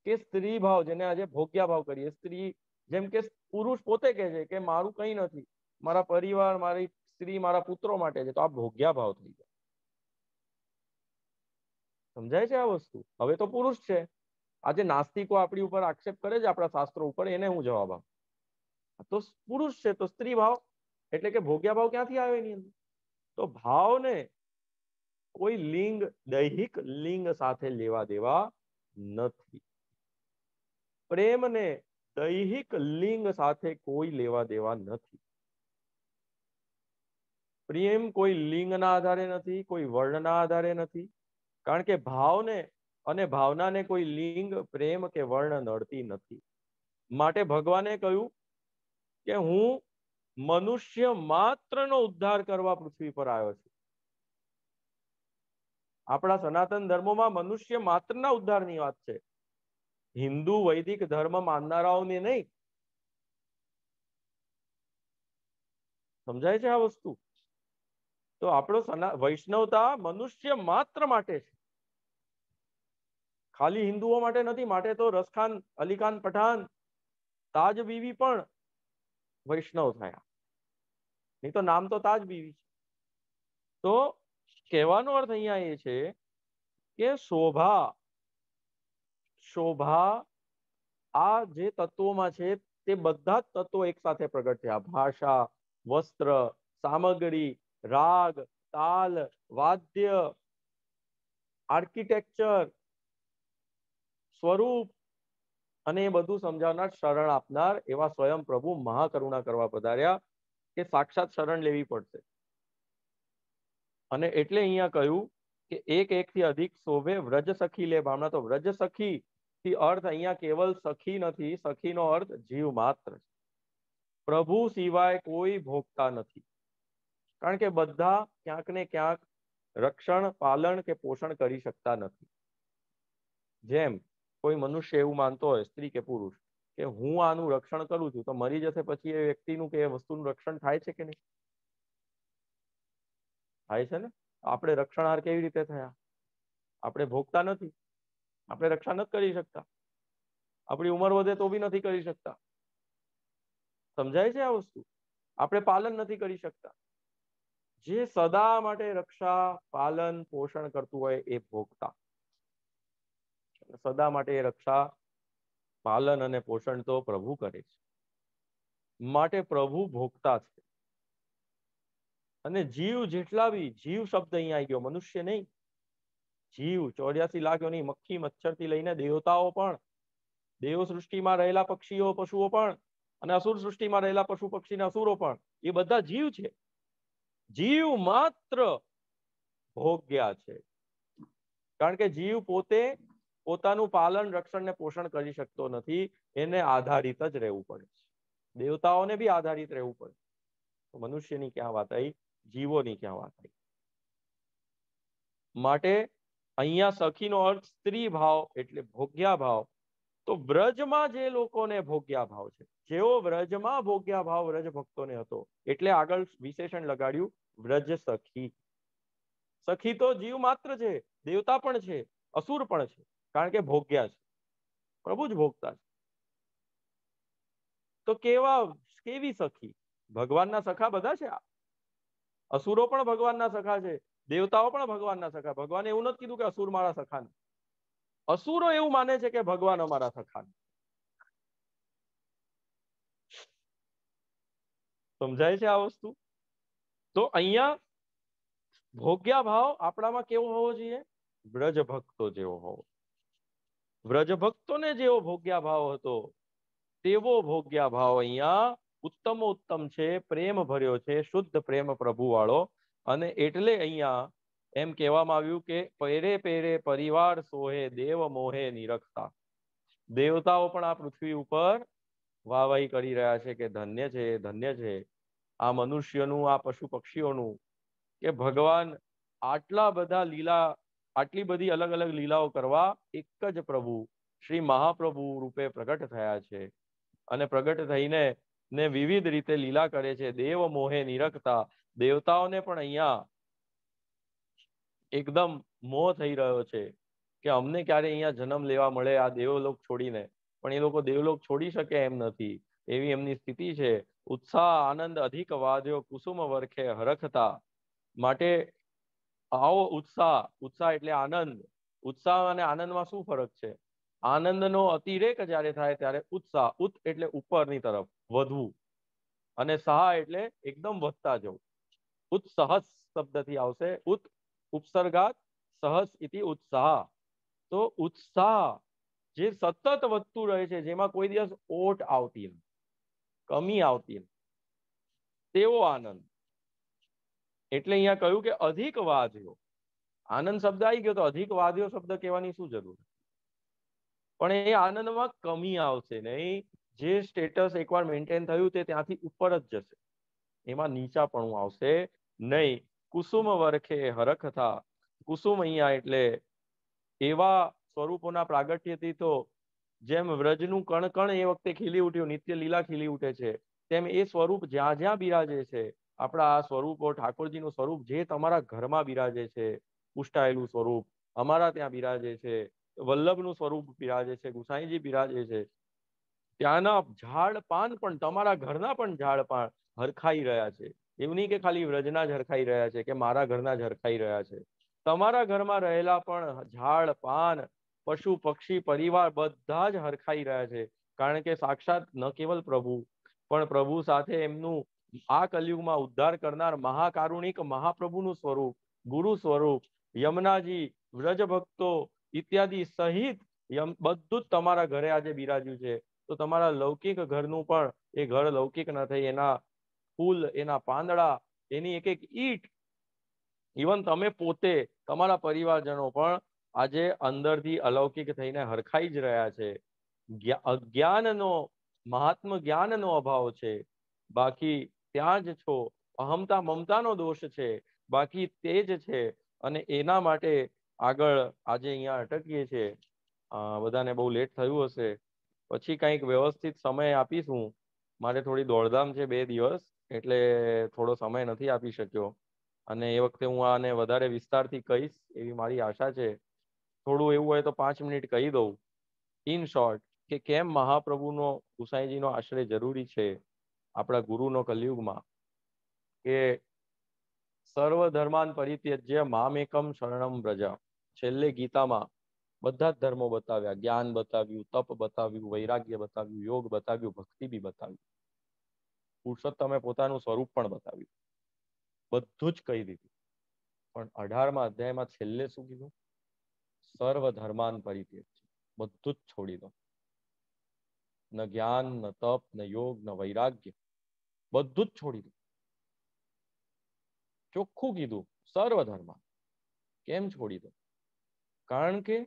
કે સ્ત્રી ભાવ, જેને આજે ભોગ્યા ભાવ કરીએ, સ્ત્રી જેમ કે પુરુષ પોતે કહે છે કે મારું કંઈ નથી, મારા પરિવાર, મારી સ્ત્રી, મારા પુત્રો માટે છે, તો આ ભોગ્યા ભાવ થઈ જાય. સમજાય છે આ વસ્તુ? હવે તો પુરુષ છે. આજે નાસ્તિકો આપણી ઉપર આક્ષેપ કરે છે, આપણા શાસ્ત્રો ઉપર, એને હું જવાબ આપું? તો પુરુષ છે તો સ્ત્રી ભાવ, એટલે કે ભોગ્યા ભાવ ક્યાંથી આવે એની અંદર? તો ભાવને કોઈ લિંગ, દૈહિક લિંગ સાથે લેવા દેવા નથી. પ્રેમને દૈહિક લિંગ સાથે કોઈ લેવા દેવા નથી. પ્રેમ કોઈ લિંગના આધારે નથી, કોઈ વર્ણના આધારે નથી. કારણ કે ભાવને અને ભાવનાને કોઈ લિંગ, પ્રેમ કે વર્ણ નડતી નથી. માટે ભગવાને કહ્યું કે હું મનુષ્ય માત્રનો ઉદ્ધાર કરવા પૃથ્વી પર આવ્યો છું. આપણા સનાતન ધર્મોમાં મનુષ્ય માત્રના ઉદ્ધારની વાત છે, હિન્દુ વૈદિક ધર્મ માનનારાઓને નહીં. સમજાય છે આ વસ્તુ? તો આપણો વૈષ્ણવતા મનુષ્ય માત્ર માટે છે, ખાલી હિન્દુઓ માટે નથી. માટે તો રસખાન, અલીખાન પઠાણ, તાજ બીવી પણ વૈષ્ણવ થયા, નહીં તો નામ તો તાજ બીવી છે. તો કહેવાનો અર્થ અહીંયા એ છે કે શોભા, શોભા આ જે તત્વોમાં છે તે બધા જ તત્વો એક સાથે પ્રગટ થયા. ભાષા, વસ્ત્ર, સામગ્રી, રાગ, તાલ, વાદ્ય, આર્કિટેક્ચર, સ્વરૂપ, અને એ બધું સમજાવનાર, શરણ આપનાર એવા સ્વયં પ્રભુ મહાકરુણા કરવા પધાર્યા કે સાક્ષાત શરણ લેવી પડશે. અને એટલે અહીંયા કહ્યું કે એક એકથી અધિક શોભે વ્રજ સખી લે ભાવના. તો વ્રજ સખી થી અર્થ અહીંયા કેવલ સખી નથી, સખીનો અર્થ જીવ માત્ર છે. પ્રભુ સિવાય કોઈ ભોગતા નથી, કારણ કે બધા ક્યાંક ને ક્યાંક રક્ષણ, પાલન કે પોષણ કરી શકતા નથી. જેમ કોઈ મનુષ્ય એવું માનતો હોય, સ્ત્રી કે પુરુષ, કે હું આનું રક્ષણ કરું છું, તો મરી જશે પછી એ વ્યક્તિનું કે એ વસ્તુનું રક્ષણ થાય છે કે નહીં? થાય છે ને. આપણે રક્ષણાર કેવી રીતે થયા? આપણે ભોગતા નથી, આપણે રક્ષા નથી કરી શકતા, આપણી ઉંમર વધે તો બી નથી કરી શકતા. સમજાય છે આ વસ્તુ? આપણે પાલન નથી કરી શકતા. જે સદા માટે રક્ષા, પાલન, પોષણ કરતું હોય એ ભોગતા. સદા માટે રક્ષા, પાલન અને પોષણ તો પ્રભુ કરે છે. માટે પ્રભુ ભોગતા છે. અને જીવ જેટલા બી, જીવ શબ્દ અહીંયા આવી ગયો, મનુષ્ય નહીં, જીવ 84 લાખ યોની, મક્ખી મચ્છર થી લઈને દેવતાઓ પણ, દેવ સૃષ્ટિમાં રહેલા પક્ષીઓ, પશુઓ પણ, અને અસુર સૃષ્ટિમાં રહેલા પશુ પક્ષી ને અસુરો પણ, એ બધા જીવ છે. જીવ માત્ર ભોગ્યા છે, કારણ કે જીવ પોતે પોતાનું પાલન, રક્ષણ ને પોષણ કરી શકતો નથી. એને આધારિત જ રહેવું પડે છે. દેવતાઓને બી આધારિત રહેવું પડે. તો મનુષ્યની ક્યાં વાત આવી, જીવોની ક્યાં વાત આવી? માટે અહીંયા સખીનો અર્થ સ્ત્રી ભાવ એટલે ભોગ્યા ભાવ. તો વ્રજમાં જે લોકોને ભોગ્યા ભાવ છે, જેઓ વ્રજમાં ભોગ્યા ભાવ વ્રજ ભક્તોને હતો, એટલે આગળ વિશેષણ લગાડ્યું વ્રજ સખી. સખી તો જીવ માત્ર છે, દેવતા પણ છે, અસુર પણ છે, કારણ કે ભોગ્યા છે, પ્રભુ જ ભોગતા છે. તો કેવી સખી? ભગવાનના સખા બધા છે. અસુરો પણ ભગવાનના સખા છે, દેવતાઓ પણ ભગવાનના સખા. ભગવાને એવું નથી કીધું કે અસુર મારા સખા નથી. અસુરો એવું માને છે કે ભગવાન અમારા સખા. સમજાય છે આ વસ્તુ? તો અહીંયા ભોગ્યા ભાવ આપણામાં કેવો હોવો જોઈએ? વ્રજ ભક્તો જેવો હોવો. વ્રજ ભક્તોને જેવો ભોગ્યા ભાવ હતો તેવો ભોગ્યા ભાવ અહીંયા ઉત્તમ છે, પ્રેમ ભર્યો છે, શુદ્ધ પ્રેમ પ્રભુ વાળો. અને એટલે અહીંયા એમ કહેવામાં આવ્યું કે પેરે પેરે પરિવાર સોહે દેવ મોહે નિરખતા. દેવતાઓ પણ આ પૃથ્વી ઉપર વાહવાહી કરી રહ્યા છે કે ધન્ય છે, ધન્ય છે આ મનુષ્યનું, આ પશુ પક્ષીઓનું, કે ભગવાન આટલા બધા લીલા, આટલી બધી અલગ અલગ લીલાઓ કરવા એક જ પ્રભુ શ્રી મહાપ્રભુ રૂપે પ્રગટ થયા છે. અને પ્રગટ થઈને વિવિધ રીતે લીલા કરે છે. દેવ મોહે નિરખતા. દેવતાઓને પણ અહીંયા એકદમ મોહ થઈ રહ્યો છે કે અમને ક્યારે અહીંયા જન્મ લેવા મળે આ દેવલોક છોડીને. પણ એ લોકો દેવલોક છોડી શકે એમ નથી, એવી એમની સ્થિતિ છે. ઉત્સાહ આનંદ અધિક વાદ્યો કુસુમ વરખે હરખતા. માટે આવો ઉત્સાહ એટલે આનંદ. ઉત્સાહ અને આનંદમાં શું ફરક છે? આનંદનો અતિરેક જ્યારે થાય ત્યારે ઉત્સાહ, ઉત એટલે ઉપરની તરફ વધવું, અને સાહ એટલે એકદમ વધતા જવું. ઉત્સહસ શબ્દથી આવશે, ઉત ઉપસર્ગાત સહસ ઇતિ ઉત્સાહ. તો ઉત્સાહ જે સતત વધતું રહે છે, જેમાં કોઈ દિવસ ઓટ આવતી નથી, કમી આવતી નથી, તેવો આનંદ. એટલે અહીંયા કહ્યું કે અધિક વાદ્યો. આનંદ શબ્દ આવી ગયો તો અધિક વાદ્યો શબ્દ કહેવાની શું જરૂર? પણ એ આનંદમાં કમી આવશે નહીં. જે સ્ટેટસ એકવાર મેન્ટેન થયું તે ત્યાંથી ઉપર જ જશે, એમાં નીચાપણું આવશે નહીં. કુસુમ વરખે હરખતા. કુસુમ અહીંયા એટલે એવા સ્વરૂપોના પ્રાગટ્યથી, તો જેમ વ્રજનું કણ કણ એ વખતે ખીલી ઉઠ્યું, નિત્ય લીલા ખીલી ઉઠે છે, તેમ એ સ્વરૂપ જ્યાં જ્યાં બિરાજે છે, આપણા આ સ્વરૂપો, ઠાકોરજીનું સ્વરૂપ જે તમારા ઘરમાં બિરાજે છે, પુષ્ટાયેલું સ્વરૂપ અમારા ત્યાં બિરાજે છે, વલ્લભનું સ્વરૂપ બિરાજે છે, ગુસાઈજી બિરાજે છે, ત્યાંના ઝાડ પાન પણ, તમારા ઘરના પણ ઝાડ પાન હરખાઈ રહ્યા છે. એવું નહીં કે ખાલી વ્રજના જ હરખાઈ રહ્યા છે કે મારા ઘરના જ હરખાઈ રહ્યા છે. તમારા ઘરમાં રહેલા પણ ઝાડ પાન, પશુ પક્ષી, પરિવાર બધા જ હરખાઈ રહ્યા છે. કારણ કે સાક્ષાત ન કેવલ પ્રભુ, પણ પ્રભુ સાથે એમનું આ કલયુગમાં ઉદ્ધાર કરનાર મહાકારુણિક મહાપ્રભુનું સ્વરૂપ, ગુરુ સ્વરૂપ, યમુનાજી, વ્રજ ભક્તો ઇત્યાદિ સહિત બધું જ તમારા ઘરે આજે બિરાજ્યું છે. તો તમારા લૌકિક ઘરનું પણ એ ઘર લૌકિક ન થઈ, એના ફૂલ, એના પાંદડા, એની એક એક ઈંટ, ઇવન તમે પોતે, તમારા પરિવારજનો પણ આજે અંદરથી અલૌકિક થઈને હરખાઈ જ રહ્યા છે. અજ્ઞાનનો, મહાત્મ જ્ઞાનનો અભાવ છે, બાકી ત્યાં જ છો. અહમતા મમતાનો દોષ છે, બાકી તે જ છે. અને એના માટે આગળ આજે અહીંયા અટકીએ છીએ. બધાને બહુ લેટ થયું હશે, પછી કંઈક વ્યવસ્થિત સમય આપીશું. મારે થોડી દોડધામ છે 2 દિવસ, એટલે થોડો સમય નથી આપી શક્યો. અને એ વખતે હું આને વધારે વિસ્તારથી કહીશ એવી મારી આશા છે. થોડું એવું હોય તો 5 મિનિટ કહી દઉં ઇન શોર્ટ, કે કેમ મહાપ્રભુનો, ગુસાઈજીનો આશ્રય જરૂરી છે આપણા ગુરુનો કલયુગમાં. કે સર્વ ધર્માન પરિત્યજ્ય મામેકમ શરણમ વ્રજ. છેલ્લે ગીતામાં બધા જ ધર્મો બતાવ્યા, જ્ઞાન બતાવ્યું, તપ બતાવ્યું, વૈરાગ્ય બતાવ્યું, યોગ બતાવ્યું, ભક્તિ બી બતાવ્યું, પુરુષોત્તમે પોતાનું સ્વરૂપ પણ બતાવ્યું, બધું જ કહી દીધું. પણ 18મા અધ્યાયમાં છેલ્લે શું કીધું? સર્વ ધર્માન પરિત્યજ્ય. બધું જ છોડી દો. ન જ્ઞાન, ન તપ, ન યોગ, ન વૈરાગ્ય, બધું જ છોડી દો. ચોખ્ખું કીધું, સર્વ ધર્મ. કેમ છોડી દો? કારણ કે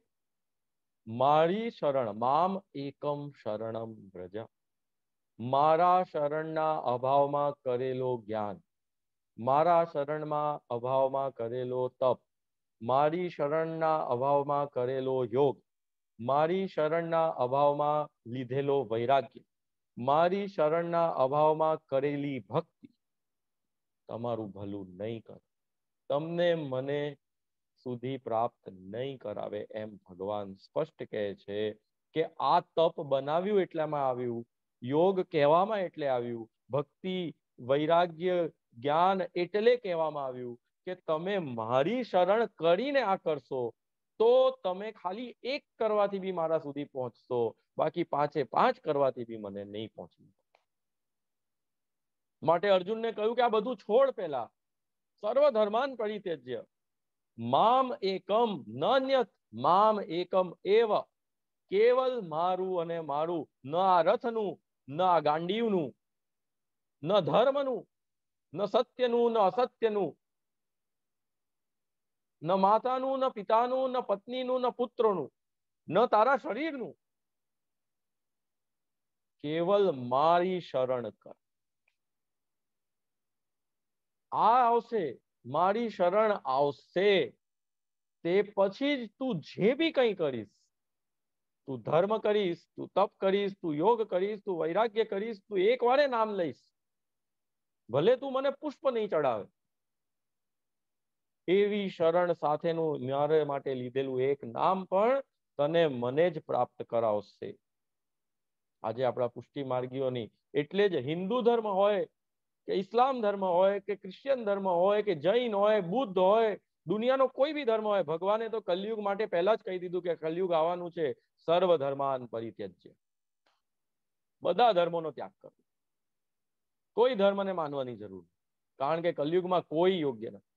મારી શરણ, મામ એકમ શરણમ વ્રજ. મારા શરણના અભાવમાં કરેલો જ્ઞાન, મારા શરણમાં અભાવમાં કરેલો તપ, મારી શરણના અભાવમાં કરેલો યોગ, મારી શરણના અભાવમાં લીધેલો વૈરાગ્ય, મારી શરણના અભાવમાં કરેલી ભક્તિ તમારું ભલું નહીં કરે. તમને મને સુધી પ્રાપ્ત નહીં કરાવે એમ ભગવાન સ્પષ્ટ કહે છે કે આ તપ બનાવ્યું એટલામાં આવ્યું, યોગ કહેવામાં એટલે આવ્યું, ભક્તિ વૈરાગ્ય જ્ઞાન એટલે કહેવામાં આવ્યું કે તમે મારી શરણ કરીને આ કરશો તો તમે ખાલી એક કરવાથી બી મારા સુધી પહોંચશો, બાકી 5 કરવાથી બી મને નહીં પહોંચી. માટે અર્જુનને કહ્યું કે આ બધું છોડ, પેલા સર્વ ધર્માન પરિત્યજ્ય મામ એકમ નાન્યત મામ એકમ એવ, કેવલ મારું અને મારું, ન આ રથનું, ન આ ગાંડીવનું, ન ધર્મનું, ન સત્યનું, ન અસત્યનું, ન માતાનું, ન પિતાનું, ન પત્નીનું, ન પુત્રોનું, ન તારા શરીરનું, કેવલ મારી શરણ કર. આ આવશે, મારી શરણ આવશે, તે પછી જ તું જે બી કંઈ કરીશ, તું ધર્મ કરીશ, તું તપ કરીશ, તું યોગ કરીશ, તું વૈરાગ્ય કરીશ, તું એક વારે નામ લઈશ, ભલે તું મને પુષ્પ નહીં ચડાવે, એવી શરણ સાથેનું મારે માટે લીધેલું એક નામ પણ તને મને જ પ્રાપ્ત કરાવશે. આજે આપણા પુષ્ટિ માર્ગીઓની, એટલે જ હિન્દુ ધર્મ હોય કે ઇસ્લામ ધર્મ હોય કે ક્રિશ્ચિયન ધર્મ હોય કે જૈન હોય, બુદ્ધ હોય, દુનિયાનો કોઈ બી ધર્મ હોય, ભગવાને તો કલયુગ માટે પહેલા જ કહી દીધું કે કલયુગ આવવાનું છે, સર્વ ધર્માન પરિત્યજ્ય, બધા ધર્મોનો ત્યાગ કરો, કોઈ ધર્મને માનવાની જરૂર નથી, કારણ કે કલયુગમાં કોઈ યોગ્ય નથી.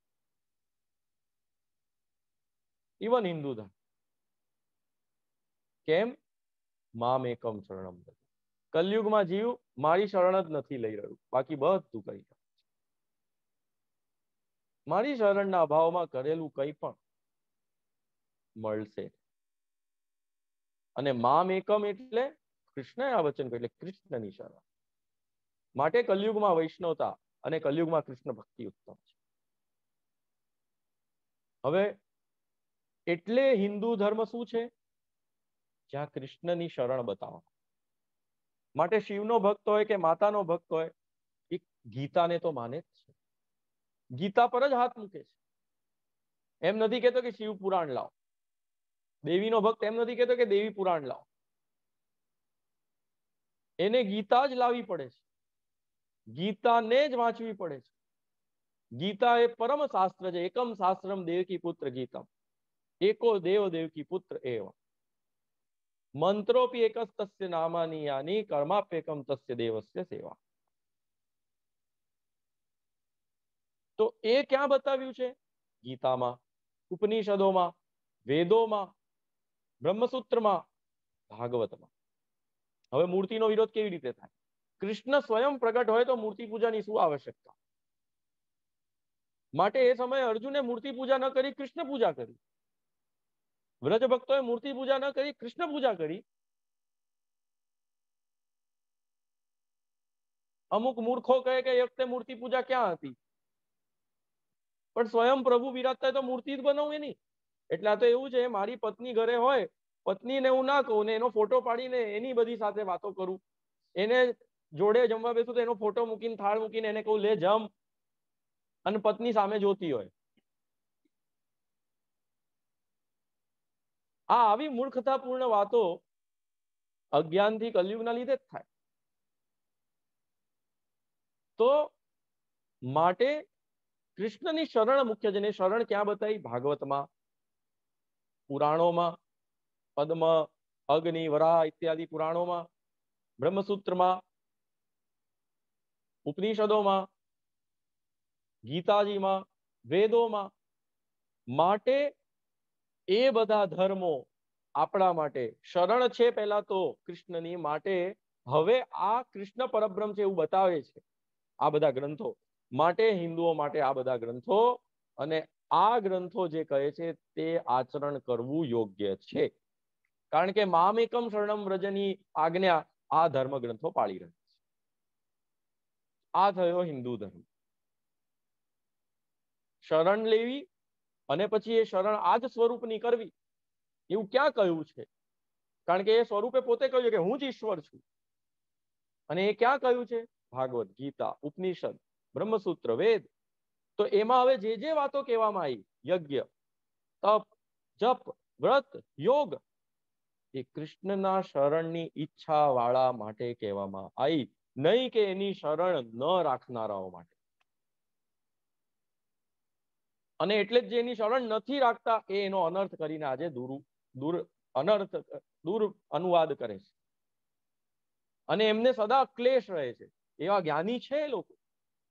ઇવન હિન્દુ ધર્મ. કેમ? મામ એકમ શરણમ વ્રજ. કલયુગમાં જીવ મારી શરણ જ નથી લઈ રહ્યું, બાકી બધું કરી શકે. મારી શરણના અભાવમાં કરેલું કંઈ પણ મળશે. અને મામ એકમ એટલે કૃષ્ણએ આ વચન કહ્યું, એટલે કૃષ્ણની શરણ. માટે કલયુગમાં વૈષ્ણવતા અને કલયુગમાં કૃષ્ણ ભક્તિ ઉત્તમ છે. હવે એટલે હિન્દુ ધર્મ શું છે? જ્યાં કૃષ્ણની શરણ બતાવો. માટે શિવનો ભક્ત હોય કે માતાનો ભક્ત હોય, એ ગીતાને તો માને જ છે, ગીતા પર જ હાથ મૂકે છે. એમ નથી કહેતો કે શિવ પુરાણ લાવો, દેવીનો ભક્ત એમ નથી કહેતો કે દેવી પુરાણ લાવો, એને ગીતા જ લાવવી પડે છે, ગીતાને જ વાંચવી પડે છે. ગીતા એ પરમ શાસ્ત્ર છે. એકમ શાસ્ત્રમ દેવકી પુત્ર ગીતમ, એકો દેવ દેવકી પુત્ર એવ, મંત્રોપી એકસ્તસ્ય નામાની યાની, કર્માપ્યેકમ તસ્ય દેવસ્ય સેવા. તો એ ક્યાં બતાવ્યું છે? ગીતામાં, ઉપનિષદોમાં, વેદોમાં, બ્રહ્મસૂત્રમાં, ભાગવતમાં. હવે મૂર્તિનો વિરોધ કેવી રીતે થાય? કૃષ્ણ સ્વયં પ્રગટ હોય તો મૂર્તિ પૂજાની શું આવશ્યકતા? માટે એ સમયે અર્જુને મૂર્તિ પૂજા ન કરી, કૃષ્ણ પૂજા કરી. વ્રજ ભક્તોએ મૂર્તિ પૂજા ન કરી, કૃષ્ણ પૂજા કરી. અમુક મૂર્ખો કહે કે એ વખતે મૂર્તિ પૂજા ક્યાં હતી? પણ સ્વયં પ્રભુ વિરાજતા તો મૂર્તિ જ બનાવવી નહીં. એટલે આ તો એવું છે, મારી પત્ની ઘરે હોય, પત્નીને હું ના કહું ને એનો ફોટો પાડીને એની બધી સાથે વાતો કરું, એને જોડે જમવા બેસું તો એનો ફોટો મૂકીને, થાળ મૂકીને એને કહું લે જમ, અને પત્ની સામે જોતી હોય. આ આવી મૂર્ખતાપૂર્ણ વાતો અજ્ઞાનથી કલયુગના લીધે જ થાય. તો માટે કૃષ્ણની શરણ મુખ્ય છે. શરણ ક્યાં બતાવી? ભાગવતમાં, પુરાણોમાં, પદ્મ, અગ્નિ, વરાહ ઇત્યાદિ પુરાણોમાં, બ્રહ્મસૂત્રમાં, ઉપનિષદોમાં, ગીતાજીમાં, વેદોમાં. માટે એ બધા ધર્મો આપણા માટે શરણ છે. પહેલા તો કૃષ્ણની માટે હવે આ કૃષ્ણ પરબ્રહ્મ છે એવું બતાવે છે આ બધા ગ્રંથો. માટે હિન્દુઓ માટે આ બધા ગ્રંથો, અને આ ગ્રંથો જે કહે છે તે આચરણ કરવું યોગ્ય છે. કારણ કે મામેકમ શરણમ વ્રજની આજ્ઞા આ ધર્મ ગ્રંથો પાળી રહ્યા છે. આ થયો હિન્દુ ધર્મ. શરણ લેવી અને પછી એ શરણ આ જ સ્વરૂપની કરવી, એવું ક્યાં કહ્યું છે? કારણ કે એ સ્વરૂપે પોતે કહ્યું કે હું જ ઈશ્વર છું. અને એ ક્યાં કહ્યું છે? ભાગવત, ગીતા, ઉપનિષદ, બ્રહ્મસૂત્ર, વેદ. તો એમાં હવે જે જે વાતો કહેવામાં આવી, યજ્ઞ, તપ, જપ, વ્રત, યોગ એ કૃષ્ણના શરણની ઈચ્છા વાળા માટે કહેવામાં આવી, નહીં કે એની શરણ ન રાખનારાઓ માટે. અને એટલે જ જે એની શરણ નથી રાખતા એ એનો અનર્થ કરીને આજે દૂર અનુવાદ કરે છે. અને એમને સદા ક્લેશ રહે છે. એવા જ્ઞાની છે એ લોકો,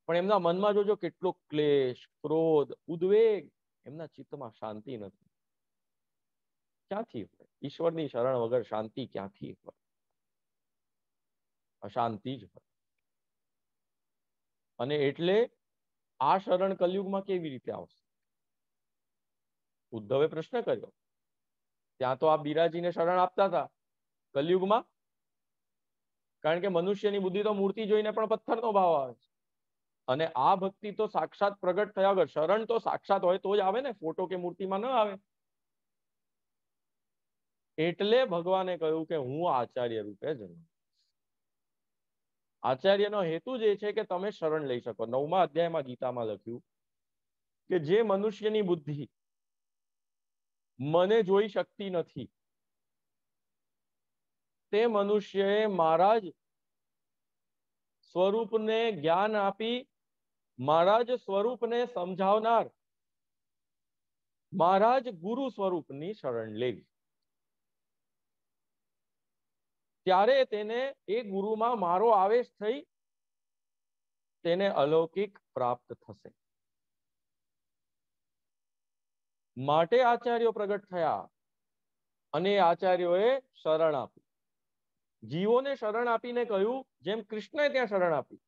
પણ એમના મનમાં જોજો કેટલો ક્લેશ, ક્રોધ, ઉદ્વેગ, એમના ચિત્તમાં શાંતિ નથી. ક્યાંથી હોય? ઈશ્વરની શરણ વગર શાંતિ ક્યાંથી હોય? અશાંતિ જ હોય. અને એટલે આ શરણ કલયુગમાં કેવી રીતે આવશે? ઉદ્ધવે પ્રશ્ન કર્યો. ત્યાં તો આ બિરાજીને શરણ આપતા હતા. કલયુગમાં? કારણ કે મનુષ્યની બુદ્ધિ તો મૂર્તિ જોઈને પણ પથ્થરનો ભાવ આવે છે. અને આ ભક્તિ તો સાક્ષાત પ્રગટ થયા વગર, શરણ તો સાક્ષાત હોય તો જ આવે ને, ફોટો કે મૂર્તિમાં ન આવે. એટલે ભગવાને કહ્યું કે હું આચાર્ય રૂપે જન્મ. આચાર્યનો હેતુ જ એ છે કે તમે શરણ લઈ શકો. 9મા અધ્યાયમાં ગીતામાં લખ્યું કે જે મનુષ્યની બુદ્ધિ મને જોઈ શકતી નથી, તે મનુષ્યએ મારા જ સ્વરૂપને જ્ઞાન આપી, મારા જ સ્વરૂપને સમજાવનાર મારા જ ગુરુ સ્વરૂપની શરણ લેવી. ત્યારે તેને એ ગુરુમાં મારો આવેશ થઈ તેને અલૌકિક પ્રાપ્ત થશે. માટે આચાર્યો પ્રગટ થયા અને આચાર્યોએ શરણ આપી. જીવોને શરણ આપીને કહ્યું જેમ કૃષ્ણએ ત્યાં શરણ આપી.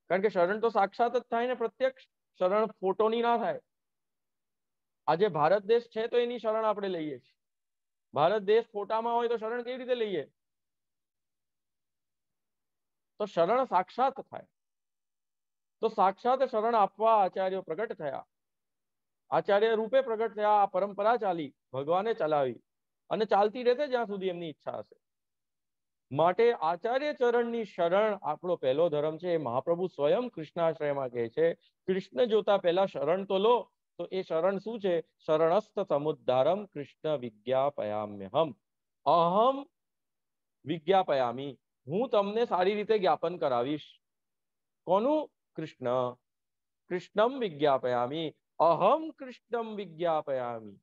કારણ કે શરણ તો સાક્ષાત જ થાય ને, પ્રત્યક્ષ. શરણ ફોટોની ના થાય. આજે ભારત દેશ છે તો એની શરણ આપણે લઈએ છીએ. ભારત દેશ ફોટામાં હોય તો શરણ કેવી રીતે લઈએ? તો શરણ સાક્ષાત થાય. તો સાક્ષાત શરણ આપવા આચાર્યો પ્રગટ થયા. આચાર્ય રૂપે પ્રગટ થયા. આ પરંપરા ચાલી, ભગવાને ચલાવી અને ચાલતી રહેશે જ્યાં સુધી એમની ઈચ્છા હશે. માટે આચાર્ય ચરણની શરણ આપણો પહેલો ધર્મ છે. મહાપ્રભુ સ્વયં કૃષ્ણાશ્રયમાં કહે છે, કૃષ્ણ જોતા પહેલા શરણ તો લો. તો એ શરણ શું છે? શરણસ્થ સમુદ્ધારમ કૃષ્ણ વિજ્ઞાપયામ્યહમ. અહમ વિજ્ઞાપયામી. હું તમને સારી રીતે જ્ઞાપન કરાવીશ. કોનું? કૃષ્ણ. કૃષ્ણમ વિજ્ઞાપયામી. અહમ કૃષ્ણમ વિજ્ઞાપયામી.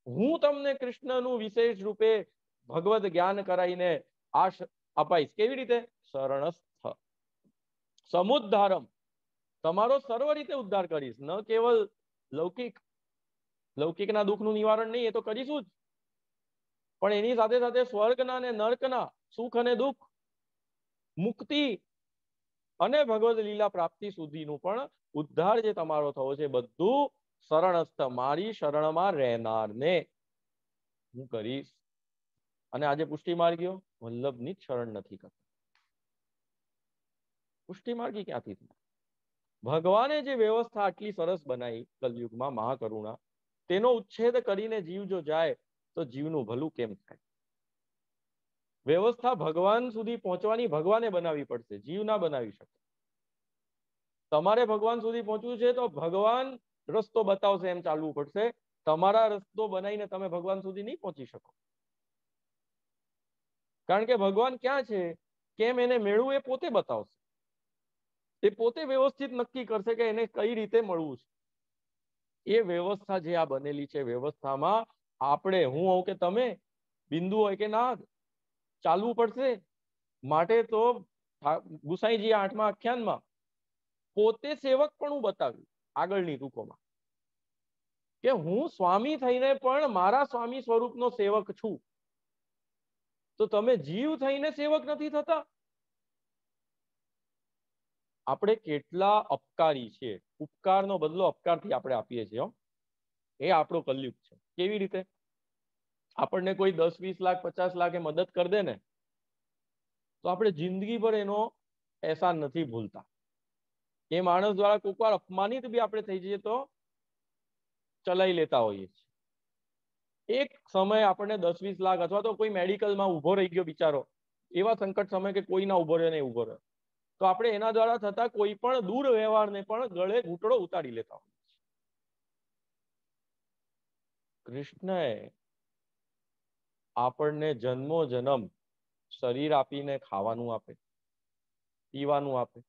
હું તમને કૃષ્ણનું વિશેષ રૂપે ભગવદ જ્ઞાન કરાઈને અપાઈશ. કેવી રીતે? શરણસ્થ સમુદ્ધારમ. તમારો સર્વ રીતે ઉદ્ધાર કરીશ. ન કેવલ લૌકિકના દુઃખનું નિવારણ નહીં, એ તો કરીશું જ, પણ એની સાથે સાથે સ્વર્ગના અને નર્કના સુખ અને દુઃખ, મુક્તિ અને ભગવદ લીલા પ્રાપ્તિ સુધીનું પણ ઉદ્ધાર જે તમારો થવો છે, બધું શરણસ્થ, મારી શરણમાં રહેનારને હું કરીશ. અને આજે પુષ્ટિ માર્ગીઓ વલ્લભની જ શરણ નથી કરતા. પુષ્ટિ માર્ગી ક્યાંથી થાય? ભગવાને જે વ્યવસ્થા આટલી સરસ બનાવી કલયુગમાં, મહાકરુણા, તેનો ઉચ્છેદ કરીને જીવ જો જાય તો જીવનું ભલું કેમ થાય? વ્યવસ્થા ભગવાન સુધી પહોંચવાની ભગવાને બનાવવી પડશે, જીવ ના બનાવી શકે. તમારે ભગવાન સુધી પહોંચવું છે તો ભગવાન રસ્તો બતાવશે એમ ચાલવું પડશે. તમારા રસ્તો બનાવીને તમે ભગવાન સુધી નહીં પહોંચી શકો. કારણ કે ભગવાન ક્યાં છે, કેમ એને મેળવું, એ પોતે બતાવશે. એ પોતે વ્યવસ્થિત નક્કી કરશે કે એને કઈ રીતે મળવું છે. એ વ્યવસ્થા જે આ બનેલી છે, વ્યવસ્થામાં આપણે, હું હોઉં કે તમે, બિંદુ હોય કે નાદ, ચાલવું પડશે. માટે તો ગુસાઈજી 8મા આખ્યાનમાં પોતે સેવક પણ હું બતાવ્યું આગળની ટૂંકોમાં, કે હું સ્વામી થઈને પણ મારા સ્વામી સ્વરૂપનો સેવક છું. તો તમે જીવ થઈને સેવક નથી થતા? આપણે કેટલા અપકારી છીએ. ઉપકારનો બદલો અપકારથી આપણે આપીએ છીએ. એ આપણો કલયુગ છે. કેવી રીતે? આપણને કોઈ 10, 20 લાખ, 50 લાખ મદદ કરી દે ને, તો આપણે જિંદગીભર એનો અહેસાન નથી ભૂલતા. એ માણસ દ્વારા કોઈક વાર અપમાનિત બી આપણે થઈ જઈએ તો ચલાવી લેતા હોઈએ છીએ. એક સમય આપણને 10, 20 લાખ, અથવા તો કોઈ મેડિકલમાં ઉભો રહી ગયો બિચારો, એવા સંકટ સમય કે કોઈ ના ઉભો રહે નહીં ઉભો રહે, તો આપણે એના દ્વારા થતા કોઈ પણ દૂર વ્યવહારને પણ ગળે ઘૂંટડો ઉતારી લેતા હોય. કૃષ્ણએ આપણને જન્મો જન્મ શરીર આપીને ખાવાનું આપે, પીવાનું આપે,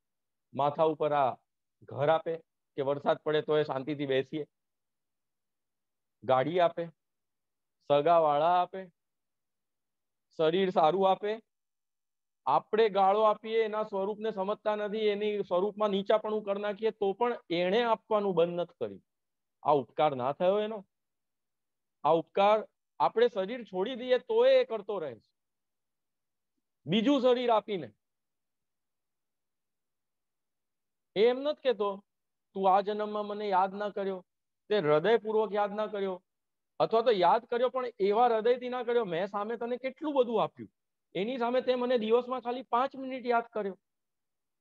માથા ઉપર આ ઘર આપે કે વરસાદ પડે તો એ શાંતિથી બેસીએ, ગાડી આપે, સગા વાળા આપે, શરીર સારું આપે. આપણે ગાળો આપીએ, એના સ્વરૂપને સમજતા નથી, એની સ્વરૂપમાં નીચાપણું કરી નાખીએ તો પણ એણે આપવાનું બંધ નથી કર્યું. આ ઉપકાર ના થયો એનો? આ ઉપકાર આપણે શરીર છોડી દઈએ તો એ કરતો રહે છે, બીજું શરીર આપીને. એમ નથી કેતો તું આ જન્મમાં મને યાદ ના કર્યો, તે હૃદયપૂર્વક યાદ ના કર્યો, અથવા તો યાદ કર્યો પણ એવા હૃદયથી ના કર્યો. મેં સામે તને કેટલું બધું આપ્યું, એની સામે તે મને દિવસમાં ખાલી 5 મિનિટ યાદ કર્યો.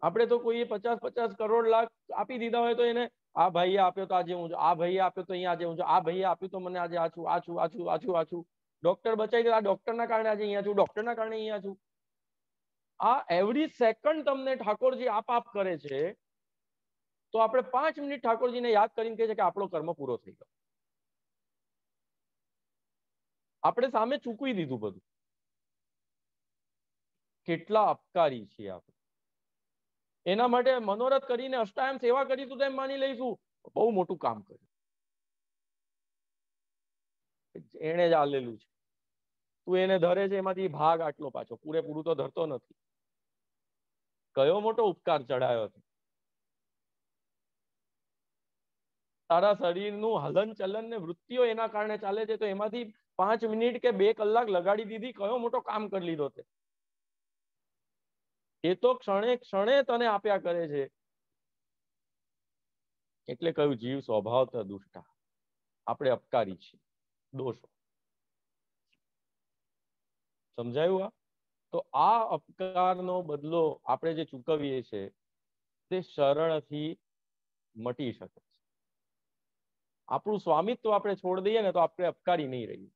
આપણે તો કોઈએ 50-50 કરોડ લાખ આપી દીધા હોય તો એને આ ભાઈએ આપ્યો તો આજે હું છું, આ ભાઈએ આપ્યો તો અહીંયા આજે હું છું, આ ભાઈએ આપ્યું તો મને આજે આ છું, આ છું, આ છું, આ છું, આ છું. ડોક્ટર બચાવી દે, આ ડોક્ટરના કારણે આજે અહીંયા છું, ડોક્ટરના કારણે અહીંયા છું. આ એવરી સેકન્ડ તમને ઠાકોરજી આપ કરે છે. તો આપણે 5 મિનિટ ઠાકોરજીને યાદ કરીને કહે છે કે આપણો કર્મ પૂરો થઈ ગયો. આપણે સામે ચૂકવી દીધું બધું. કેટલા અપકારી છીએ આપણે. એના માટે મનોરથ કરીને અષ્ટાયમ સેવા કરીશું તો એમ માની લઈશું બહુ મોટું કામ કર્યું, એને જ આલેલું છે. તું એને ધરે છે એમાંથી ભાગ આટલો પાછો, પૂરેપૂરું તો ધરતો નથી. કયો મોટો ઉપકાર ચડાયો છે? તારા શરીરનું હલન ચલન ને વૃત્તિઓ એના કારણે ચાલે છે, તો એમાંથી 5 મિનિટ કે 2 કલાક લગાડી દીધી, કયો મોટો કામ કરી લીધો તે? એ તો ક્ષણે ક્ષણે તને આપ્યા કરે છે. એટલે કહ્યું જીવ સ્વભાવતઃ દુષ્ટા. આપણે અપકારી છીએ, દોષો. સમજાયું? તો આ અપકારનો બદલો આપણે જે ચૂકવીએ છીએ તે સરળથી મટી શકે છે. આપણું સ્વામિત્વ આપણે છોડી દઈએ ને તો આપણે અપકારી નહીં રહીએ.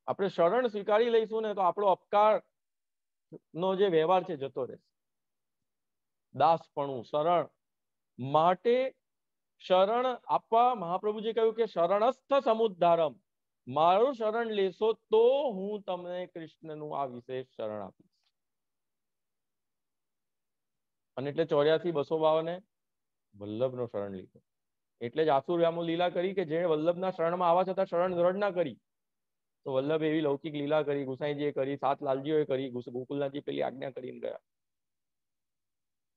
આપણે શરણ સ્વીકારી લઈશું ને તો આપણો અપકાર નો જે વ્યવહાર છે જતો રહેશે. દાસપણું, શરણ માટે શરણ આપવા મહાપ્રભુજી કહ્યું કે શરણસ્થ સમુદ્ધારમ, મારું શરણ લેશો તો હું તમને કૃષ્ણનું આ વિશેષ શરણ આપીશ. અને એટલે 84-252 વલ્લભનો શરણ લીધો. એટલે જ આસુર લીલા કરી કે જેણે વલ્લભના શરણમાં આવવા છતાં શરણ દ્રઢ ના કરી, તો વલ્લભ એવી લૌકિક લીલા કરી, ગુસાઈજીએ કરી, 7 લાલજીઓએ કરી, ગોકુલનાથજી પેલી આજ્ઞા કરીને ગયા.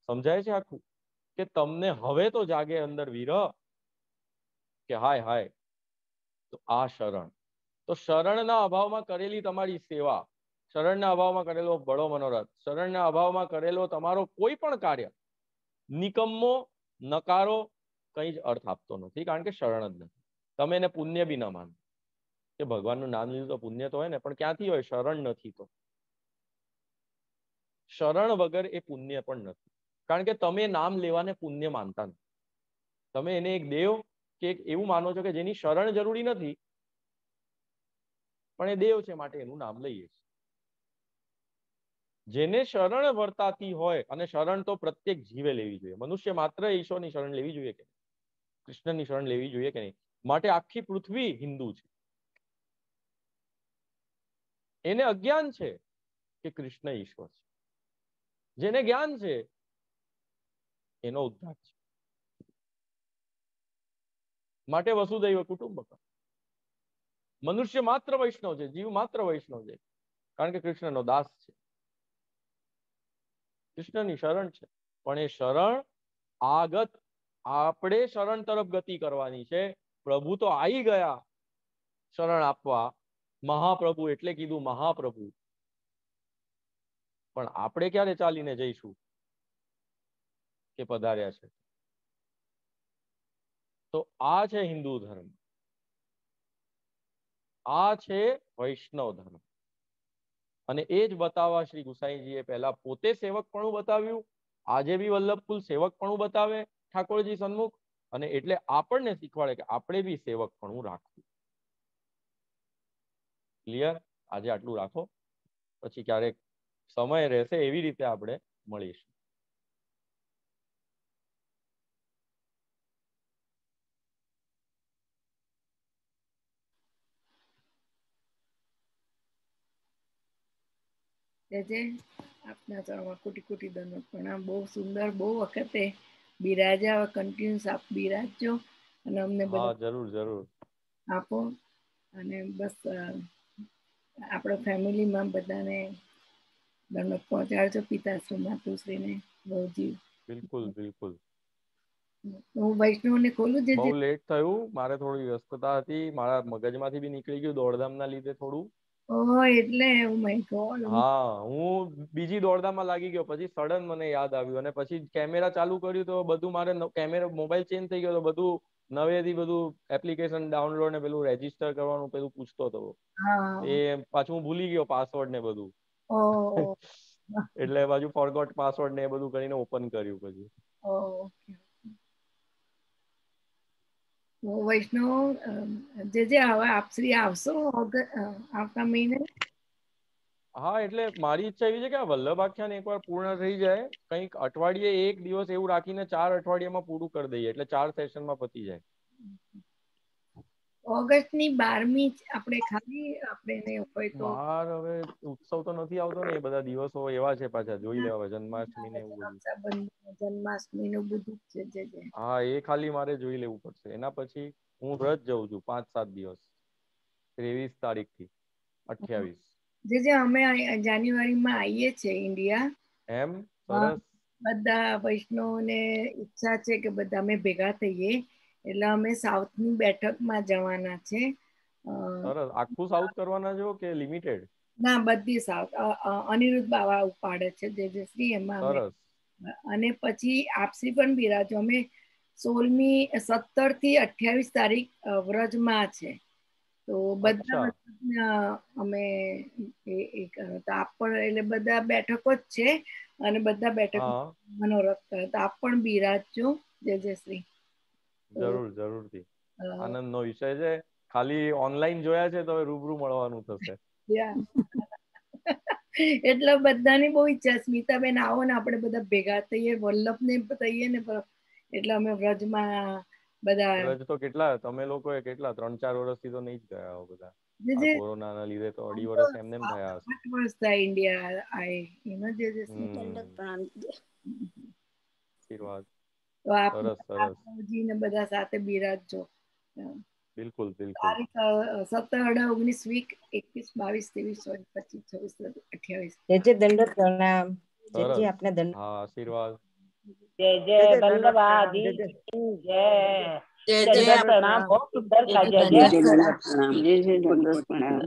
સમજાય છે આખું કે તમને હવે તો જાગે અંદર વિરહ કે હાય હાય. તો આ શરણ, તો શરણના અભાવમાં કરેલી તમારી સેવા, શરણના અભાવમાં કરેલો બળો મનોરથ, શરણના અભાવમાં કરેલો તમારો કોઈ પણ કાર્ય નિકમ્મો, નકારો, કઈ જ અર્થ આપતો નથી. કારણ કે શરણ જ નથી. તમે એને પુણ્ય બી ના માનો કે ભગવાનનું નામ લીધું તો પુણ્ય તો હોય ને, પણ ક્યાંથી હોય? શરણ નથી તો. શરણ વગર એ પુણ્ય પણ નથી. કારણ કે તમે નામ લેવાને પુણ્ય માનતા નથી. તમે એને એક દેવ કે એક એવું માનો છો કે જેની શરણ જરૂરી નથી, પણ એ દેવ છે માટે એનું નામ લઈએ છીએ. જેને શરણ વર્તાતી હોય, અને શરણ તો પ્રત્યેક જીવે લેવી જોઈએ. મનુષ્ય માત્ર ઈશ્વરની શરણ લેવી જોઈએ કે કૃષ્ણની શરણ લેવી જોઈએ કે નહીં? માટે આખી પૃથ્વી હિન્દુ છે. એને અજ્ઞાન છે કે કૃષ્ણ ઈશ્વર છે. જેને જ્ઞાન છે એનો ઉદ્ધાર છે. માટે વસુદૈવ કુટુંબકમ. મનુષ્ય માત્ર વૈષ્ણવ છે, જીવ માત્ર વૈષ્ણવ છે, કારણ કે કૃષ્ણનો દાસ છે, કૃષ્ણની શરણ છે. પણ એ શરણ આગત આપણે શરણ તરફ ગતિ કરવાની છે. પ્રભુ તો આવી ગયા શરણ આપવા, મહાપ્રભુ એટલે કીધું મહાપ્રભુ. પણ આપણે ક્યારે ચાલીને જઈશું કે પધાર્યા છે? તો આ છે હિન્દુ ધર્મ, આ છે વૈષ્ણવ ધર્મ. અને એ જ બતાવવા શ્રી ગુસાઈજીએ પહેલા પોતે સેવકપણું બતાવ્યું, આજે બી વલ્લભકુલ સેવકપણું બતાવે ઠાકોરજી સન્મુખ, અને એટલે આપણને શીખવાડે કે આપણે બી સેવકપણું રાખવું. ક્લિયર? આજે આટલું રાખો, પછી ક્યારેક સમય રહેશે એવી રીતે આપણે મળીશું. જે આપના ચરણમાં કોટી કોટી દંડવત પ્રણામ. બહુ સુંદર, બહુ વખતે બિરાજા, કન્ટિન્યુઅસ આપ બિરાજજો અને અમને હા, બધા જરૂર જરૂર. આપો. અને બસ આપણો ફેમિલીમાં બધાને દંડવત પહોંચાડજો, પિતાશ્રી, માતુશ્રીને, બહુજી. બિલકુલ બિલકુલ. હું વૈષ્ણવને ખોલું જે બહુ લેટ થયું, મારે થોડી વ્યસ્તતા હતી, મારા મગજમાંથી બી નીકળી ગયું દોડધામના લીધે થોડું. એટલે ઓ માય ગોડ. હા, હું બીજી દોડધામમાં લાગી ગયો, પછી સડન મને યાદ આવ્યું અને પછી કેમેરા ચાલુ કર્યું તો બધું મારે કેમેરા મોબાઈલ ચેન્જ થઈ ગયો તો બધું નવેથી બધું એપ્લિકેશન ડાઉનલોડ ને પેલું રેજીસ્ટર કરવાનું પેલું પૂછતો હતો. એ પાછું હું ભૂલી ગયો પાસવર્ડ ને બધું. એટલે પાછું ફોરગોટ પાસવર્ડ ને એ બધું કરીને ઓપન કર્યું પછી. વૈષ્ણવ જે હવે આપશ્રી આવશો આવતા મહિને? હા, એટલે મારી ઈચ્છા એવી છે કે આ વલ્લભાખ્યાન એકવાર પૂર્ણ થઈ જાય, કંઈક અઠવાડિયે એક દિવસ એવું રાખીને 4 અઠવાડિયામાં પૂરું કરી દઈએ, એટલે 4 સેશનમાં પતી જાય. ઓગસ્ટની 12મી આપણે ખાલી આપણે હોય તો હવે ઉત્સવ તો નથી આવતો ને, એ બધા દિવસો એવા છે પાછા, જોઈ લેવા જન્માષ્ટમી ને એવું બધું. જન્માષ્ટમી નું બધું છે જે. હા, એ ખાલી મારે જોઈ લેવું પડશે. એના પછી હું વ્રત જઉં છું 5-7 દિવસ, 23 તારીખથી 28. જે અમે જાન્યુઆરીમાં આવીએ છીએ ઇન્ડિયા. એમ? સરસ. બધા વૈષ્ણવને ઈચ્છા છે કે બધા અમે ભેગા થઈએ, એટલે અમે સાઉથની બેઠકમાં જવાના છે. સરસ. આખું સાઉથ કરવાના છો કે લિમિટેડ? ના, બધી સાઉથ. અનિરુદ્ધ બાવા ઉપાડે છે જે શ્રી એમાં અમે. અને પછી આપશ્રી પણ બિરાજો. અમે 16મી 17 થી 28 તારીખ વ્રજમાં છે. તો બધા અમે આપ પણ એટલે બધા બેઠકો જ છે અને બધા બેઠક મનોરથ કરે તો આપ પણ બિરાજજો. જય શ્રી. જરૂર જરૂરથી. આનંદનો વિષય છે. ખાલી ઓનલાઈન જોયા છે તો રૂબરૂ મળવાનું થશે. એટલે બધાની બહુ ઈચ્છા. સ્મિતાબેન આવો ને આપણે બધા ભેગા થઈએ, વલ્લભને થઈએ ને, એટલે અમે વ્રજમાં બધા. વ્રજ તો કેટલા તમે લોકોએ કેટલા 3-4 વર્ષથી તો નહીં જ ગયા હો બધા. આ કોરોનાના લીધે તો 2.5 વર્ષ એમને એમ થયા હશે. 8 વર્ષ થયા ઇન્ડિયા આય એનો જે આશીર્વાદ. તો આપણે બધા સાથે બિરાજજો. બિલકુલ બિલકુલ. તારીખ 17, 18, 19, 20, 21, 22, 23, 24, 25, 26, 28. દંડવત પ્રણામ. આપને દંડ. હા, આશીર્વાદ. જય જય વલ્લભાધીશ કી જય. દંડવત પ્રણામ. બહુ સુંદર થા. જય જય દંડવત પ્રણામ.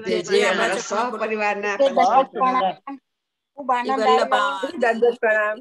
જય જય અમારા સહપરિવારના ખૂબ આનંદ આવ્યો. દંડવત પ્રણામ.